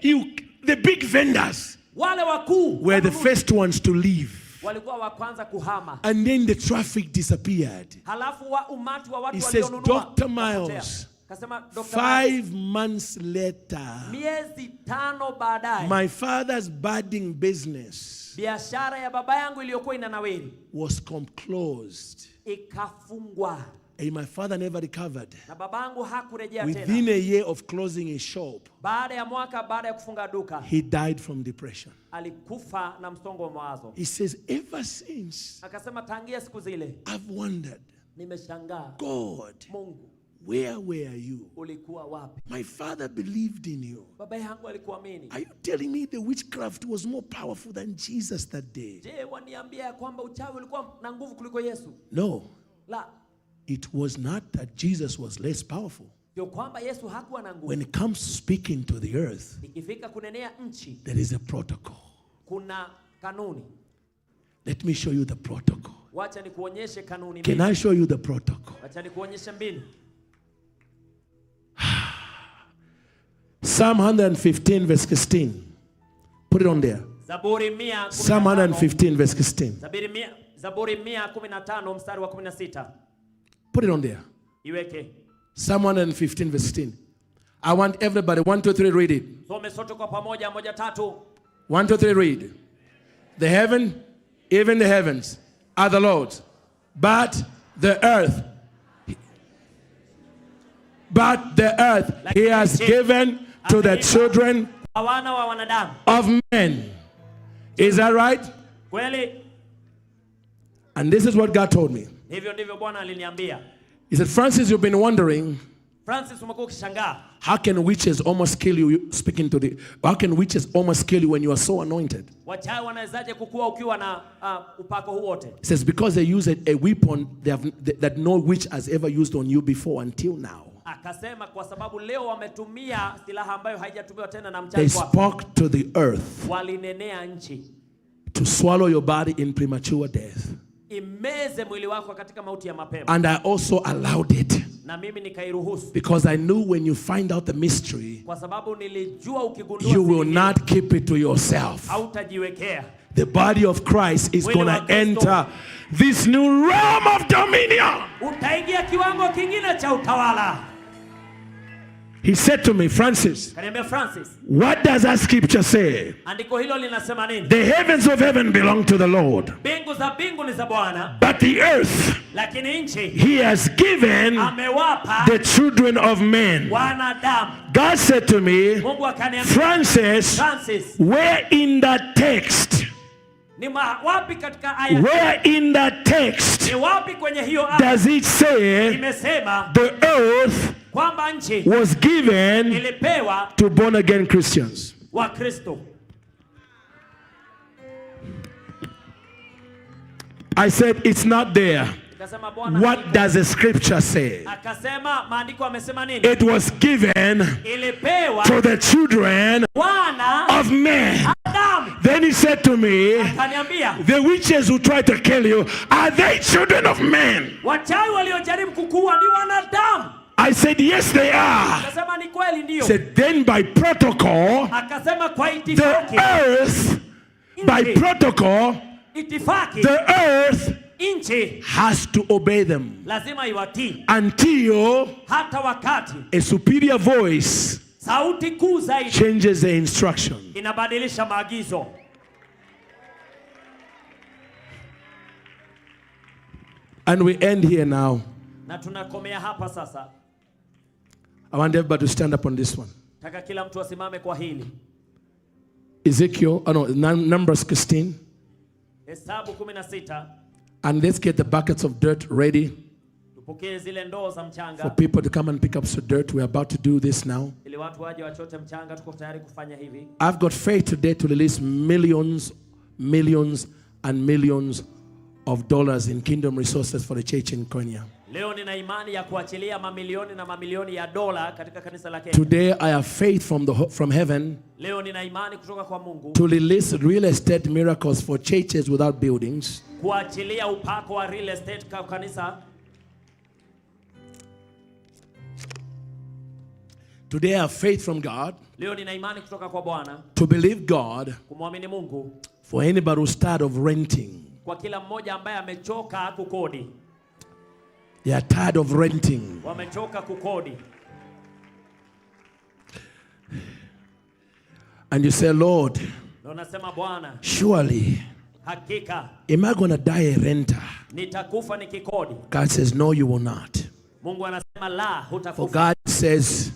the big vendors wale wakuu were the first ones to leave. walikuwa wa kwanza kuhama. And then the traffic disappeared. Halafu umati wa watu He says, walionunua. Dr. Miles, Akasema Dr. 5 months later, miezi 5 baadaye, my father's budding business biashara ya baba yangu iliyokuwa inanawiri was closed. ikafungwa. And my father never recovered. Na babangu hakurejea Within tena. a year of closing his shop, Baada ya mwaka baada ya kufunga duka, he died from depression. alikufa na msongo wa mawazo. He says, ever since, Akasema tangia siku zile I've wondered, nimeshangaa, God, Mungu where were you? ulikuwa wapi? My father believed in you. Baba yangu alikuamini. Are you telling me the witchcraft was more powerful than Jesus that day? Je, waniambia ya kwamba uchawi ulikuwa na nguvu kuliko Yesu? No, La, it was not that Jesus was less powerful. ndio kwamba Yesu hakuwa na nguvu. When it comes to speaking to the earth, Ikifika kunenea nchi, there is a protocol. kuna kanuni. Let me show you the protocol. Wacha nikuonyeshe kanuni Can mbili. I show you the protocol? Wacha nikuonyeshe mbili. Psalm 115 verse 16. Put it on there. Zaburi 115. Psalm 115 verse 16. Zaburi 115 mstari wa 16. Put it on there. Iweke. Psalm 115 verse 16. I want everybody, 1, 2, 3, read it. Some sote kwa pamoja, 1, 3. 1, 2, 3, read. The heaven, even the heavens, are the Lord's, but the earth he has given to the children of men. Is that right? Kweli. And this is what God told me. Hivyo ndivyo Bwana aliniambia. He said, Francis, you've been wondering Francis, umekuwa ukishangaa. How can witches almost kill you speaking to the... How can witches almost kill you when you are so anointed? Wachawi wanawezaje kukua ukiwa na upako huu wote? It says because they use a weapon that no witch has ever used on you before until now. Akasema kwa sababu leo wametumia silaha ambayo haijatumiwa tena na They mchawi wao. spoke to the earth Walinenea nchi. to swallow your body in premature death. Imeze mwili wako katika mauti ya mapema. And I also allowed it. Na mimi nikairuhusu. Because I knew when you find out the mystery, Kwa sababu nilijua ukigundua you will not keep it to yourself. hautajiwekea. The body of Christ is going to enter this new realm of dominion. Utaingia kiwango kingine cha utawala. He said to me, Francis, Kaniambia Francis, what does that scripture say? andiko hilo linasema nini? The heavens of heaven belong to the Lord, Mbingu za mbingu ni za Bwana, but the earth lakini nchi he has given amewapa the children of men. wanadamu. God said to me, Mungu akaniambia, Francis, Francis, where in that text, ni wapi katika aya? where in that text Ni wapi kwenye hiyo aya does it say imesema the earth kwamba nchi was given ilipewa to born again Christians? wa Kristo? I said it's not there. Akasema Bwana, What does the scripture say? akasema maandiko amesema nini? It was given Ilipewa to the children wana of men. Adamu. Then he said to me, Akaniambia, the witches who try to kill you, are they children of men? wachawi waliojaribu kukua ni wanadamu. I said, yes, they are. Akasema ni kweli He ndio. said, then by protocol, Akasema kwa the itifaki, earth, by protocol, itifaki the earth nchi has to obey them lazima iwatii until hata wakati a superior voice sauti kuu zaidi changes the instruction. inabadilisha maagizo. And we end here now. Na tunakomea hapa sasa. I want everybody to stand up on this one. Taka kila mtu asimame kwa hili. Ezekiel, Numbers 16. Hesabu 16. And let's get the buckets of dirt ready Tupokee zile ndoo za for mchanga people to come and pick up some dirt. We're about to do this now. ili watu waje wachote mchanga. Tuko tayari kufanya hivi. I've got faith today to release millions, millions, and millions of dollars in kingdom resources for the church in Kenya. Leo nina imani ya kuachilia mamilioni na mamilioni ya dola katika kanisa la Kenya. Today I have faith from heaven Leo nina imani kutoka kwa Mungu to release real estate miracles for churches without buildings. kuachilia upako wa real estate kwa kanisa. Today I have faith from God Leo nina imani kutoka kwa Bwana to believe God kumwamini Mungu for anybody who's tired of renting. kwa kila mmoja ambaye amechoka kukodi. They are tired of renting. Wamechoka kukodi. And you say, Lord, Na unasema Bwana, surely hakika am I going to die a renter? nitakufa nikikodi. God says, no, you will not. Mungu anasema la, For hutakufa. God says,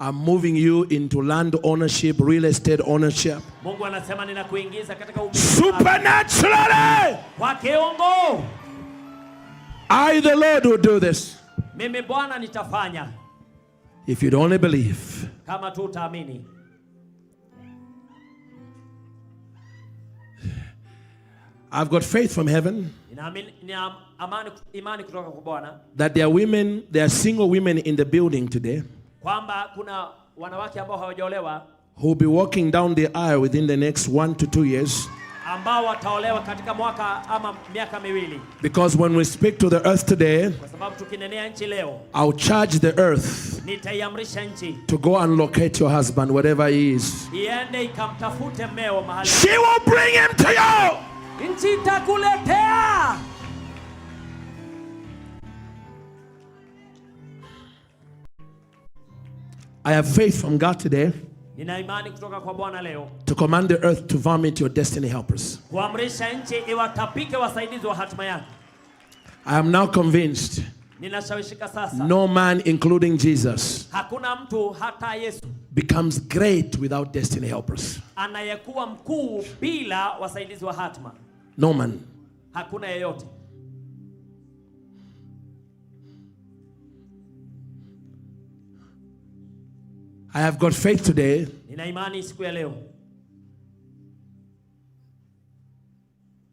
I'm moving you into land ownership, real estate ownership. Mungu anasema ninakuingiza katika umiliki Supernaturally! kwa kiungo. I, the Lord, will do this. Mimi Bwana nitafanya If you'd only believe. kama tu utaamini. I've got faith from heaven Nina imani kutoka kwa Bwana that there are single women in the building today kwamba kuna wanawake ambao hawajaolewa who will be walking down the aisle within the next 1 to 2 years. ambao wataolewa katika mwaka ama miaka miwili. Because when we speak to the earth today, Kwa sababu tukinenea nchi leo, I'll charge the earth nitaiamrisha nchi to go and locate your husband, wherever he is. iende ikamtafute mmeo mahali. She will bring him to you. Nchi itakuletea. I have faith from God today Nina imani kutoka kwa Bwana leo to command the earth to vomit your destiny helpers. kuamrisha nchi iwatapike wasaidizi wa hatima yake. I am now convinced Ninashawishika sasa. no man, including Jesus, Hakuna mtu hata Yesu becomes great without destiny helpers. anayekuwa mkuu bila wasaidizi wa hatima. No man. Hakuna yeyote. I have got faith today Nina imani siku ya leo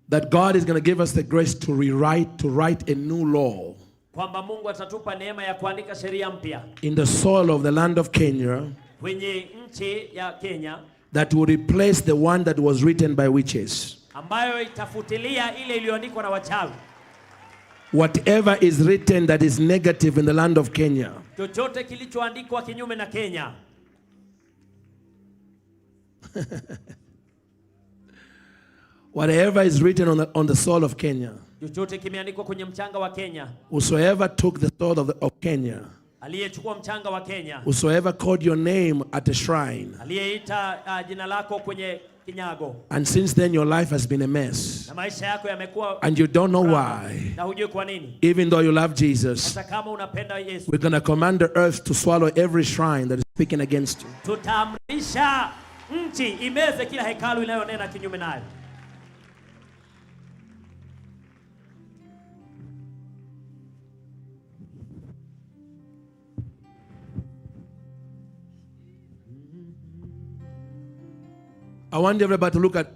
that God is going to give us the grace to write a new law kwamba Mungu atatupa neema ya kuandika sheria mpya in the soil of the land of Kenya kwenye nchi ya Kenya that will replace the one that was written by witches. ambayo itafutilia ile iliyoandikwa na wachawi. Whatever is written that is negative in the land of Kenya, Chochote kilichoandikwa kinyume na Kenya. whatever is written on the soil of Kenya, Chochote kimeandikwa kwenye mchanga wa Kenya. whosoever took the soil of Kenya, Aliyechukua mchanga wa Kenya. whosoever called your name at a shrine, Aliyeita jina lako kwenye kinyago. and since then your life has been a mess, Na maisha yako yamekuwa and you don't know why, na hujui kwa nini. even though you love Jesus, Hata kama unapenda Yesu. we're going to command the earth to swallow every shrine that is speaking against you. Tutaamrisha nchi imeze kila hekalu inayonena kinyume nayo. I want everybody to look at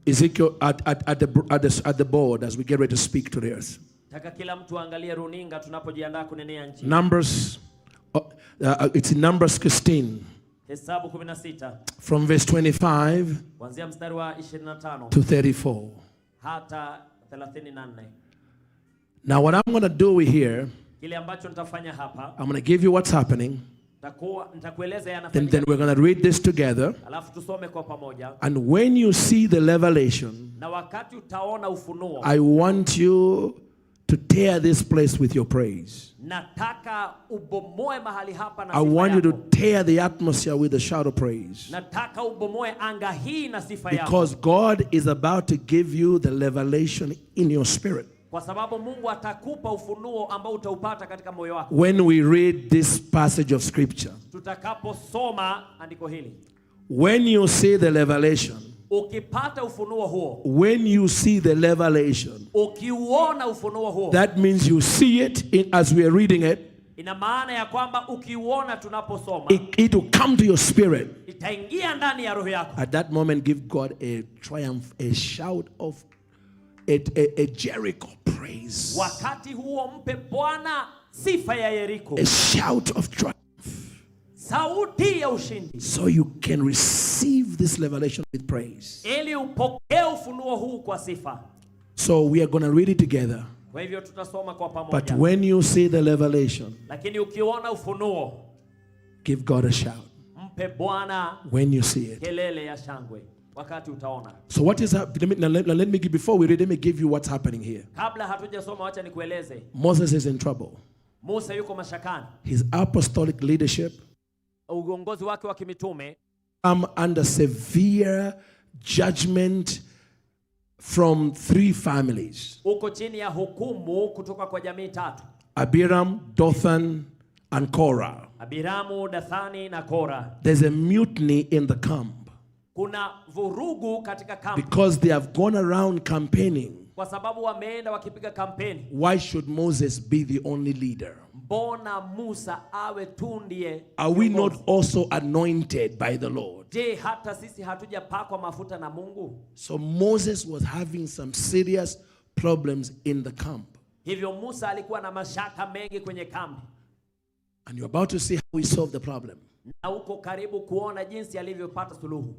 Ezekiel at the board as we get ready to speak to the earth. Taka kila mtu angalie runinga tunapojiandaa kunenea nchi. Numbers, it's in Numbers 16, Hesabu 16 from verse 25 kuanzia mstari wa 25 to 34. hata 34. Now what I'm going to do here, Kile ambacho nitafanya hapa, I'm going to give you what's happening. nitakueleza Then yanafanyika. we're going to read this together. Alafu tusome kwa pamoja. And when you see the revelation, Na wakati utaona ufunuo, I want you to tear this place with your praise. nataka ubomoe mahali hapa na I sifa want you to yako. tear the atmosphere with a shout of praise. Nataka ubomoe anga hii na sifa yako. Because God is about to give you the revelation in your spirit. Kwa sababu Mungu atakupa ufunuo ambao utaupata katika moyo wako. When we read this passage of scripture, Tutakaposoma andiko hili. when you see the revelation, Ukipata ufunuo huo, when you see the revelation, ukiuona ufunuo huo, that means you see it as we are reading it. ina maana ya kwamba ukiuona tunaposoma, It will come to your spirit. itaingia ndani ya roho yako. At that moment, give God a triumph, a shout of a Jericho praise, Wakati huo mpe Bwana sifa ya Yeriko, a shout of triumph, sauti ya ushindi, so you can receive this revelation with praise. ili upokee ufunuo huu kwa sifa. So we are going to read it together. Kwa hivyo tutasoma kwa But pamoja. when you see the revelation, Lakini ukiona ufunuo, give God a shout. mpe Bwana When you see it. kelele ya shangwe wakati utaona. So what is happening? Let me give, before we read, let me give you what's happening here. Kabla hatujasoma, wacha nikueleze. Moses is in trouble. Musa yuko mashakani. His apostolic leadership Uongozi wake wa kimitume come under severe judgment from 3 families: uko chini ya hukumu kutoka kwa jamii 3. Abiram, Dothan, and Korah. Abiramu, Dathani na Kora. There's a mutiny in the camp Kuna vurugu katika kambi because they have gone around campaigning. kwa sababu wameenda wakipiga kampeni. Why should Moses be the only leader? Mbona Musa awe tu ndiye? Are we kiongozi? not also anointed by the Lord? Je, hata sisi hatujapakwa mafuta na Mungu? So Moses was having some serious problems in the camp. Hivyo Musa alikuwa na mashaka mengi kwenye kambi. And you're about to see how he solved the problem. Na uko karibu kuona jinsi alivyopata suluhu.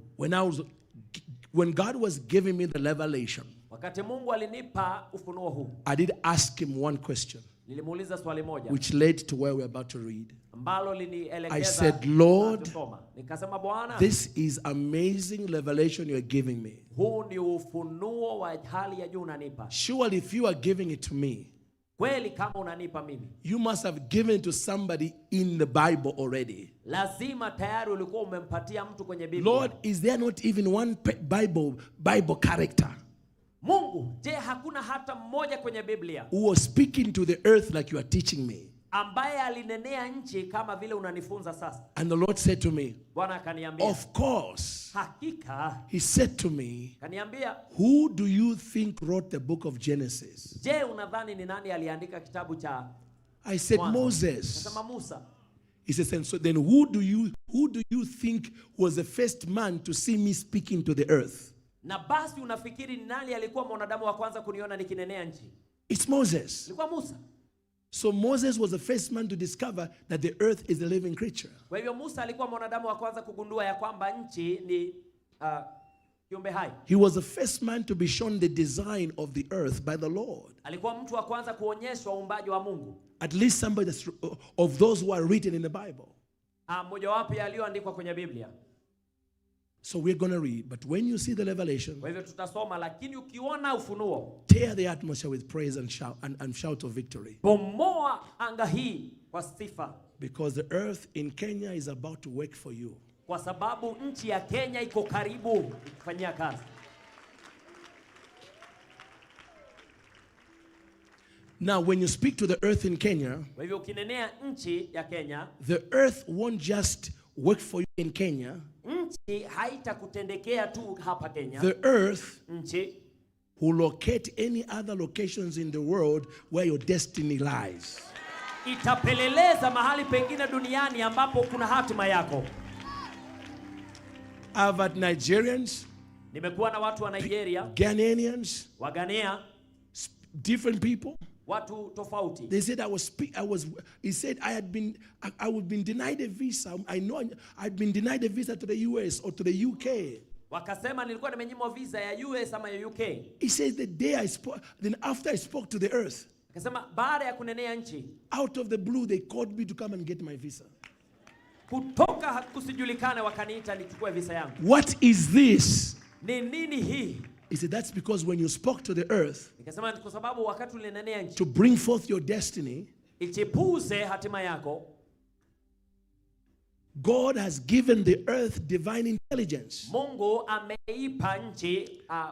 When God was giving me the revelation, Wakati Mungu alinipa ufunuo huu, I did ask him one question, nilimuuliza swali moja which led to where we're about to read. ambalo linielekeza. I said, Lord, kusoma. Nikasema, Bwana, this is amazing revelation you're giving me. huu ni ufunuo wa hali ya juu unanipa. Surely if you are giving it to me, Kweli kama unanipa mimi, you must have given it to somebody in the Bible already. lazima tayari ulikuwa umempatia mtu kwenye Biblia. Lord, is there not even one Bible character Mungu, je, hakuna hata mmoja kwenye Biblia who was speaking to the earth like you are teaching me? ambaye alinenea nchi kama vile unanifunza sasa? And the Lord said to me, Bwana akaniambia, of course. hakika. He said to me, Kaniambia, who do you think wrote the book of Genesis? je, unadhani ni nani aliandika kitabu cha I said, Mwanzo? Moses. Nasema Musa. He says, and so then who do you think was the first man to see me speaking to the earth? Na basi unafikiri nani alikuwa mwanadamu wa kwanza kuniona nikinenea nchi? It's Moses. Ilikuwa Musa. So Moses was the first man to discover that the earth is a living creature. Kwa hivyo Musa alikuwa mwanadamu wa kwanza kugundua ya kwamba nchi ni kiumbe hai. He was the first man to be shown the design of the earth by the Lord. Alikuwa mtu wa kwanza kuonyeshwa uumbaji wa Mungu. At least somebody of those who are written in the Bible. Mmoja wapo yaliyoandikwa kwenye Biblia. So we're going to read, but when you see the revelation, kwa hivyo tutasoma, lakini ukiona ufunuo, tear the atmosphere with praise and shout of victory. Bomoa anga hii kwa sifa. Because the earth in Kenya is about to work for you. Kwa sababu nchi ya Kenya iko karibu kufanyia kazi. Now when you speak to the earth in Kenya, kwa hivyo ukinenea nchi ya Kenya, the earth won't just work for you in Kenya. Nchi haitakutendekea tu hapa Kenya. The earth nchi will locate any other locations in the world where your destiny lies. Itapeleleza mahali pengine duniani ambapo kuna hatima yako. I've had Nigerians, nimekuwa na watu wa Nigeria, Ghanaians, Waghanea, different people. Watu tofauti. They said he said I would been denied a visa. I know I'd been denied a visa to the US or to the UK. Wakasema nilikuwa nimenyimwa visa ya US ama ya UK. He says the day I spoke, then after I spoke to the earth, akasema baada ya kunenea nchi, out of the blue they called me to come and get my visa. Kutoka kusijulikane wakaniita nichukue visa yangu. What is this? Ni nini hii? He said that's because when you spoke to the earth, nikasema kwa sababu wakati ulinenea nchi, to bring forth your destiny, ichipuze hatima yako, God has given the earth divine intelligence. Mungu ameipa nchi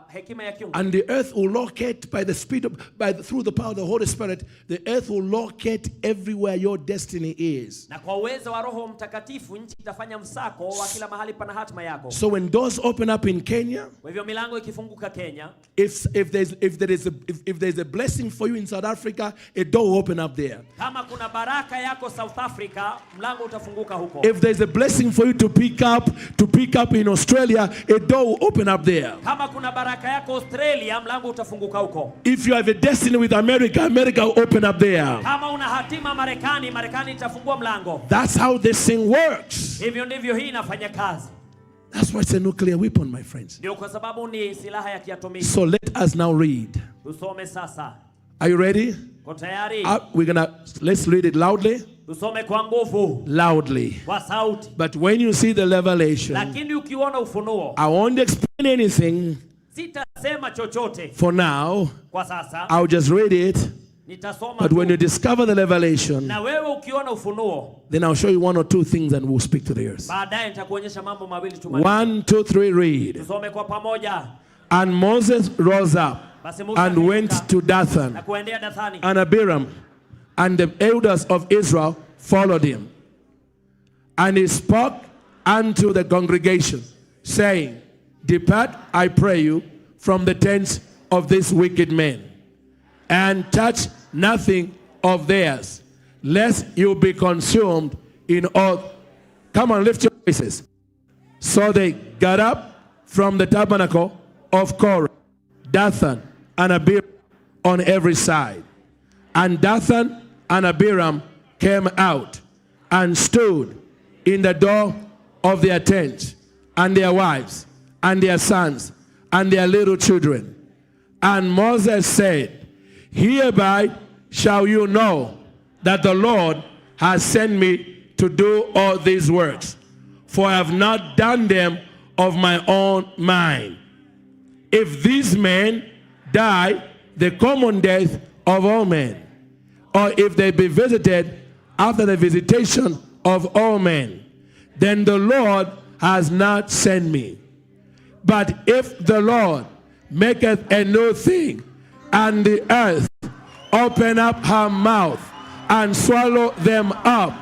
hekima ya kiungu. And the earth will locate through the power of the Holy Spirit, the earth will locate everywhere your destiny is. Na kwa uwezo wa Roho Mtakatifu nchi itafanya msako wa kila mahali pana hatima yako. So when doors open up in Kenya, kwa hivyo milango ikifunguka Kenya, if there's a blessing for you in South Africa, a door will open up there. Kama kuna baraka yako South Africa, mlango utafunguka huko. If there's a blessing for you to pick up in Australia, a door will open up there. Kama kuna baraka yako Australia, mlango utafunguka huko. If you have a destiny with America, America will open up there. Kama una hatima Marekani, Marekani itafungua mlango. That's how this thing works. Hivyo ndivyo hii inafanya kazi. That's why it's a nuclear weapon, my friends. Ndio kwa sababu ni silaha ya kiatomiki. So let us now read. Tusome sasa. Are you ready? Kwa tayari? Let's read it loudly. Tusome kwa nguvu. Loudly. Kwa sauti. But when you see the revelation, lakini ukiona ufunuo, I won't explain anything. Sitasema chochote. For now, kwa sasa, I'll just read it. Nitasoma. But when you discover the revelation, na wewe ukiona ufunuo, then I'll show you one or two things and we'll speak to the earth. Baadaye nitakuonyesha mambo mawili tu. 1, 2, 3, read. Tusome kwa pamoja. And Moses rose up and went to Dathan and Abiram, and the elders of Israel followed him. And he spoke unto the congregation, saying, Depart, I pray you, from the tents of these wicked men, and touch nothing of theirs, lest you be consumed in all. Come on, lift your voices. So they got up from the tabernacle of Korah, Dathan, and Abiram on every side. And Dathan and Abiram came out and stood in the door of their tents, and their wives, and their sons, and their little children. And Moses said, Hereby shall you know that the Lord has sent me to do all these works, for I have not done them of my own mind. If these men die the common death of all men, or if they be visited after the visitation of all men, then the Lord has not sent me. But if the Lord maketh a new thing, and the earth open up her mouth, and swallow them up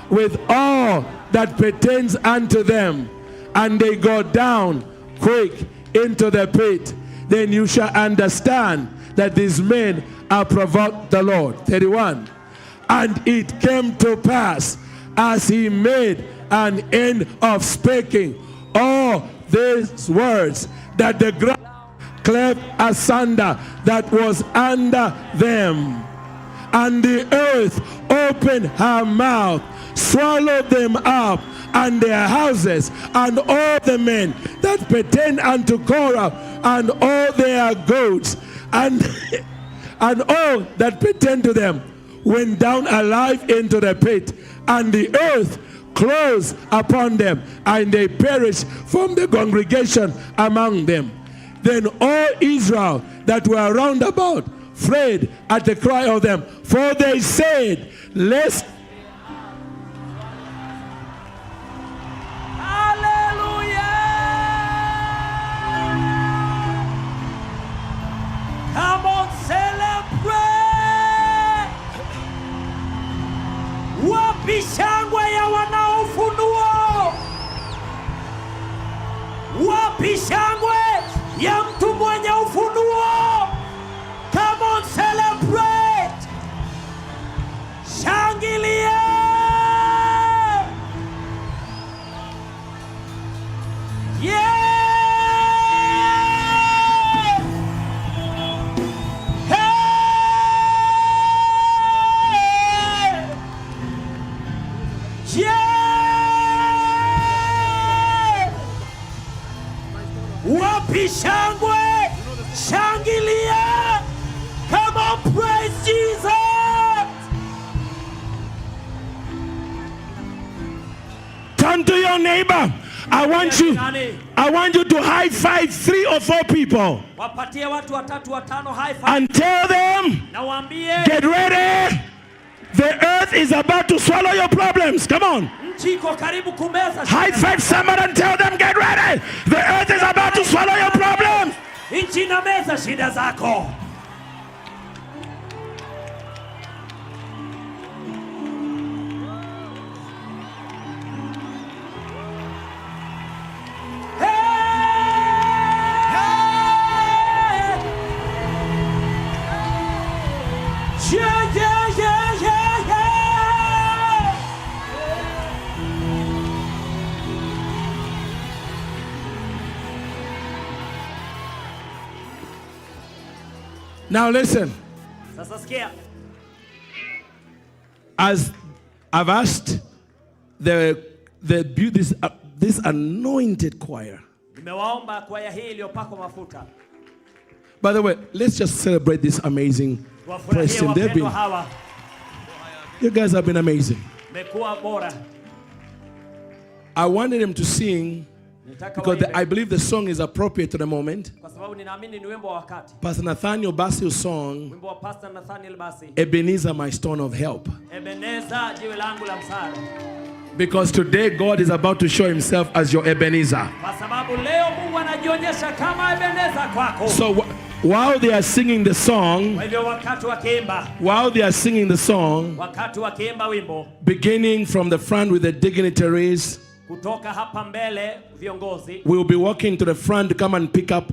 with all that pertains unto them, and they go down quick into the pit, then you shall understand that these men have provoked the Lord. 31. And it came to pass, as he made an end of speaking all these words, that the ground cleft asunder that was under them, and the earth opened her mouth, swallowed them up, and their houses, and all the men that pertain unto Korah, and all their goats, and all that pertain to them, went down alive into the pit, and the earth closed upon them, and they perished from the congregation among them. Then all Israel that were round about fled at the cry of them, for they said, lest Come on, celebrate! Wapi shangwe ya wanaofunuo? Wapi shangwe ya mtu mwenye ufunuo? Come on, celebrate! Shangilia! Yeah! Wapi shangwe, shangilia. Come on, praise Jesus. Turn to your neighbor. I want you to high five 3 or 4 people. Wapatie watu watatu watano high five. And tell them, Na waambie, get ready. The earth is about to swallow your problems. Come on. nchi iko karibu kumeza. High five somebody and tell them, get ready. The earth is about to swallow your problems. Nchi na meza shida zako. Now listen. Sasa sikia. As I've asked this anointed choir. Nimewaomba kwaya hii iliyopakwa mafuta. By the way, let's just celebrate this amazing praise team. You guys have been amazing. Mekuwa bora. I wanted them to sing because I believe the song is appropriate to the moment. Kwa sababu ninaamini ni wimbo wa wakati. Pastor Nathaniel Basil's song, Wimbo wa Pastor Nathaniel Basi. Ebenezer, my stone of help. Ebeneza, jiwe langu la msaada. Because today God is about to show himself as your Ebenezer. Kwa sababu leo Mungu anajionyesha kama Ebeneza kwako. So while they are singing the song, Kwa hivyo wakati wakiimba, wakati wakiimba wimbo, beginning from the front with the dignitaries, kutoka hapa mbele viongozi, we'll be walking to the front to come and pick up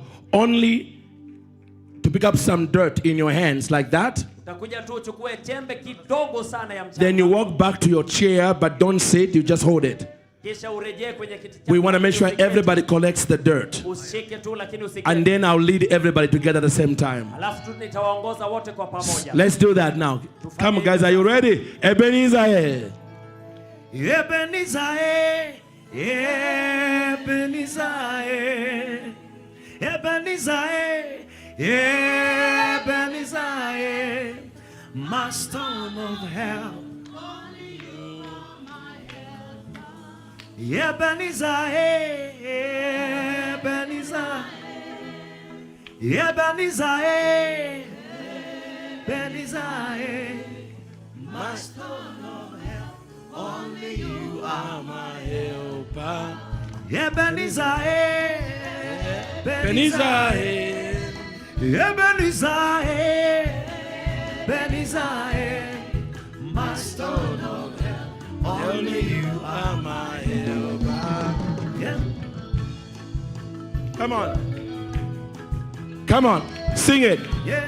some dirt in your hands like that. utakuja tu uchukue chembe kidogo sana ya mchanga. Then you walk back to your chair, but don't sit, you just hold it. Kisha urejee kwenye kiti chako. We want to make sure everybody collects the dirt. Ushike tu lakini usikete. And then I'll lead everybody together at the same time. Alafu tu nitawaongoza wote kwa pamoja. Let's do that now. Come on, guys, are you ready? Ebenezer. Ebenezer, Ebenezer, Ebenezer, Ebenezer, my stone of help. Ebenezer, Ebenezer, Ebenezer, Ebenezer, my stone of help. Only you are my helper. Ebenezer, Ebenezer, Ebenezer, Ebenezer, my stone of help. Only you are my helper. Yeah. Come on. Come on. Sing it. Yeah.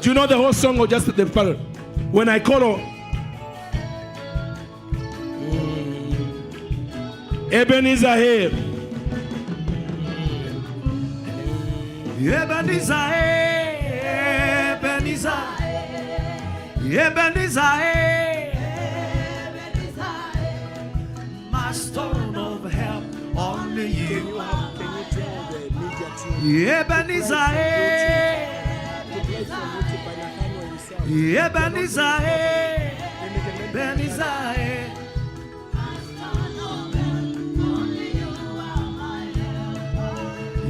Do you know the whole song or just the part? When I call on. Ebenezer help. Ebenezer, Ebenezer, Ebenezer, my stone of help, only you are. Ebenezer, Ebenezer, Ebenezer.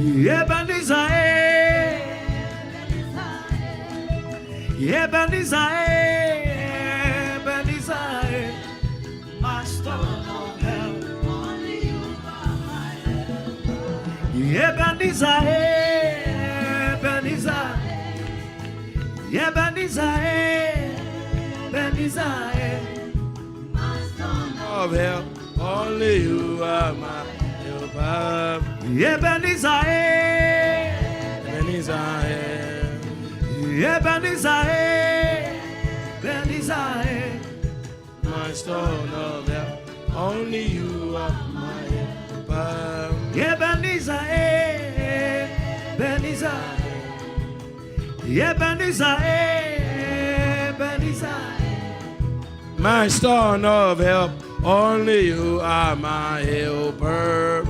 Ebenezer, Ebenezer, Ebenezer, my stone of help. Ebenezer, Ebenezer, Ebenezer, Ebenezer, my stone Of help, only you are my helper. Ebenezer, Ebenezer Ebenezer, Ebenezer, my stone of help, only you are my helper. Ebenezer, Ebenezer, Ebenezer, Ebenezer, My stone of help, only you are my helper.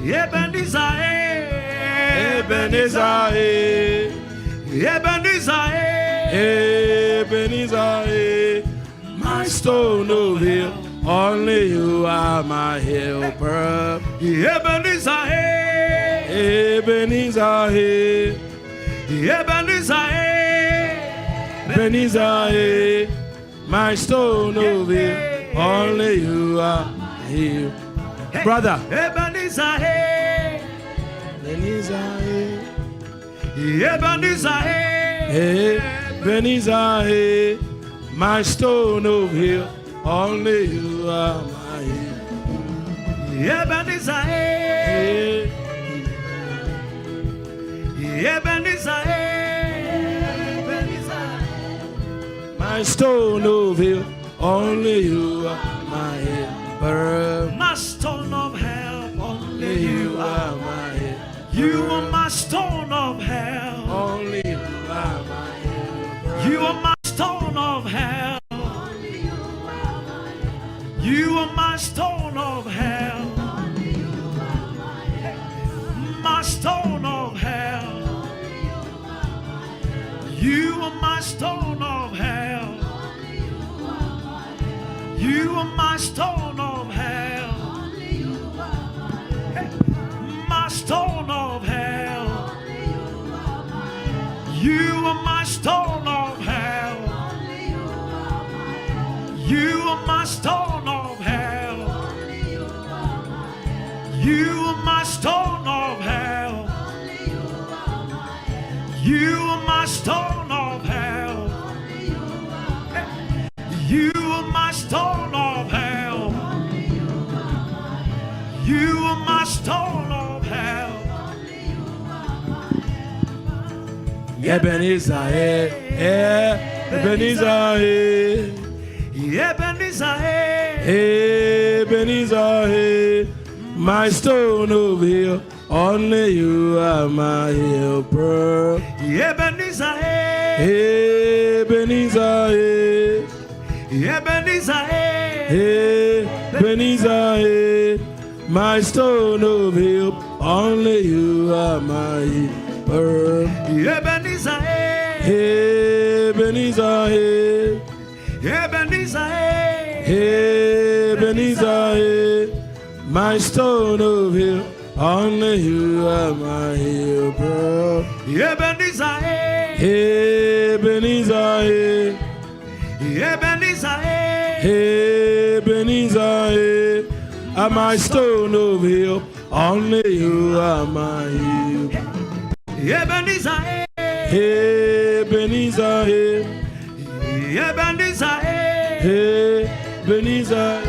Ebenezer, Ebenezer, Ebenezer, Ebenezer, my stone of help, only you are my helper. Ebenezer, Ebenezer, Ebenezer, Ebenezer, my stone of help, only you are my help. Brother, Ebenezer, Ebenezer, Ebenezer, Ebenezer, my stone of help, only you are my help. Ebenezer, Ebenezer, Ebenezer, My stone of help, only you are my helper. my stone of help, only Only you you are. are my help. You are my stone of help. Only you are my helper. You are my stone of help. You are my stone of help. My stone of help. You are my stone of help. You are my stone of help. My stone of help. You are my stone of help. You are my stone of help. You are my stone of help. You are my stone of help. You are my stone of help. You are my stone of help. Ebenezer, Ebenezer, Ebenezer, Ebenezer, my stone of help, only you are my helper. Ebenezer, Ebenezer, Ebenezer, Ebenezer, my stone of help, only you are my helper. Ebenezer, Ebenezer, Ebenezer, Ebenezer, my stone of help, only you are my helper. Ebenezer, Ebenezer, Ebenezer, Ebenezer, my stone of help, only you are my help. Ebenezer, Ebenezer, Ebenezer, Ebenezer.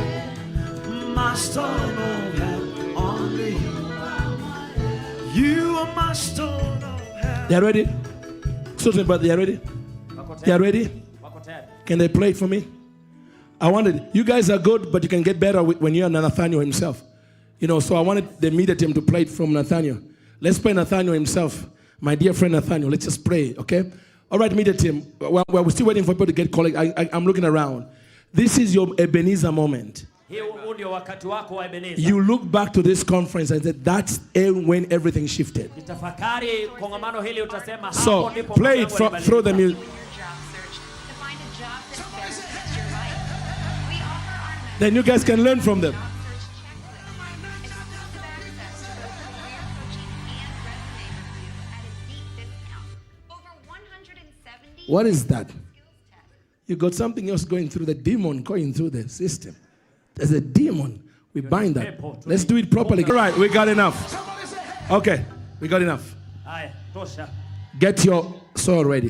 My stone of help, only you. You are my stone of help. They are ready? Excuse me, brother, they are ready? They are ready? Wako tayari? Can they play it for me? I wanted, you guys are good, but you can get better when you're Nathaniel himself. You know, so I wanted the media team to play it from Nathaniel. Let's play Nathaniel himself. My dear friend Nathaniel, let's just pray, okay? All right, media team, while we're still waiting for people to get called, I'm looking around. This is your Ebenezer moment. Huu ndio wakati wako wa Ebenezer. You look back to this conference and said, that's when everything shifted. Kitafakari kongamano hili utasema hapo So, ndipo play it through the music. Then you guys can learn from them. What is that? You got something else going through, the demon going through the system. There's a demon. We bind that. Let's do it properly. All right, we got enough. Okay, we got enough. Haya, tosha. Get your soil ready.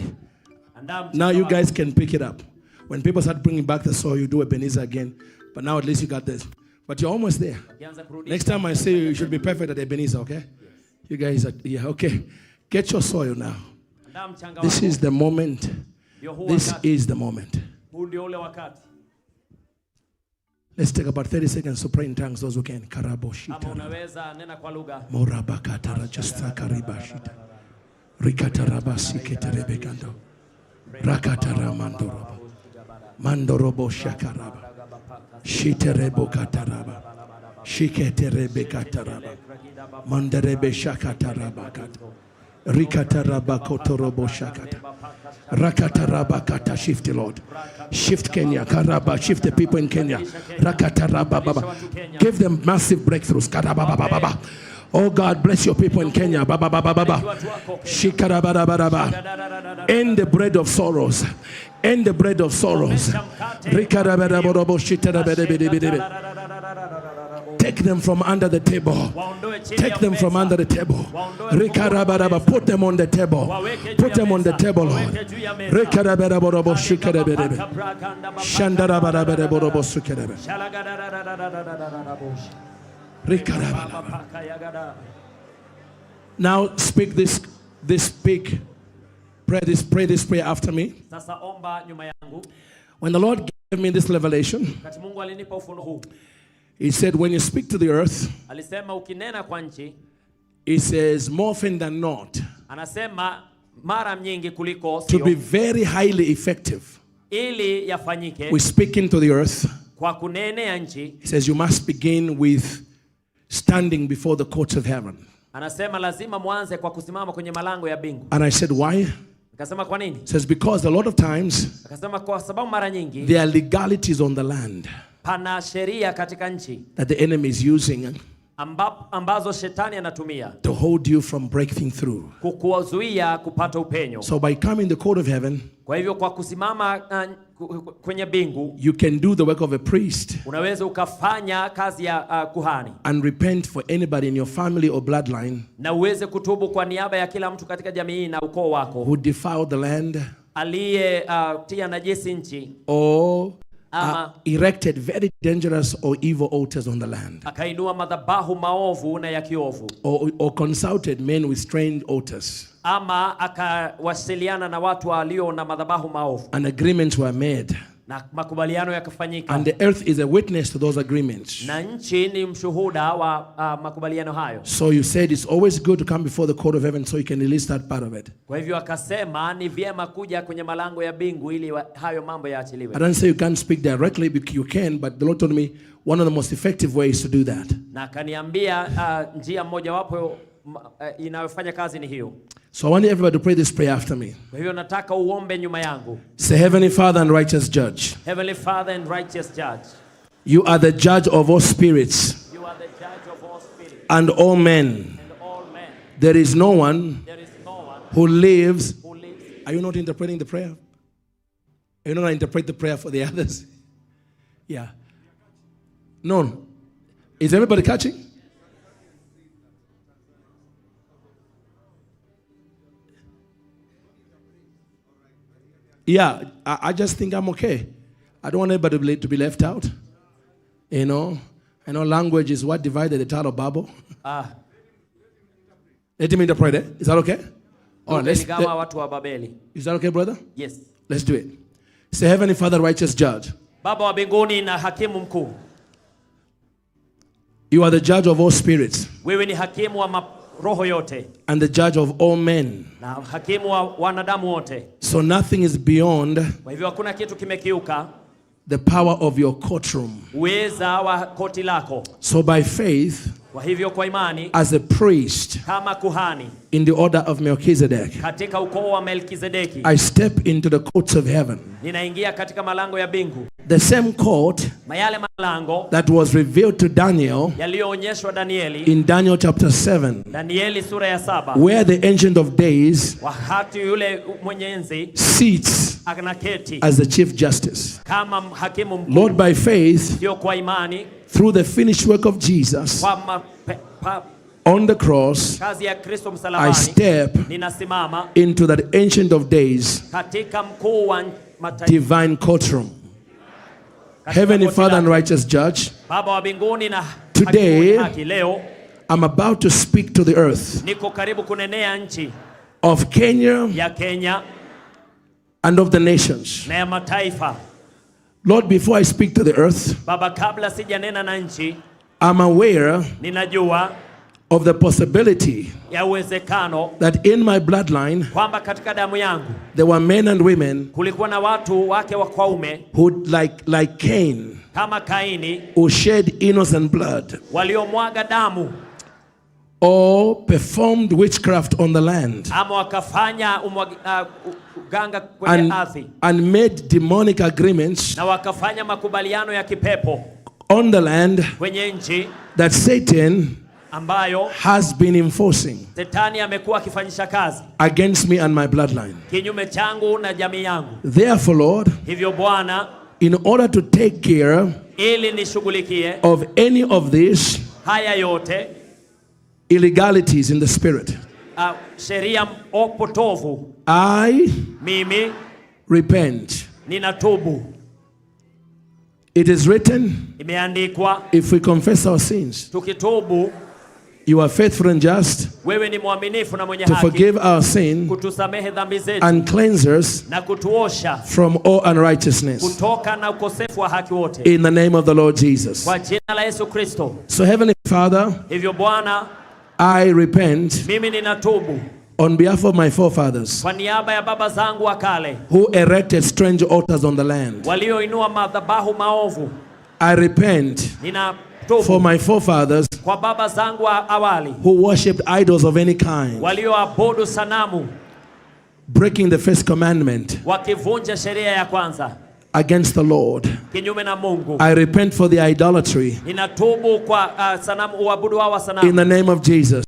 Andaa Now mchanga you wako. guys can pick it up. When people start bringing back the soil, you do Ebenezer again. But now at least you got this. But you're almost there. Ukianza kurudisha. Next time I say you should be perfect at Ebenezer, okay? You guys are, yeah, okay. Get your soil now. Andaa mchanga This wako. is the moment. Ndio huu This wakati. is the moment. Huu ndio ule wakati. Let's take about 30 seconds to pray in tongues, those who can. Kama Karaboshita. unaweza nena kwa lugha. Morabakata rajasta karibashita. Rikata rabasi keterebekando. Rakata ramandoroba. Mandorobo shakaraba. Shiterebo kataraba. Shiketerebe kataraba. Manderebe shakataraba kata. Rikataraba kotorobo shakata. Rakataraba kata. Shift the Lord. Shift Kenya. Karaba. Shift the people in Kenya. Rakataraba baba. Give them massive breakthroughs. Karaba baba baba. Oh God, bless your people in Kenya. Baba baba baba. Shikaraba baba. End the bread of sorrows. End the bread of sorrows. Take them from under the table. Take them from under the table. Put them on the table. Put them on the table, Lord. Now speak this pray this prayer after me. Sasa omba nyuma yangu. When the Lord gave me this revelation, Wakati Mungu alinipa ufunuo huu. He said, when you speak to the earth, Alisema ukinena kwa nchi, He says, more often than not, anasema mara nyingi kuliko to be sio, very highly effective, ili yafanyike we speak into the earth. kwa kunenea nchi. He says, you must begin with standing before the courts of heaven. Anasema lazima mwanze kwa kusimama kwenye malango ya bingu. And I said, why? Akasema kwa nini? He says, because a lot of times, Akasema kwa sababu mara nyingi there are legalities on the land pana sheria katika nchi that the enemy is using ambazo shetani anatumia to hold you from breaking through. kukuzuia kupata upenyo. So by coming the court of heaven, Kwa hivyo kwa kusimama kwenye bingu, you can do the work of a priest unaweza ukafanya kazi ya kuhani and repent for anybody in your family or bloodline na uweze kutubu kwa niaba ya kila mtu katika jamii na ukoo wako who defiled the land aliye tia najisi nchi or ama erected very dangerous or evil altars on the land, akainua madhabahu maovu na ya kiovu, or consulted men with strange altars, ama akawasiliana na watu walio na madhabahu maovu and agreements were made, na makubaliano yakafanyika, and the earth is a witness to those agreements. na nchi ni mshuhuda wa makubaliano hayo. So you said it's always good to come before the court of heaven so you can release that part of it. Kwa hivyo akasema ni vyema kuja kwenye malango ya bingu ili hayo mambo yaachiliwe. I don't say you can't speak directly, because you can, but the Lord told me one of the most effective ways to do that. Na akaniambia njia moja wapo inayofanya kazi ni hiyo. So I want everybody to pray this prayer after me. Kwa hivyo nataka uombe nyuma yangu. Say, Heavenly Father and righteous judge, Heavenly Father and righteous judge, you are the judge of all spirits you are the judge of all spirits and all men. and all men. There is no one There is no one who lives. who lives. Are you not interpreting the prayer? Are you not interpret the prayer for the others? Yeah. No. Is everybody catching? Yeah, I just think I'm okay. I don't want anybody to be left out. You know, I know language is what divided the Tower of Babel. Let him interpret it. Is that okay? All right, is that okay, brother? Yes. Let's do it. Say, Heavenly Father, righteous judge. Baba wa mbinguni na hakimu mkuu. You are the judge of all spirits. Wewe ni hakimu wa roho yote. And the judge of all men. Na hakimu wa wanadamu wote. So nothing is beyond kwa hivyo hakuna kitu kimekiuka the power of your courtroom. Uweza wa koti lako. So by faith, kwa hivyo kwa imani, as a priest, kama kuhani, in the order of Melchizedek, katika ukoo wa Melkizedeki, I step into the courts of heaven. Ninaingia katika malango ya mbingu. The same court mayale malango that was revealed to Daniel yaliyoonyeshwa Danieli in Daniel chapter 7, Danieli sura ya 7, where the Ancient of Days wakati yule mwenye enzi sits anaketi as the Chief Justice. kama hakimu mkuu. Lord, by faith, ndio kwa imani, through the finished work of Jesus on the cross, kazi ya Kristo I msalabani, step ninasimama into that Ancient of Days katika mkuu wa mataifa, divine courtroom. Heavenly Father and righteous judge, Baba wa mbinguni na today haki, leo I'm about to speak to the earth niko karibu kunenea nchi of Kenya ya Kenya and of the nations. na ya mataifa. Lord, before I speak to the earth, Baba, kabla sijanena na nchi, I'm aware ninajua of the possibility ya uwezekano that in my bloodline kwamba katika damu yangu there were men and women kulikuwa na watu wake wa kwaume who like Cain, kama Kaini, who shed innocent blood waliomwaga damu or performed witchcraft on the land ama wakafanya uganga kwenye ardhi and made demonic agreements na wakafanya makubaliano ya kipepo on the land kwenye nchi that Satan ambayo has been enforcing Shetani amekuwa akifanyisha kazi against me and my bloodline. kinyume changu na jamii yangu. Therefore, Lord, Hivyo Bwana, in order to take care ili nishughulikie of any of these haya yote, illegalities in the spirit, sheria potovu, mimi repent. Ninatubu. It is written, imeandikwa, if we confess our sins, tukitubu, you are faithful and just wewe ni mwaminifu na mwenye to haki forgive our sin kutusamehe dhambi zetu and cleanse us na kutuosha from all unrighteousness. kutoka na ukosefu wa haki wote. In the name of the Lord Jesus. Kwa jina la Yesu Kristo. So Heavenly Father, hivyo Bwana, I repent mimi ninatubu on behalf of my forefathers kwa niaba ya baba zangu wa kale who erected strange altars on the land. walioinua madhabahu maovu. I repent for my forefathers kwa baba zangu wa awali who worshipped idols of any kind, walioabudu sanamu, breaking the first commandment wakivunja sheria ya kwanza against the Lord. kinyume na Mungu. I repent for the idolatry Ninatubu kwa sanamu, uabudu wa sanamu. in the name of Jesus.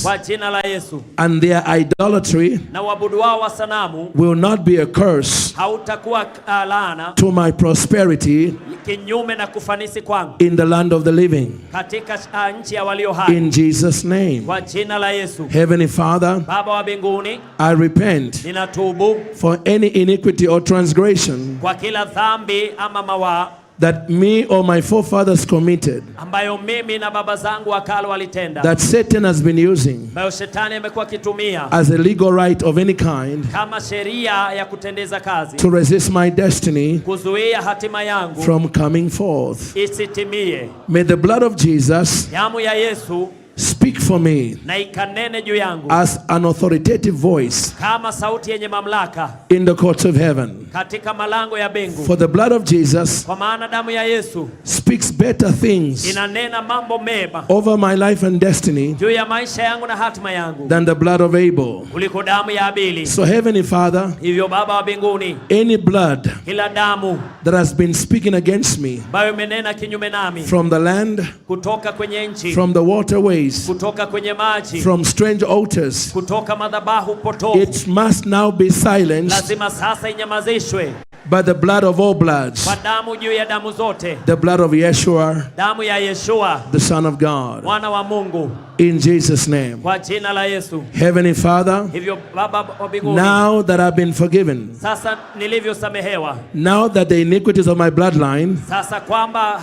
Kwa jina la Yesu. And their idolatry na uabudu wa sanamu will not be a curse hautakuwa laana to my prosperity kinyume na kufanisi kwangu in the land of the living. katika nchi ya walio hai. In Jesus' name. Kwa jina la Yesu. Heavenly Father, Baba wa mbinguni, I repent ninatubu for any iniquity or transgression kwa kila dhambi ama mawaa that me or my forefathers committed, ambayo mimi na baba zangu wa kale walitenda, that Satan has been using ambayo shetani amekuwa kitumia as a legal right of any kind kama sheria ya kutendeza kazi to resist my destiny kuzuia hatima yangu from coming forth. isitimie. May the blood of Jesus Damu ya Yesu speak for me na ikanene juu yangu as an authoritative voice kama sauti yenye mamlaka in the courts of heaven. katika malango ya mbingu. For the blood of Jesus Kwa maana damu ya Yesu speaks better things inanena mambo mema over my life and destiny juu ya maisha yangu na hatima yangu than the blood of Abel. kuliko damu ya Abeli. So Heavenly Father, Hivyo Baba wa mbinguni, any blood kila damu that has been speaking against me ambayo imenena kinyume nami from the land, kutoka kwenye nchi, from the waterways, kutoka kwenye maji, from strange altars, kutoka madhabahu potofu, it must now be silenced lazima sasa inyamazishwe By the blood of all bloods. Kwa damu juu ya damu zote. The blood of Yeshua. Damu ya Yeshua. The Son of God. Mwana wa Mungu. In Jesus' name. Kwa jina la Yesu. Heavenly Father. Hivyo Baba wa mbinguni. Now that I've been forgiven. Sasa nilivyosamehewa. Now that the iniquities of my bloodline. Sasa kwamba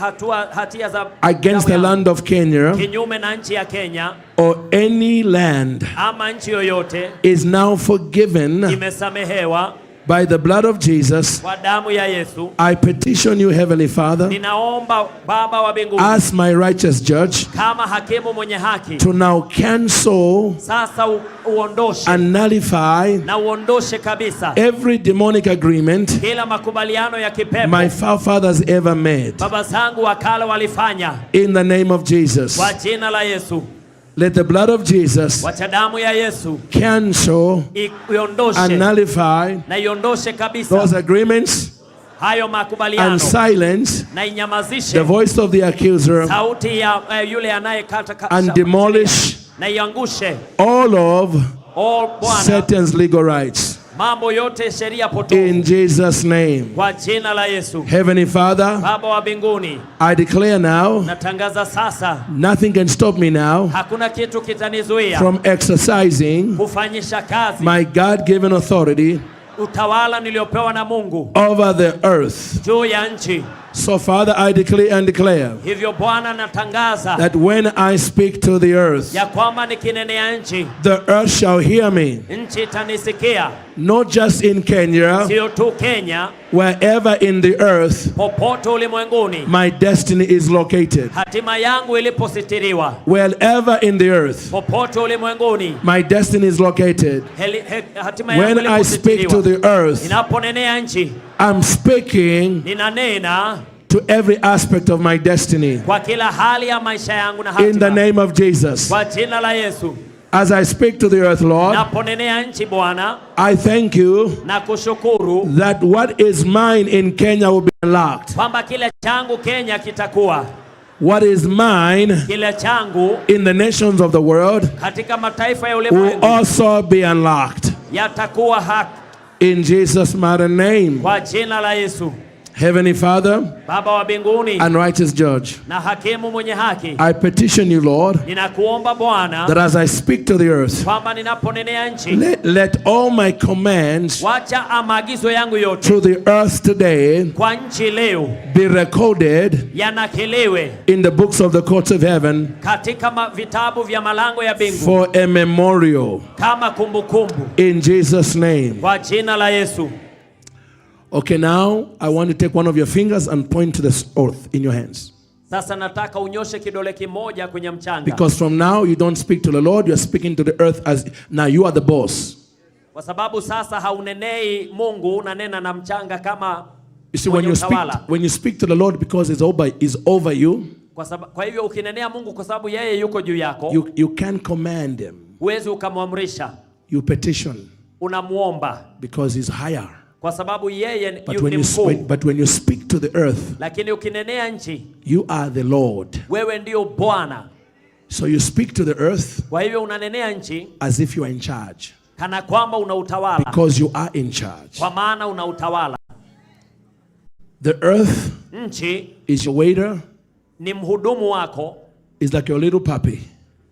hatia za against the land of Kenya. Kinyume na nchi ya Kenya. Or any land. Ama nchi yoyote. Is now forgiven. Imesamehewa. By the blood of Jesus, kwa damu ya Yesu, I petition you, Heavenly Father, ninaomba Baba wa mbinguni, as my righteous judge, kama hakimu mwenye haki, to now cancel sasa uondoshe and nullify na uondoshe kabisa every demonic agreement kila makubaliano ya kipepo my forefathers ever made. Baba zangu wa kale walifanya. In the name of Jesus. Kwa jina la Yesu. Let the blood of Jesus wacha damu ya Yesu cancel and nullify na iondoshe kabisa those agreements hayo makubaliano and silence na inyamazishe the voice of the accuser sauti ya yule anayekata and demolish na iangushe all of Satan's legal rights. Mambo yote sheria potofu. In Jesus' name. Kwa jina la Yesu. Heavenly Father, Baba wa mbinguni, I declare now, natangaza sasa, nothing can stop me now hakuna kitu kitanizuia from exercising kufanyisha kazi my God-given authority utawala niliopewa na Mungu over the earth. Juu ya nchi. So Father, I declare and declare hivyo Bwana natangaza that when I speak to the earth, ya kwamba nikinenea nchi, the earth shall hear me. Nchi itanisikia. Not just in Kenya, sio tu Kenya, wherever in the earth popote ulimwenguni my destiny is located. Hatima yangu ilipositiriwa. Wherever in the earth popote ulimwenguni my destiny is located. Hatima yangu when I speak to the earth, ninaponenea nchi, I'm speaking ninanena to every aspect of my destiny. Kwa kila hali ya maisha yangu na hatima. In the name of Jesus. Kwa jina la Yesu. As I speak to the earth, Lord, naponenea nchi Bwana, I thank you na kushukuru that what is mine in Kenya will be unlocked. Kwamba kile changu Kenya kitakuwa. What is mine kile changu in the nations of the world katika mataifa ya will ulimwengu also be unlocked. Yatakuwa haki. In Jesus' mighty name. Kwa jina la Yesu. Heavenly Father, Baba wa mbinguni, and righteous judge, na hakimu mwenye haki, I petition you, Lord, ninakuomba Bwana, that as I speak to the earth, kwamba ninaponenea nchi, let all my commands wacha maagizo yangu yote to the earth today kwa nchi leo be recorded yanakiliwe in the books of the courts of heaven katika vitabu vya malango ya mbingu for a memorial. Kama kumbukumbu. In Jesus' name. Kwa jina la Yesu. Okay, now I want to take one of your fingers and point to the earth in your hands. Sasa nataka unyoshe kidole kimoja kwenye mchanga. Because from now you don't speak to the Lord, you are speaking to the earth as now you are the boss. Kwa sababu sasa haunenei Mungu, unanena na mchanga kama. You see, when you speak to the Lord because it's over you. Kwa hivyo ukinenea Mungu kwa sababu yeye yuko juu yako. You can command him. Huwezi ukamwamrisha. You petition. Unamuomba. Because he's higher. Kwa sababu yeye ni mkuu. But when you speak to the earth, lakini ukinenea nchi, you are the Lord. Wewe ndio Bwana. So you speak to the earth. Kwa hivyo unanenea nchi as if you are in charge. Kana kwamba una utawala. Because you are in charge. Kwa maana una utawala. The earth nchi is your waiter. Ni mhudumu wako. Is like your little puppy.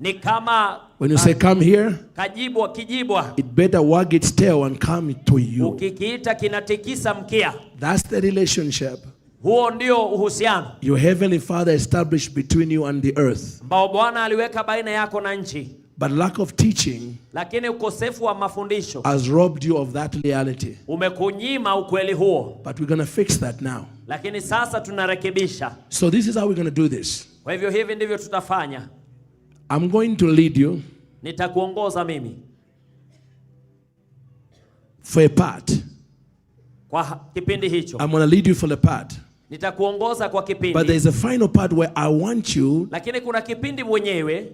Ni kama when you say come here, kijibwa, it better wag its tail and come to you. Ukikiita kinatikisa mkia. That's the relationship. Huo ndio uhusiano. Your heavenly Father established between you and the earth. Ambao Bwana aliweka baina yako na nchi. But lack of teaching, lakini ukosefu wa mafundisho, has robbed you of that reality. Umekunyima ukweli huo. But we're going to fix that now. Lakini sasa tunarekebisha. So this is how we're going to do this. Kwa hivyo hivi ndivyo tutafanya. I'm going to lead you. Nitakuongoza mimi. For a part. Kwa kipindi hicho. I'm going to lead you for a part. Nitakuongoza kwa kipindi. But there's a final part where I want you. Lakini kuna kipindi mwenyewe.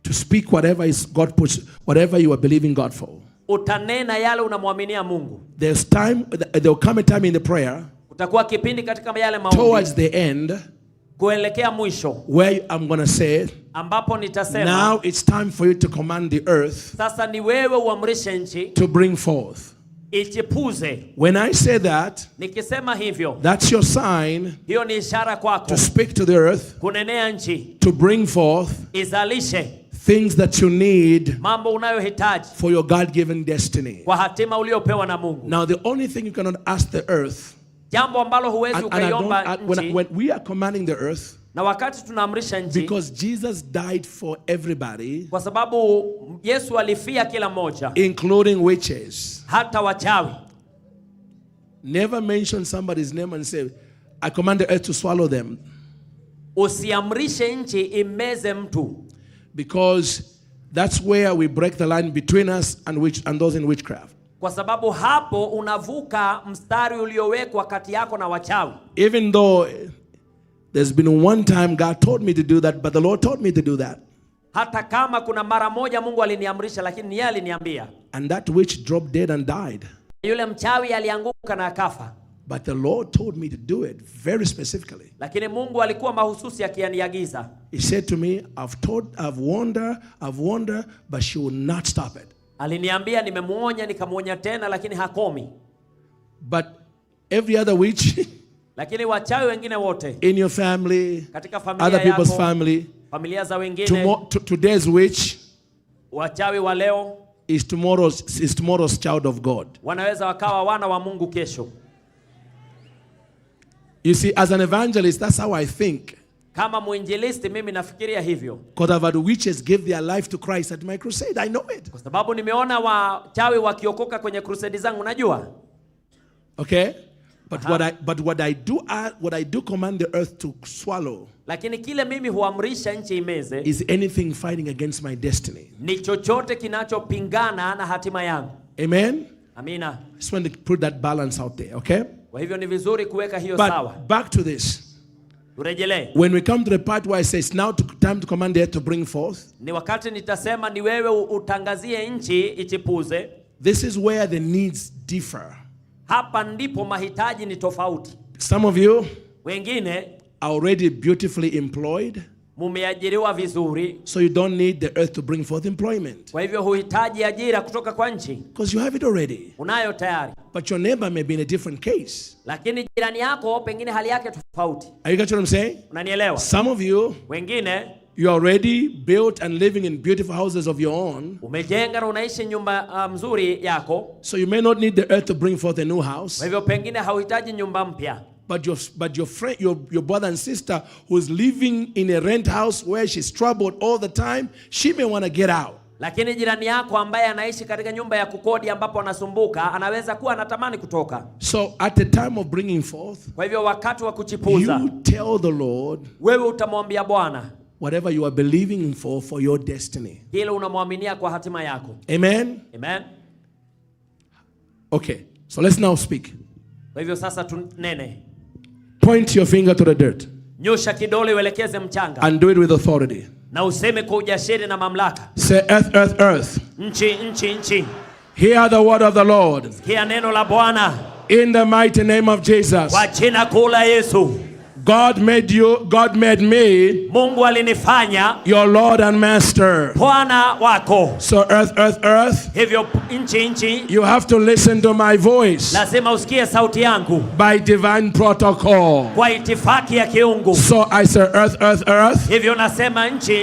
To speak whatever is God puts, whatever you are believing God for. Utanena yale unamwaminia Mungu. There will come a time in the prayer. Utakuwa kipindi katika yale maombi. Towards the end. Kuelekea mwisho. Where I'm going to say. Ambapo nitasema. Now it's time for you to command the earth. Sasa ni wewe uamrishe nchi. To bring forth. ichipuze. When I say that, Nikisema hivyo, that's your sign hiyo ni ishara kwako to speak to the earth, kunenea nchi, to bring forth izalishe things that you need mambo unayohitaji for your God-given destiny. kwa hatima uliopewa na Mungu. Now, the only thing you cannot ask the earth, Jambo ambalo huwezi ukaiomba nchi, when we are commanding the earth, na wakati tunaamrisha nchi, because Jesus died for everybody, kwa sababu Yesu alifia kila mmoja, including witches. hata wachawi. Never mention somebody's name and say, I command the earth to swallow them. Usiamrishe nchi imeze mtu, Because that's where we break the line between us and those in witchcraft. kwa sababu hapo unavuka mstari uliowekwa kati yako na wachawi. Even though there's been one time God told me to do that, but the Lord told me to do that. Hata kama kuna mara moja Mungu aliniamrisha, lakini yeye aliniambia. And that witch dropped dead and died. Yule mchawi alianguka na akafa. But the Lord told me to do it very specifically. Lakini Mungu alikuwa mahususi akiniagiza. He said to me, I've warned her, but she will not stop it. Aliniambia, nimemuonya, nikamuonya tena, lakini hakomi. But every other witch Lakini wachawi wengine wote in your family, katika familia other people's yako, family, familia za wengine, today's witch wachawi wa leo is tomorrow's child of God. wanaweza wakawa wana wa Mungu kesho. You see, as an evangelist, that's how I think. Kama mwinjilisti mimi nafikiria hivyo. Because I've had witches give their life to Christ at my crusade. I know it. Kwa sababu nimeona wachawi wakiokoka kwenye crusade zangu, najua. Okay? But what I do command the earth to swallow. Lakini kile mimi huamrisha nchi imeze Is anything fighting against my destiny. ni chochote kinachopingana na hatima yangu. Amen? Amina. I just want to put that balance out there, okay? Kwa hivyo ni vizuri kuweka hiyo sawa. But back to this. Urejelee. When we come to the part where it says now time to command the earth to bring forth. Ni wakati nitasema ni wewe utangazie nchi ichipuze. This is where the needs differ. Hapa ndipo mahitaji ni tofauti. Some of you Wengine are already beautifully employed. mumeajiriwa vizuri. So you don't need the earth to bring forth employment. Kwa hivyo huhitaji ajira kutoka kwa nchi. Because you have it already. Unayo tayari. But your neighbor may be in a different case. Lakini jirani yako pengine hali yake tofauti. Are you getting what I'm saying? Unanielewa? Some of you, Wengine you already built and living in beautiful houses of your own. umejenga na unaishi nyumba mzuri yako. So you may not need the earth to bring forth a new house. Kwa hivyo pengine hauhitaji nyumba mpya. But your friend, your brother and sister who's living in a rent house where she's troubled all the time, she may want to get out. Lakini jirani yako ambaye anaishi katika nyumba ya kukodi ambapo anasumbuka, anaweza kuwa anatamani kutoka. So at the time of bringing forth, Kwa hivyo wakati wa kuchipuza, you tell the Lord wewe utamwambia Bwana whatever you are believing for your destiny. kile unamwaminia kwa hatima yako. Amen? Amen. Okay, so let's now speak. Kwa hivyo sasa tunene. Point your finger to the dirt. Nyosha kidole uelekeze mchanga. And do it with authority. Na useme kwa ujasiri na mamlaka. Say earth, earth, earth. Nchi. Hear the word of the Lord. Sikia neno la Bwana. In the mighty name of Jesus. Kwa jina kuu la Yesu. God made me Mungu alinifanya your Lord and Master. Bwana wako. So earth, earth, earth. Hivyo nchi. You have to listen to my voice. Lazima usikie sauti yangu. By divine protocol. Kwa itifaki ya kiungu. So I say earth, earth, earth. Hivyo nasema nchi.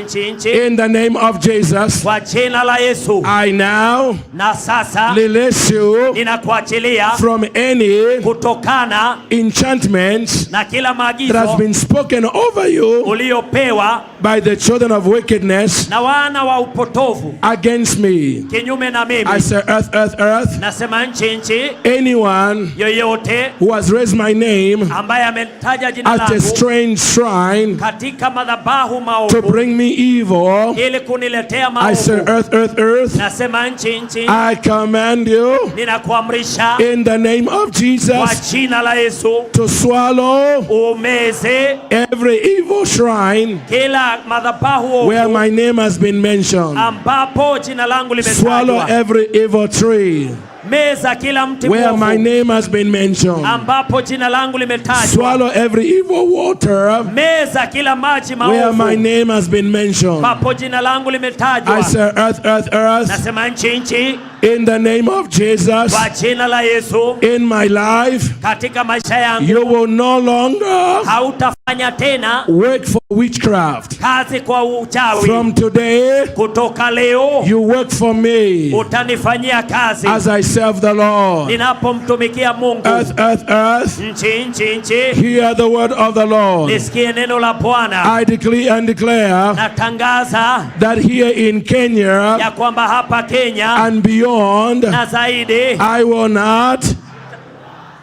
In the name of Jesus. Kwa jina la Yesu. I now na sasa release you ninakuachilia from any kutokana enchantments na kila maagizo that has been spoken over you uliopewa by the children of wickedness na wana wa upotovu against me. kinyume na mimi. I say earth, earth, earth. Nasema nchi. Anyone yoyote who has raised my name ambaye ametaja jina at a langu strange shrine katika madhabahu to maovu bring me evil, ili kuniletea I say maovu. earth, earth, earth. Nasema nchi. I command you Ninakuamrisha in the name of kwa Jesus jina la Yesu to swallow umeze every evil shrine kila madhabahu where my name has been mentioned. ambapo jina langu Swallow limetajwa. every evil tree. Meza kila mti where mwovu my name has been mentioned. ambapo jina langu limetajwa. Swallow every evil water Meza kila maji where my maovu name has been mentioned. ambapo jina langu limetajwa. I say, earth, earth, earth, Nasema nchi in the name of Jesus, kwa jina la Yesu, in my life, katika maisha yangu you will no longer hautafanya tena work for witchcraft. kazi kwa uchawi. From today, Kutoka leo you work for me utanifanyia kazi as I serve the Lord. ninapomtumikia Mungu. Earth, earth, earth, Nchi, hear the word of the Lord. lisikie neno la Bwana. I declare and declare Natangaza that here in Kenya ya kwamba hapa Kenya and beyond, na zaidi I will not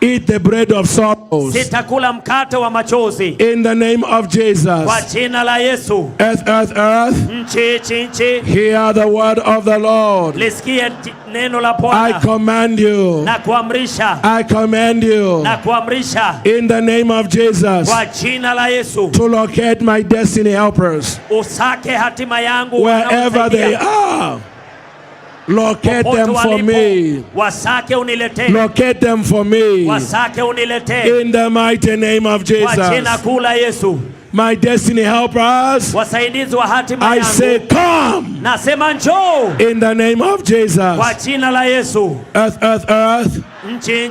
eat the bread of sorrows. sitakula mkate wa machozi In the name of Jesus. kwa jina la Yesu. Earth, earth, earth, Nchi, hear the word of the Lord. lisikie neno la I Bwana. command you. Na kuamrisha, I command you. na kuamrisha In the name of Jesus. kwa jina la Yesu, To locate my destiny helpers. usake hatima yangu Wherever they wanaonisaidia. are. Locate Popote them for walipo, me. wasake uniletee, Locate them for me. wasake uniletee In the mighty name of kwa jina Jesus. kuu la Yesu. My destiny helpers, Wasaidizi wa hatima I say, yangu, come. nasema njoo In the name of Jesus. kwa jina la Yesu. Earth, earth, earth, Nchi,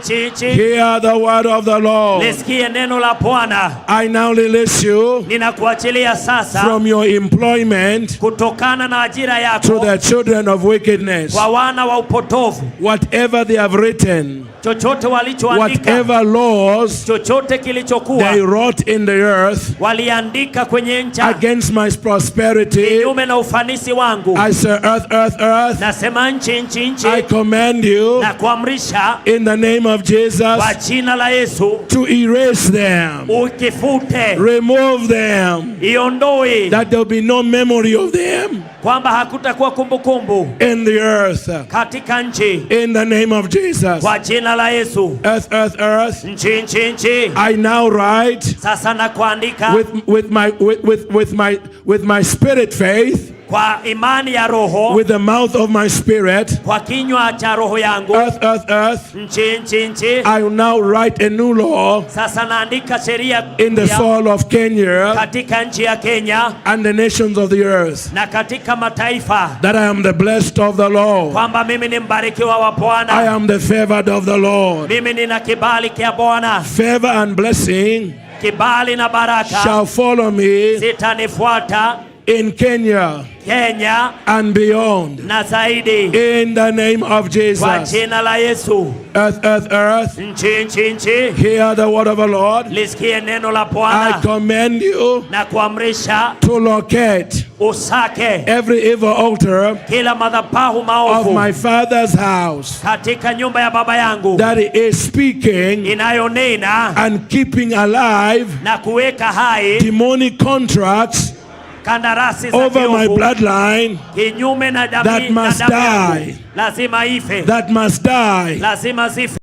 hear the word of the Lord. lisikie neno la Bwana. I now release you Ninakuachilia sasa from your employment kutokana na ajira to yako the children of wickedness. kwa wana wa upotovu. Whatever they have written, Chochote walichoandika, whatever laws chochote they kilichokuwa wrote in the earth waliandika kwenye ncha against my prosperity, kinyume na ufanisi wangu, I say, earth, earth, earth, nasema nchi, I command you na kuamrisha in the name of Jesus kwa jina la Yesu, to erase them, ukifute, remove them, iondoe, that there will be no memory of them kwamba hakutakuwa kumbukumbu in the earth. katika nchi, In the name of Jesus. kwa jina la Yesu. Earth, earth, earth, Nchi, I now write sasa na kuandika with my spirit faith, kwa imani ya roho, with the mouth of my spirit. kwa kinywa cha roho yangu. Earth, earth, earth, Nchi, I will now write a new law sasa naandika sheria in the ya- soil of Kenya katika nchi ya Kenya and the nations of the earth, na katika mataifa, that I am the blessed of the Lord. kwamba mimi ni mbarikiwa wa I Bwana, am the favored of the Lord. mimi nina kibali kia Bwana, Favor and blessing kibali na baraka shall follow me zitanifuata in Kenya Kenya and beyond. na zaidi, In the name of kwa Jesus. jina la Yesu. Earth, earth, earth, Nchi, hear the word of the Lord. lisikie neno la I Bwana command you na kuamrisha to locate usake every evil altar kila madhabahu of maovu my father's house katika nyumba ya baba yangu that is speaking inayonena and keeping alive na kuweka hai demonic contracts kandarasi za over my kiovu bloodline kinyume na that damu na must damu yangu. die. Lazima ife, that must die. lazima zife.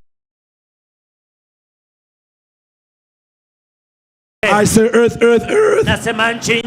I say, earth, earth, earth, Nasema nchi,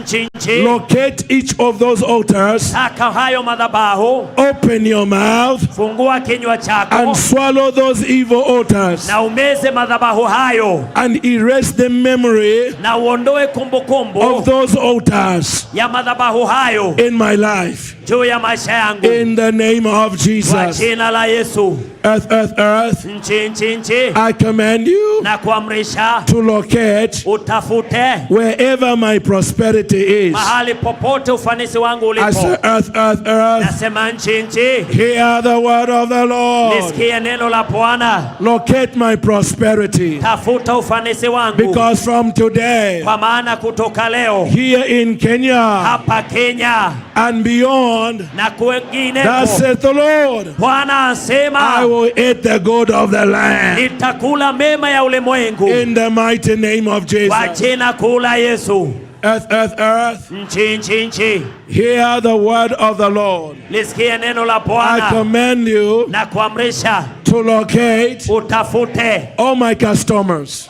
locate each of those altars, taka hayo madhabahu, open your mouth fungua kinywa chako and swallow those evil altars na umeze madhabahu hayo and erase the memory na uondoe kumbukumbu of those altars ya madhabahu hayo in my life. juu ya maisha yangu In the name of kwa Jesus. jina la Yesu. Earth, earth, earth, Nchi, I command you na kuamrisha to locate utafute wherever my prosperity is. mahali popote ufanisi wangu I say, ulipo. earth, earth, earth, Nasema nchi, hear the word of the Lord. nisikie neno la Bwana, Locate my prosperity. tafuta ufanisi wangu, Because from today, kwa maana kutoka leo here in Kenya hapa Kenya and beyond, na kwengine, thus saith the Lord, Bwana I asema will eat the good of the land. nitakula mema ya ulimwengu In the mighty name of kwa Jesus. jina kuu la Yesu. Earth, earth, earth, Nchi, hear the word of the Lord. lisikie neno la I Bwana command you na kuamrisha to locate utafute all my customers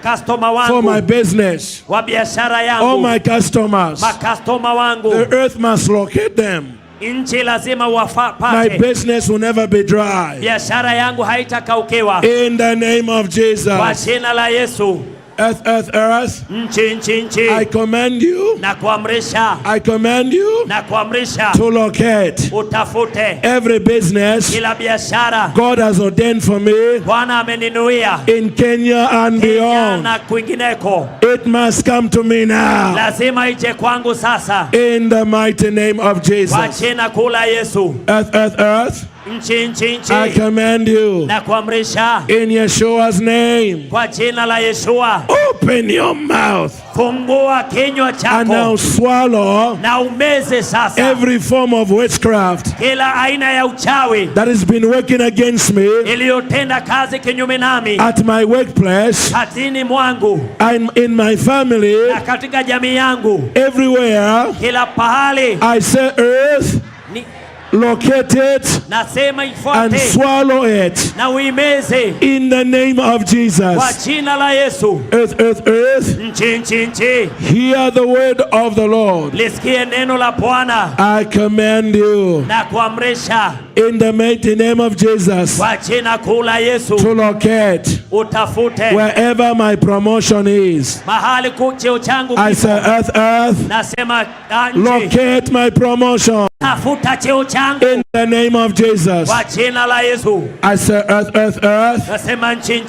customer for my wangu business. wa biashara All yangu, my customers. makastoma The wangu, earth must locate them Nchi lazima My wapate. business will never be dry. Biashara yangu haitakaukiwa. In the name of Kwa Jesus. jina la Yesu. Earth, earth, earth. Nchi. I command you. Na kuamrisha. I command you Na kuamrisha. to locate Utafute. every business Kila biashara. God has ordained for me Bwana ameninuia. in Kenya and Kenya beyond. na kwingineko. It must come to me now. Lazima ije kwangu sasa. In the mighty name of Kwa Jesus. jina kuu la Yesu. Earth, earth, earth. Nchi. I command you Na kuamrisha. in Yeshua's name. Kwa jina la Yeshua. Open your mouth Fungua kinywa and now chako. swallow Na umeze sasa. every form of witchcraft Kila aina ya uchawi. that has been working against me Iliyotenda kazi kinyume nami. at my workplace Katini mwangu. and in my family, Na katika jamii yangu. everywhere. Kila pahali. I say, earth, Ni, locate it nasema and ifuate. swallow it Na uimeze. in the name of Kwa Jesus. jina la Yesu. Earth, earth, earth, Nchi. hear the word of the Lord. Lisikie neno la Bwana. I command you Na kuamrisha. in the mighty name of Jesus Kwa jina kuu la Yesu. to locate Utafute. wherever my promotion is. Mahali cheo changu I say, kipo. earth, earth, Nasema nchi. locate my promotion Tafuta cheo changu. in the name of Jesus. Kwa jina la Yesu. I say, earth, earth, earth, Nasema nchi.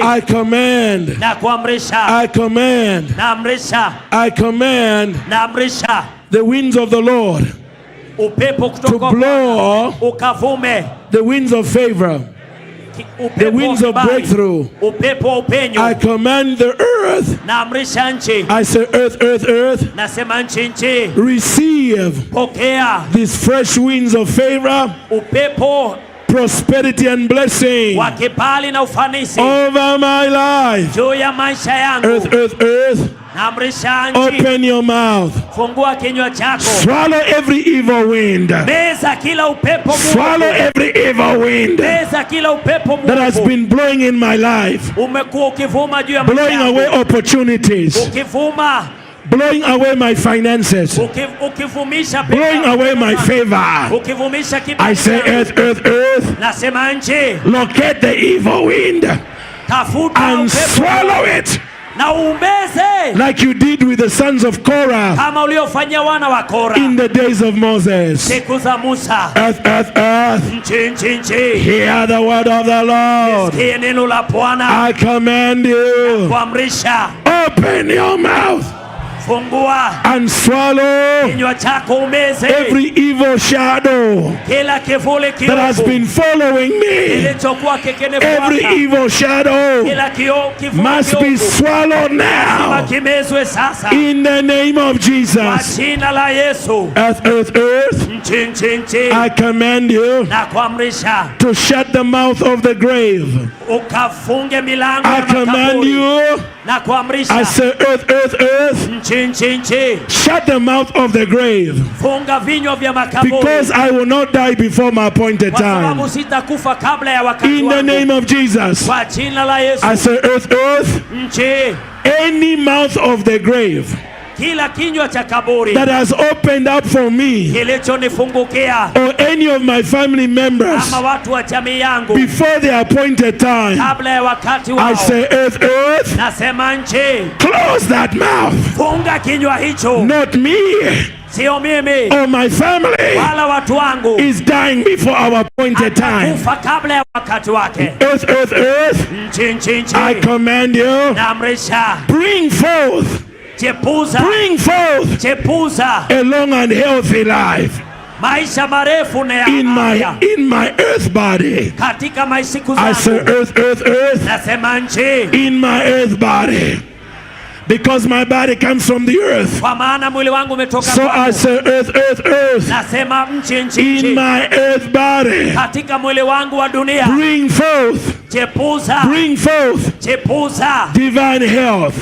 I command, Na kuamrisha. I command, Naamrisha. I command Naamrisha. the winds of the Lord Upepo to kutoka blow ukavume. the winds of favor, Upepo the winds of kibali. breakthrough. Upepo wa upenyo. I command the earth. Naamrisha nchi. I say, earth, earth, earth, Nasema nchi. receive Pokea these fresh winds of favor, upepo prosperity, and blessing wa kibali na ufanisi over my life. juu ya maisha yangu. Earth, earth, earth, Naamrisha nchi. open your mouth. Fungua kinywa chako. Swallow every evil wind. Meza kila upepo Swallow mwovu. every evil wind Meza kila upepo that has mwovu. been blowing in my life, Umekuwa ukivuma juu ya maisha blowing yangu. away opportunities, Ukivuma. blowing away my finances, Ukivumisha pesa. blowing away my favor. Ukivumisha kibali. I say, changu. earth, earth, earth, Nasema nchi. locate the evil wind Tafuta and upepo swallow it na umeze like you did with the sons of Korah kama uliofanyia wana wa Kora in the days of Moses. siku za Musa. Earth, earth, earth, Nchi. hear the word of the Lord. Sikia neno la Bwana. I command you, Kuamrisha. open your mouth Fungua and swallow kinywa chako umeze every evil shadow kila kivuli that has kiovu been following me. kilichokuwa Every kikinifuata. evil shadow Kila kivuli must be kiovu swallowed now kimezwe sasa in the name of kwa Jesus. jina la Yesu. Earth, earth, earth, Nchi. I command you Na kuamrisha to shut the mouth of the grave. ukafunge milango I ya command makaburi. you, Na I kuamrisha say, earth, earth, earth, nchi. shut the mouth of the grave, Funga vinywa vya makaburi. because I will not die before my appointed Kwa sababu time. sitakufa kabla ya wakati In the wangu. name of Jesus, Kwa jina la Yesu. I say, earth, earth, Nchi. any mouth of the grave Kila kinywa cha kaburi that has opened up for me kilichonifungukia or any of my family members ama watu wa jamii yangu before the appointed time, kabla ya wakati I wao. say, earth, earth, Nasema nchi. close that mouth. Funga kinywa hicho. Not me Sio mimi or my family wala watu wangu is dying before our appointed time. kufa kabla ya wakati wake. Earth, earth, earth, Nchi. I command you, Naamrisha. bring forth Chepuza. Chepuza. a long and healthy life Maisha marefu na ya in afya. my earth body. Katika siku I say, zangu. earth, earth, earth, Nasema nchi. in my earth body, because my body comes from the earth. Kwa maana mwili wangu umetoka So I kwangu. say, earth, earth, earth, Nasema nchi. in my earth body, Katika mwili wangu wa dunia. bring forth Chepuza. divine health.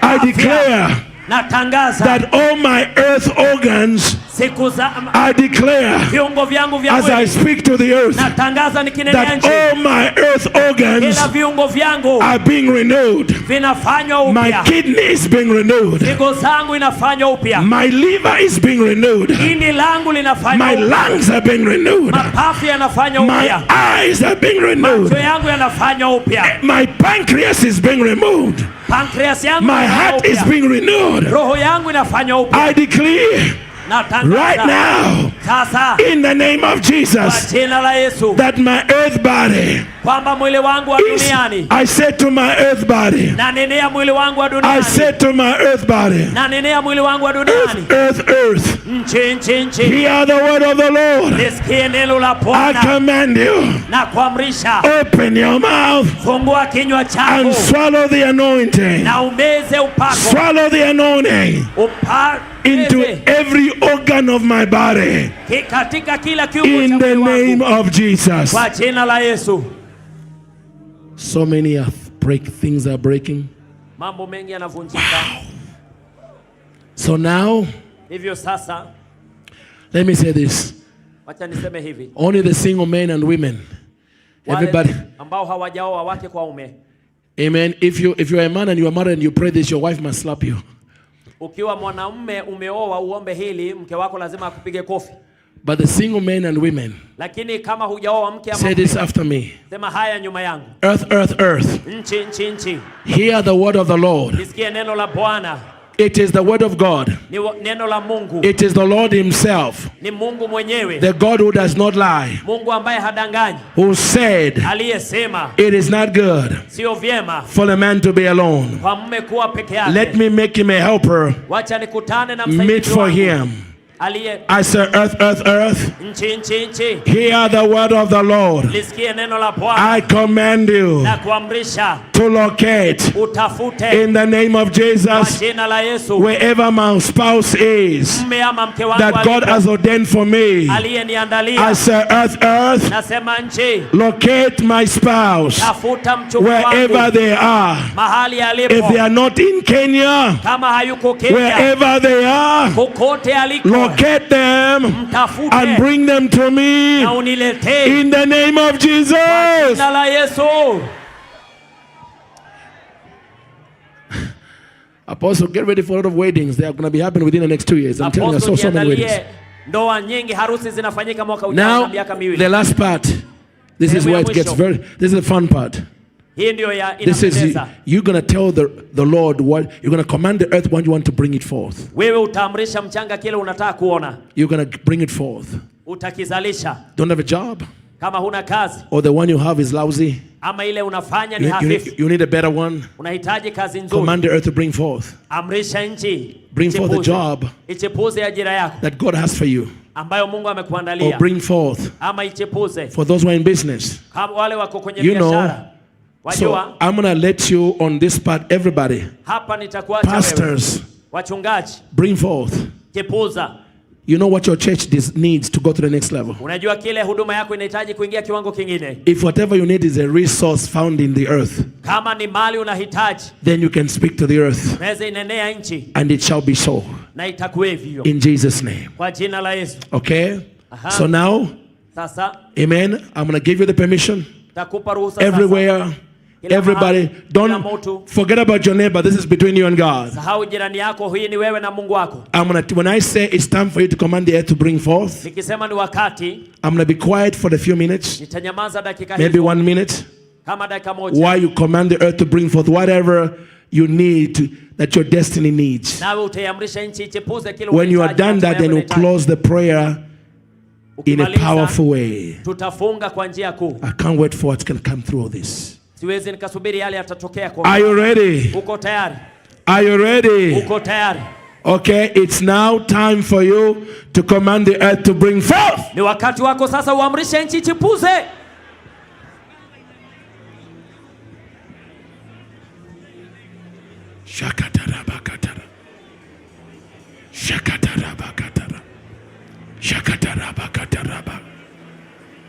I declare Natangaza that all my earth organs I declare viungo vyangu vya as I mwili speak to the earth natangaza nikinenea that nchi, all my earth organs kila viungo vyangu are being renewed. vinafanywa My upya, kidney is being renewed. figo zangu inafanywa upya, My liver is being renewed. ini langu linafanywa My upya, lungs are being renewed. mapafu yanafanywa My upya, eyes are being renewed. macho yangu yanafanywa upya, My pancreas is being removed. pancreas yangu My inafanywa heart is upya, being renewed. roho yangu inafanywa upya. I declare right now sasa in the name of kwa Jesus jina la Yesu that my earth body kwamba mwili wangu wa is, duniani, I said to my earth body, na nenea mwili wangu wa I duniani, said to my earth body, na nenea mwili wangu wa duniani, earth, nchi, hear the word of the Lord. nisikie neno la I Bwana command you, na kuamrisha, open your mouth fungua kinywa and chako swallow the anointing. na umeze upako, Swallow the anointing into every organ of my body katika kila kiungo in cha the mwili name wangu of Jesus. kwa jina la Yesu. So many things are breaking. Mambo mengi yanavunjika. So now, Hivyo sasa, let me say this. wacha niseme hivi. Only the single men and women. Wale Everybody. ambao hawajaoa wake kwa ume. Amen. If you're a man and you are married and you pray this, your wife must slap you. Ukiwa mwanamume umeoa uombe hili, mke wako lazima akupige kofi. But the single men and women, Lakini kama hujaoa mke ama say this after me. sema haya nyuma yangu. Earth. Nchi. Hear the word of the Lord. Nisikie neno la Bwana. It is the word of God. Ni neno la Mungu. It is the Lord himself, Ni Mungu mwenyewe. the God who does not lie, Mungu ambaye hadanganyi. who said, Aliyesema it is not good sio vyema for a man to be alone. kwa mume kuwa peke yake. Let me make him a helper, Wacha nikutane na meet msaidizi for wangu. him. Aliye I say, earth. nchi. Hear the word of the Lord. Lisikie neno la Bwana I command you na kuamrisha to locate utafute in the name of kwa Jesus jina la Yesu wherever my spouse is mume ama mke wangu that God has ordained for me. I aliyeniandalia. say, earth, Nasema nchi, locate my spouse tafuta mchumba wherever wangu they are. mahali If they alipo, are not in Kenya, kama hayuko Kenya, wherever they are, kokote aliko, locate them and mtafute bring them to me na uniletee in the name of Jesus. jina la Yesu. Apostle, get ready for a lot of weddings. They are going to be happening within the next 2 years. I'm telling you, I saw so many weddings. Ndoa nyingi, harusi zinafanyika mwaka ujao na Now, miaka miwili. the last part. This is where it gets this is the fun part. Hii ndio ya This is inapendeza. you're going to tell the Lord what you're going to command the earth when you want to bring it forth. Wewe utaamrisha mchanga kile unataka kuona. You're going to bring it forth. Utakizalisha. Don't have a job? Kama huna kazi Or the one you have is lousy? ama ile unafanya ni hafifu. You need a better one? Unahitaji kazi nzuri. Command the earth to bring forth. Amrisha nchi. Bring forth the job Ichepuze ajira yako that God has for you. ambayo Mungu amekuandalia. Or bring forth Ama ichepuze. for those who are in business. Kama wale wako kwenye You know, biashara. so Wajua, I'm going to let you on this part, everybody. hapa nitakuacha wewe. Pastors, Wachungaji, bring forth. chepuza. You know what your church needs to go to the next level. Unajua kile huduma yako inahitaji kuingia kiwango kingine. If whatever you need is a resource found in the earth, Kama ni mali unahitaji, then you can speak to the earth unaweza inenea nchi and it shall be so. na itakuwa hivyo. In Jesus' name. Kwa jina la Yesu. Okay? Aha. So now, Sasa amen, I'm going to give you the permission. takupa ruhusa Everywhere, Kila everybody, mahali, kila don't mtu. forget about your neighbor. This is between you and God. Sahau jirani yako, hii ni wewe na Mungu wako. When I say it's time for you to command the earth to bring forth, Nikisema ni wakati, I'm going to be quiet for a few minutes, nitanyamaza dakika maybe hizo, 1 minute, kama dakika moja. while you command the earth to bring forth whatever you need that your destiny needs. Nawe utaiamrisha nchi ichepuze kile When you are unahitaji, done that, then we'll unahitaji. close the prayer in a Ukimaliza, powerful way. tutafunga kwa njia kuu. I can't wait for what's going to come through all this. Siwezi nikasubiri yale yatatokea kwa. Are you ready? Uko tayari? Are you ready? Uko tayari? Okay, it's now time for you to command the earth to bring forth. Ni wakati wako sasa uamrishe nchi ichipuze. Shakatarabakatara. Shakatarabakatara. Shakatarabakataraba.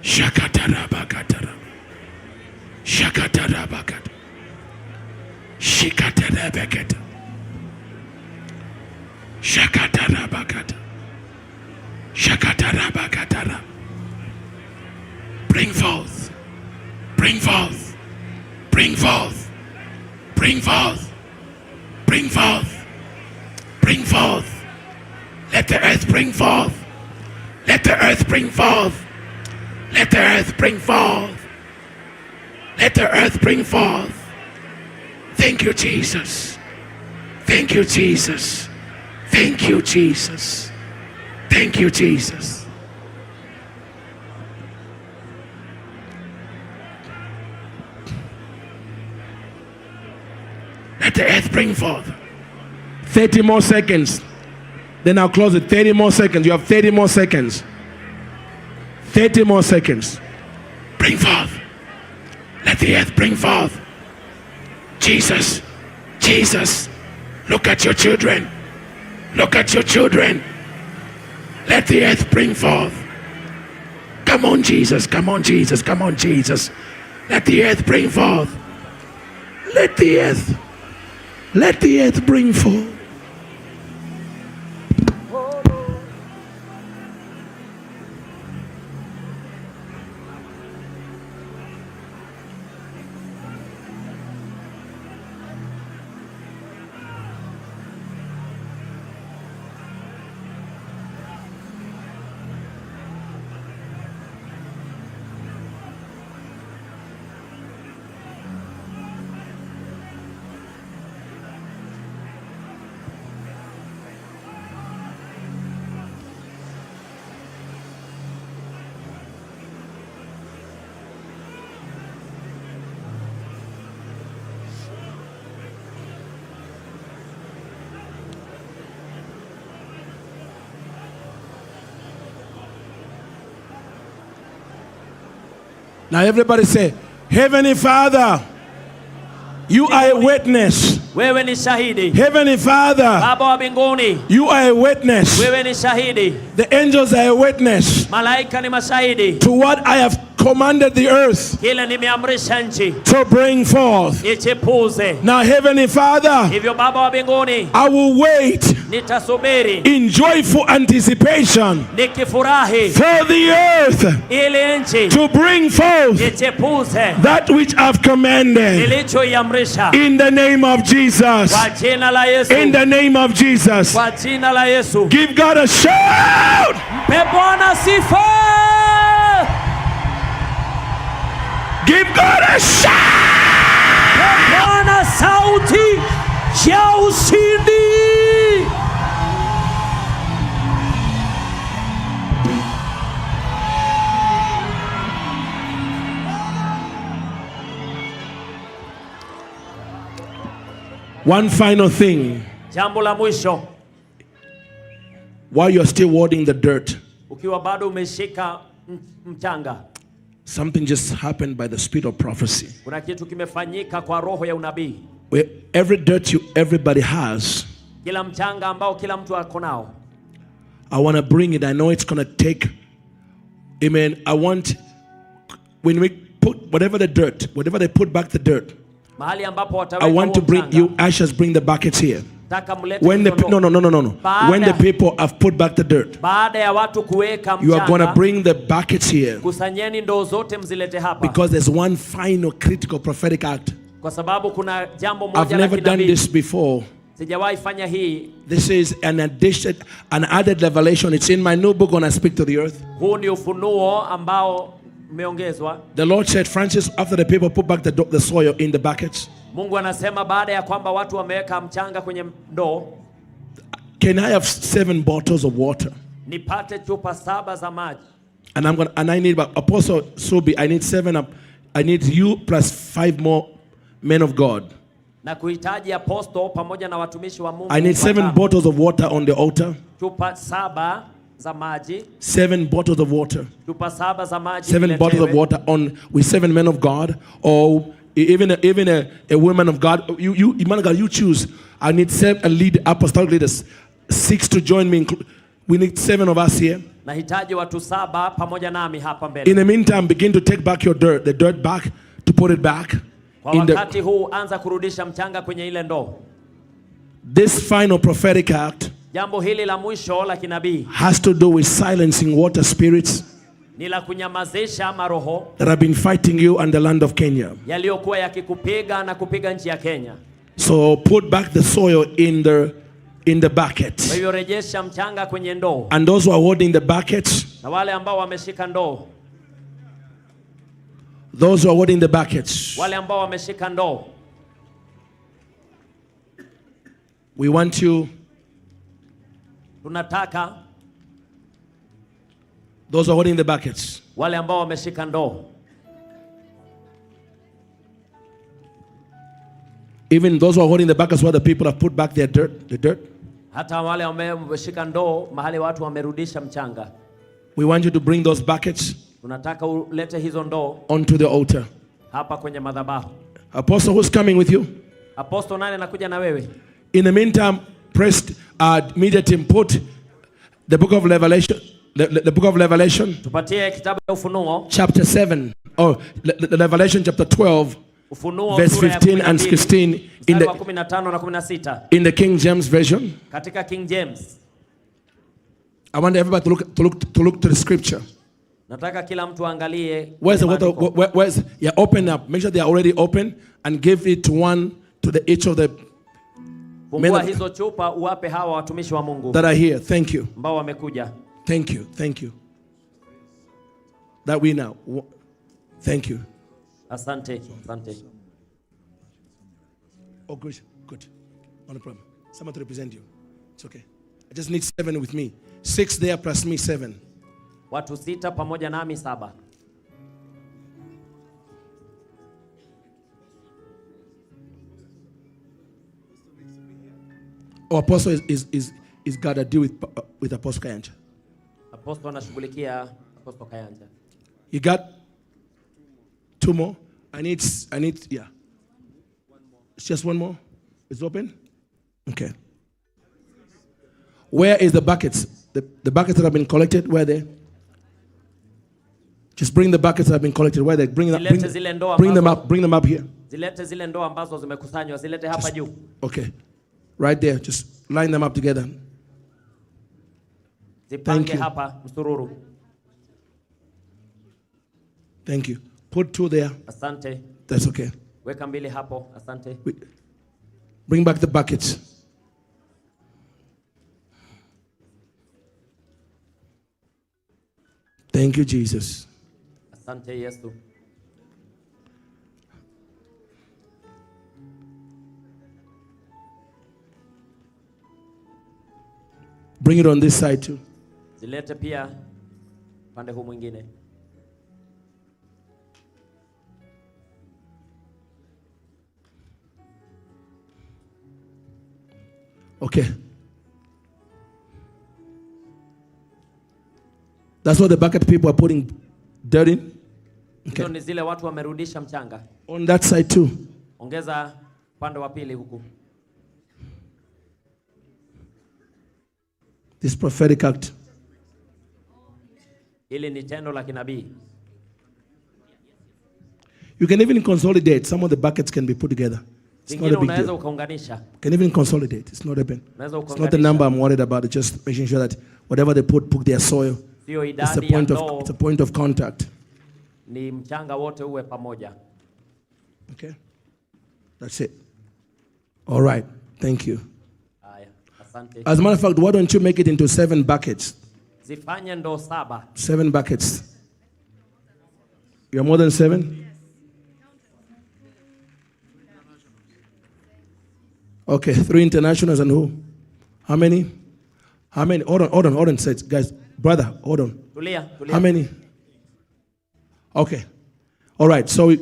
Shakatarabakatara. Shakatarabakata. Shikatarabakata. Shakatarabakata. Bring forth. Bring forth. Bring forth. Bring forth. Bring forth. Bring forth. Let the earth bring forth. Let the earth bring forth. Let the earth bring forth. Let the earth bring forth. Thank you, Jesus. Thank you, Jesus. Thank you, Jesus. Thank you, Jesus. Let the earth bring forth. 30 more seconds. Then I'll close it. 30 more seconds. You have 30 more seconds. 30 more seconds. Bring forth. Let the earth bring forth. Jesus. Jesus. Look at your children. Look at your children. Let the earth bring forth. Come on, Jesus. Come on, Jesus. Come on, Jesus. Let the earth bring forth. Let the earth. Let the earth bring forth. Now everybody say, Heavenly Father, you are a witness. Wewe ni shahidi. Heavenly Father, Baba wa mbinguni, you are a witness. wewe ni shahidi. The angels are a witness Malaika ni mashahidi. to what I have commanded the earth Kile nimeamrisha nchi to bring forth. ichipuze. Now Heavenly Father, Hivyo Baba wa mbinguni, I will wait nitasubiri in joyful anticipation nikifurahi for the earth ile nchi to bring forth ichipuze that which I've commanded. nilichoiamrisha. In the name of Jesus. Kwa jina la Yesu. In the name of Jesus. Kwa jina la Yesu. Give God a shout. Mpe Bwana sifa. Give God a shout. Mpe Bwana sauti ya ushindi. One final thing. Jambo la mwisho. While you're still warding the dirt, Ukiwa bado umeshika mchanga, something just happened by the spirit of prophecy. kuna kitu kimefanyika kwa roho ya unabii. Where every dirt everybody has, Kila mchanga ambao kila mtu ako nao, I want to bring it. I know it's going to take, amen. I want, when we put whatever the dirt, whatever they put back the dirt, mahali ambapo wataweka I want to bring mchanga, you, ushers, bring the buckets here. taka mlete When the, mikono. no. When the people have put back the dirt, Baada ya watu kuweka you are going to mchanga, bring the buckets here. kusanyeni ndoo zote mzilete hapa. Because there's one final critical prophetic act. Kwa sababu kuna jambo I've moja la never done kinabii. this before. Sijawahi fanya hii. This is an addition, an added revelation. It's in my new book when I speak to the earth. Huu ni ufunuo ambao umeongezwa. The Lord said, Francis, after the people put back the soil in the buckets, Mungu anasema baada ya kwamba watu wameweka mchanga kwenye ndoo, can I have 7 bottles of water? nipate chupa 7 za maji. And I need, Apostle Subi, I need 7 up. I need you plus 5 more men of God. Na kuhitaji aposto pamoja na watumishi wa Mungu. I need 7 bottles of water on the altar. Chupa 7 za maji. 7 bottles of water. Chupa 7 za maji. 7 bottles of water on with 7 men of God, or even a woman of God. You man of God, you choose. I need 7 lead apostolic leaders, 6 to join me. We need 7 of us here. Nahitaji watu 7 pamoja nami hapa mbele. In the meantime, begin to take back your dirt, the dirt back, to put it back. Kwa wakati huu anza kurudisha mchanga kwenye ile ndoo. This final prophetic act Jambo hili la mwisho la kinabii has to do with silencing water spirits. ni la kunyamazisha maroho that have been fighting you in the land of Kenya. yaliyokuwa yakikupiga na kupiga nchi ya Kenya. So put back the soil in the bucket. Kwa hiyo rejesha mchanga kwenye ndoo. And those who are holding the buckets, Na wale ambao wameshika ndoo, those who are holding the buckets, wale ambao wameshika ndoo, we want you, tunataka those who are holding the buckets, wale ambao wameshika ndoo, even those who are holding the buckets where the people have put back their dirt, the dirt, hata wale wameshika ndoo mahali watu wamerudisha mchanga, we want you to bring those buckets tunataka ulete hizo ndoo onto the altar. hapa kwenye madhabahu. Apostle, who's coming with you? Apostle, nani anakuja na wewe? In the meantime, press media team, put the book of Revelation, the book of Revelation, Tupatie kitabu cha Ufunuo, chapter 7, or the Revelation chapter 12, Ufunuo verse sura ya 15 and 16 in mstari wa the 15 na 16 in the King James Version. katika King James. I want everybody to look to the scripture. Nataka kila mtu aangalie. Where's the maandiko. water? Where's, yeah, open up. Make sure they are already open and give it to one to each of the men Fungua of- hizo chupa uwape hawa watumishi wa Mungu that are here. Thank you. ambao wamekuja. Thank you. Thank you. That we now. Thank you. Asante, asante. Oh, good. Good. Not a problem. Someone to represent you. It's okay. I just need 7 with me. 6 there plus me 7. Watu 6 pamoja nami 7. Oh, Apostle is got to deal with Apostle Kayanja. Apostle anashughulikia Apostle Kayanja. You got 2 more? I need, yeah. It's just 1 more? It's open? Okay. Where is the buckets? The buckets that have been collected, where are they? Just bring the buckets that have been collected. Where are they? Bring them up. Bring them up here. Zilete zile ndoo ambazo zimekusanywa, zilete hapa juu. Okay. Right there. Just line them up together. Zipange hapa msururu. Thank you. Put 2 there. Asante. That's okay. Weka 2 hapo. Asante. Bring back the buckets. Thank you, Jesus. Asante Yesu. Bring it on this side too. Zilete pia pande huu mwingine. Okay. That's what the bucket people are putting dirt in. Hizo ni zile watu wamerudisha mchanga. On that side too. Ongeza pande wa pili huku. This prophetic act. Hili ni tendo la kinabii. You can even consolidate. Some of the buckets can be put together. It's not a big Unaweza deal. ukaunganisha. Can even consolidate. It's not a pen. Unaweza It's not the number I'm worried about. It's just making sure that whatever they put their soil. Sio It's a idadi ya point of ndoo, it's a point of contact. ni mchanga wote uwe pamoja. Okay. That's it. All right. Thank you. Haya, asante. As a matter of fact, why don't you make it into 7 buckets? Zifanye ndoo 7. 7 buckets. You're more than 7? Okay, 3 internationals and who? How many? How many? Hold on. Said, guys, brother, hold on. Tulia. How many? Okay. All right, so we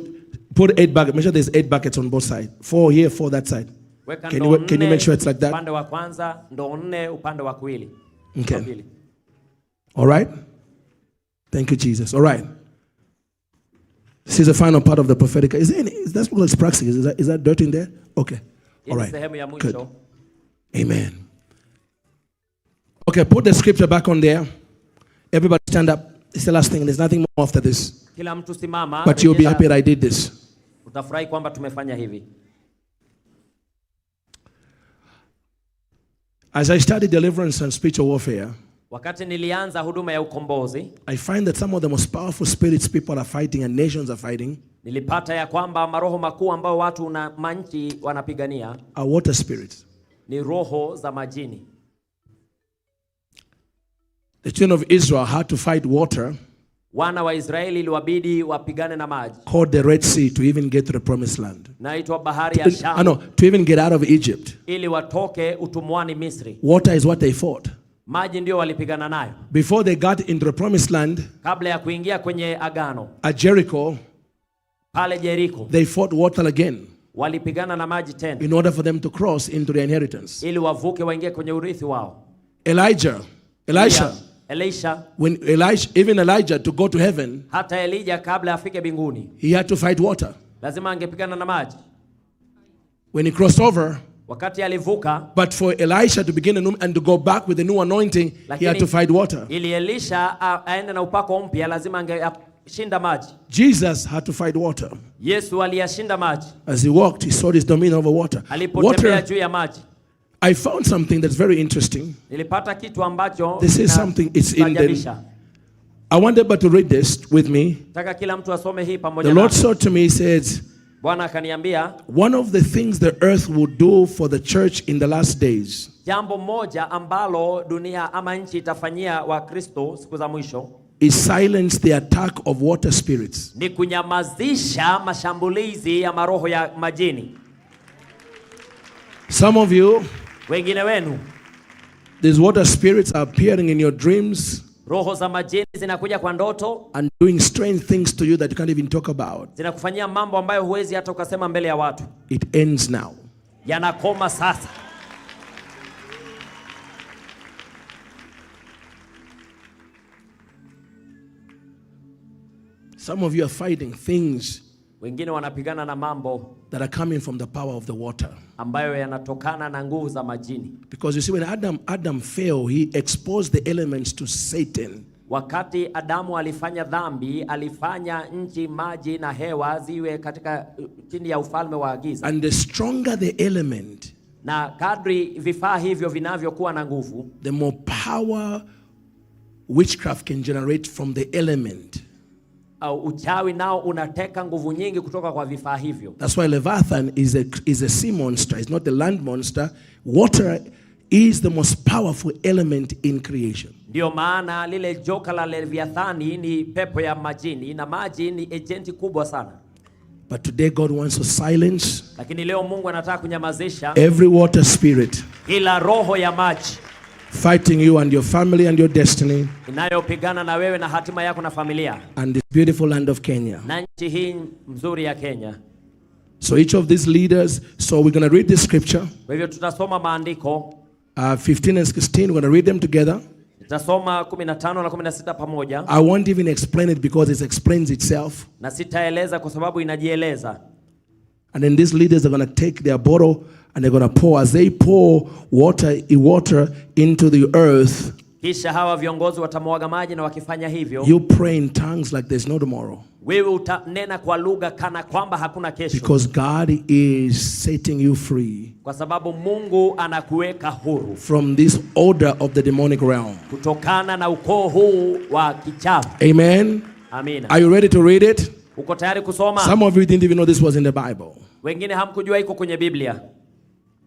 put 8 buckets. Make sure there's 8 buckets on both sides. 4 here, 4 that side. Weka Can ndoo you make sure it's like that? Upande wa kwanza, ndoo 4 upande wa kuili. Okay. All right? Thank you, Jesus. All right. This is the final part of the prophetic. Is that looks practical? Is that dirt in there? Okay. All right. Good. Amen. Okay, put the scripture back on there. Everybody stand up. It's the last thing. There's nothing more after this. Kila mtu simama. But you'll be happy that I did this. Utafurahi kwamba tumefanya hivi. As I studied deliverance and spiritual warfare, Wakati nilianza huduma ya ukombozi, I find that some of the most powerful spirits people are fighting and nations are fighting nilipata ya kwamba maroho makuu ambao watu na manchi wanapigania are water spirits. ni roho za majini. The children of Israel had to fight water Wana wa Israeli iliwabidi wapigane na maji, called the Red Sea, to even get to the promised land. naitwa bahari ya Shamu, No, to even get out of Egypt. ili watoke utumwani Misri. Water is what they fought. Maji ndio walipigana nayo. Before they got into the promised land, Kabla ya kuingia kwenye agano, at Jericho, pale Jericho, they fought water again walipigana na maji tena, in order for them to cross into their inheritance. ili wavuke waingie kwenye urithi wao. Elisha, Elisha, when even Elijah to go to heaven, hata Elijah kabla afike binguni, he had to fight water. lazima angepigana na maji. When he crossed over, Wakati alivuka, but for Elisha to begin and to go back with the new anointing, he had to fight water. ili Elisha aende na upako mpya, lazima angeshinda maji. Jesus had to fight water. Yesu aliyashinda maji. As he walked, he saw his dominion over water. Alipotembea juu ya maji, I found something that's very interesting. nilipata kitu ambacho This is something, it's in the... kinastajabisha. I want everybody to read this with me. Nataka kila mtu asome hii The pamoja Lord nami. said to me, he says, Bwana akaniambia, one of the things the earth will do for the church in the last days jambo moja ambalo dunia ama nchi itafanyia Wakristo siku za mwisho is silence the attack of water spirits. ni kunyamazisha mashambulizi ya maroho ya majini. Some of you, Wengine wenu, these water spirits are appearing in your dreams roho za majini zinakuja kwa ndoto, and doing strange things to you that you can't even talk about. zinakufanyia mambo ambayo huwezi hata ukasema mbele ya watu. It ends now. Yanakoma sasa. Some of you are fighting things Wengine wanapigana na mambo that are coming from the power of the water. ambayo yanatokana na nguvu za majini. Because you see, when Adam fell, he exposed the elements to Satan. Wakati Adamu alifanya dhambi, alifanya nchi, maji na hewa ziwe katika chini ya ufalme wa giza. And the stronger the element, Na kadri vifaa hivyo vinavyokuwa na nguvu, the more power witchcraft can generate from the element. au uchawi nao unateka nguvu nyingi kutoka kwa vifaa hivyo. That's why Leviathan is a sea monster. It's not a land monster. Water is the most powerful element in creation. Ndio maana lile joka la Leviathani ni pepo ya majini, na maji ni agenti kubwa sana. But today God wants to silence Lakini leo Mungu anataka kunyamazisha every water spirit ila roho ya maji fighting you and your family and your destiny inayopigana na wewe na hatima yako na familia and this beautiful land of Kenya. na nchi hii mzuri ya Kenya. So each of these leaders, so we're going to read this scripture, Kwa hivyo tutasoma maandiko, 15 and 16, we're going to read them together. tutasoma 15 na 16 pamoja, I won't even explain it because it explains itself. na sitaeleza kwa sababu inajieleza. And then these leaders are going to take their bottle and they're going to pour. As they pour water into the earth, Kisha hawa viongozi watamwaga maji, na wakifanya hivyo you pray in tongues like there's no tomorrow. wewe utanena kwa lugha kana kwamba hakuna kesho. Because God is setting you free Kwa sababu Mungu anakuweka huru from this order of the demonic realm. kutokana na ukoo huu wa kichawi. Amen. Amina. Are you ready to read it? Uko tayari kusoma? Some of you didn't even know this was in the Bible. Wengine hamkujua iko kwenye Biblia.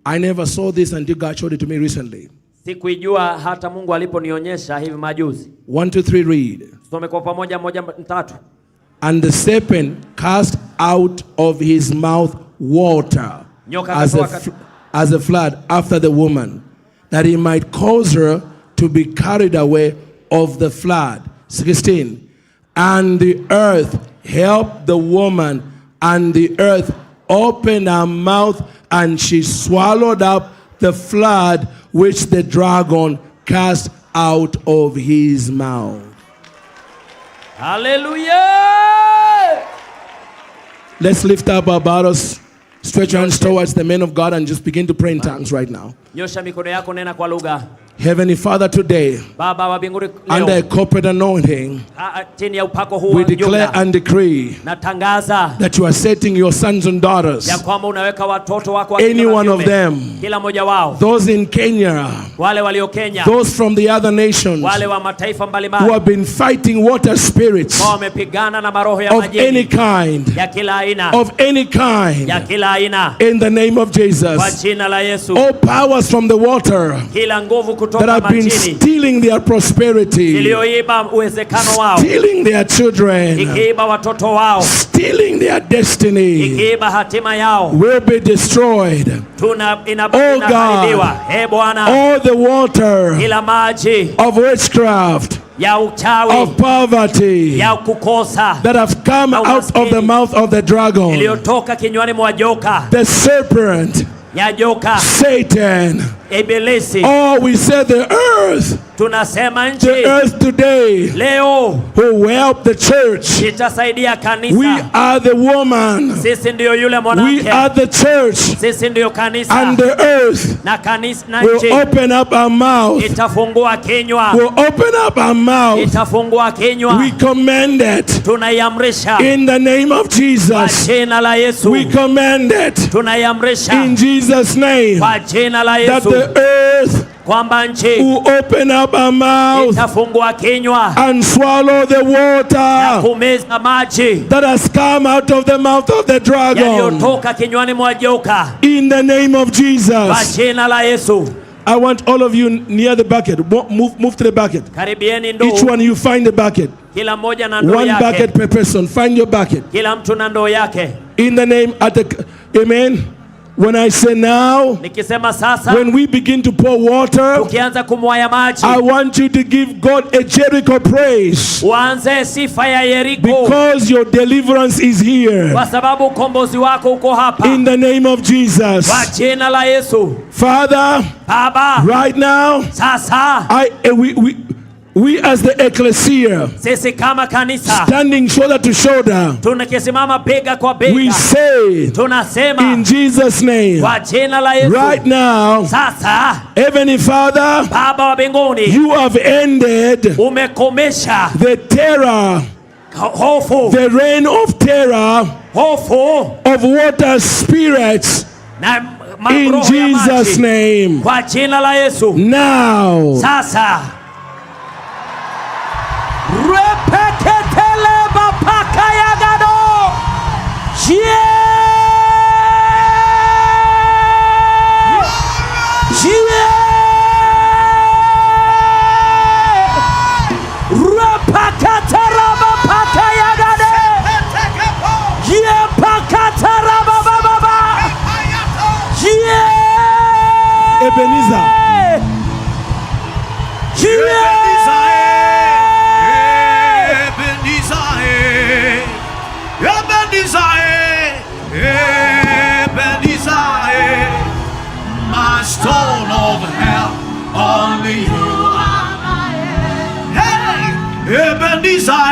I never saw this until God showed it to me recently. Sikuijua hata Mungu aliponionyesha hivi majuzi. 1, 2, 3, read. Tusome kwa pamoja, 1, 3. And the serpent cast out of his mouth water Nyoka as a flood after the woman, that he might cause her to be carried away of the flood. 16. And the earth helped the woman, and the earth opened her mouth, and she swallowed up the flood which the dragon cast out of his mouth. Hallelujah! Let's lift up our bottles, stretch your hands towards the men of God, and just begin to pray in tongues right now. Nyosha mikono yako, nena kwa lugha. Heavenly Father, today, Baba wa mbinguni under a leo corporate anointing, chini ya upako huu we wa declare jumla and decree natangaza that you are setting your sons and daughters, ya kwamba unaweka watoto wako wa any kike na one of kiume, them, kila mmoja wao, those in Kenya, wale walio Kenya, those from the other nations wale wa mataifa who mbalimbali have been fighting water spirits ambao wamepigana na maroho ya of any majini kind, ya kila aina, of any kind, ya kila aina, in the name of kwa Jesus. jina la Yesu. All powers from the water Kila nguvu that kutoka have been majini stealing their prosperity, iliyoiba uwezekano wao, stealing their children, ikiiba watoto wao, stealing their destiny, ikiiba hatima yao, will be destroyed. inaharibiwa. Bwana, All the water kila maji of witchcraft, ya uchawi, of poverty, ya kukosa that have come out of the mouth of the dragon, iliyotoka kinywani mwa joka, the serpent, ya joka, Satan. Ibilisi. Oh, we say the earth, Tunasema the nchi earth today leo will help the church. itasaidia kanisa. We are the woman. Sisi ndio yule We mwanamke. are the church. Sisi ndio kanisa. And the earth Na kanisa na will nchi open up our mouth. itafungua kinywa. Will open up our mouth. Itafungua kinywa. We command it. Tunaiamrisha In the name of kwa Jesus. jina la Yesu. We command it. Tunaiamrisha In Jesus' name. kwa jina la That Yesu the earth kwamba nchi will open up our mouth itafungua kinywa and swallow the na water kumeza maji that has come out of the mouth of the dragon. yaliyotoka kinywani mwa joka In the name of kwa Jesus. jina la Yesu. I want all of you near the bucket. Move to the bucket. Karibieni Each ndoo. one you find the bucket. Kila mmoja na ndoo One yake. bucket per person. Find your bucket. Kila mtu na ndoo yake. In the name at the amen. When I say now, Nikisema sasa, when we begin to pour water, ukianza kumwaya maji, I want you to give God a Jericho praise uanze sifa ya Yeriko, because your deliverance is here. kwa sababu ukombozi wako uko hapa. In the name of Jesus. Kwa jina la Yesu. Father, Baba, right now, sasa we as the ecclesia, sisi kama kanisa standing shoulder to shoulder, tunakisimama bega kwa we bega, say tunasema in Jesus' name, kwa jina la Yesu. right now, Sasa Heavenly Father, Baba wa mbinguni, you have ended umekomesha the terror, hofu, the reign of terror hofu of water spirits na in maroho ya Jesus' maji. name. Kwa jina la Yesu. Now, Sasa repeketele bapaka yagado. Repakatara bapaka yagade. Pakatara baba baba. Ebenezer. My stone of help, only you are my help. Hey, Ebenezer,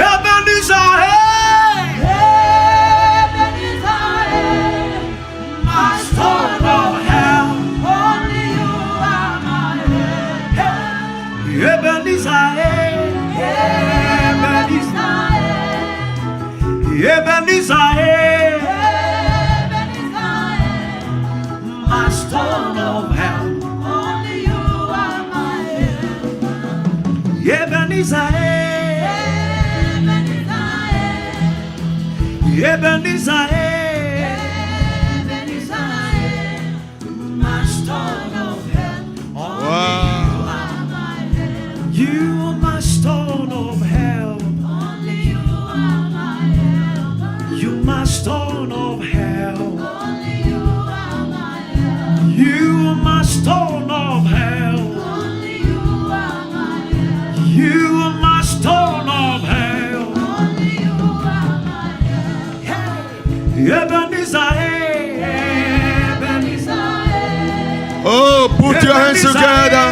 Ebenezer, my stone of help, only you are my help. Ebenezer, Ebenezer, my stone of help, only you are my help. Ebenezer, Ebenezer, my stone of help, only you are my help. You are my stone of help, only you are my help. You my stone of help, only you are my help. You are my stone of help, only you are my help. You are my stone of help, only you are my help. Hey, Ebenezer, Ebenezer. Oh, put your hands together.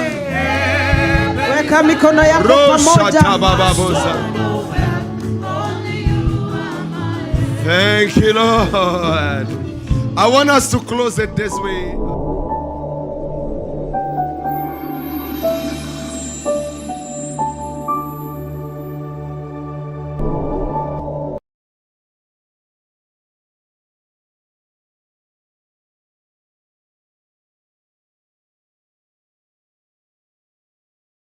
Weka mikono yako pamoja. Thank you, Lord. I want us to close it this way.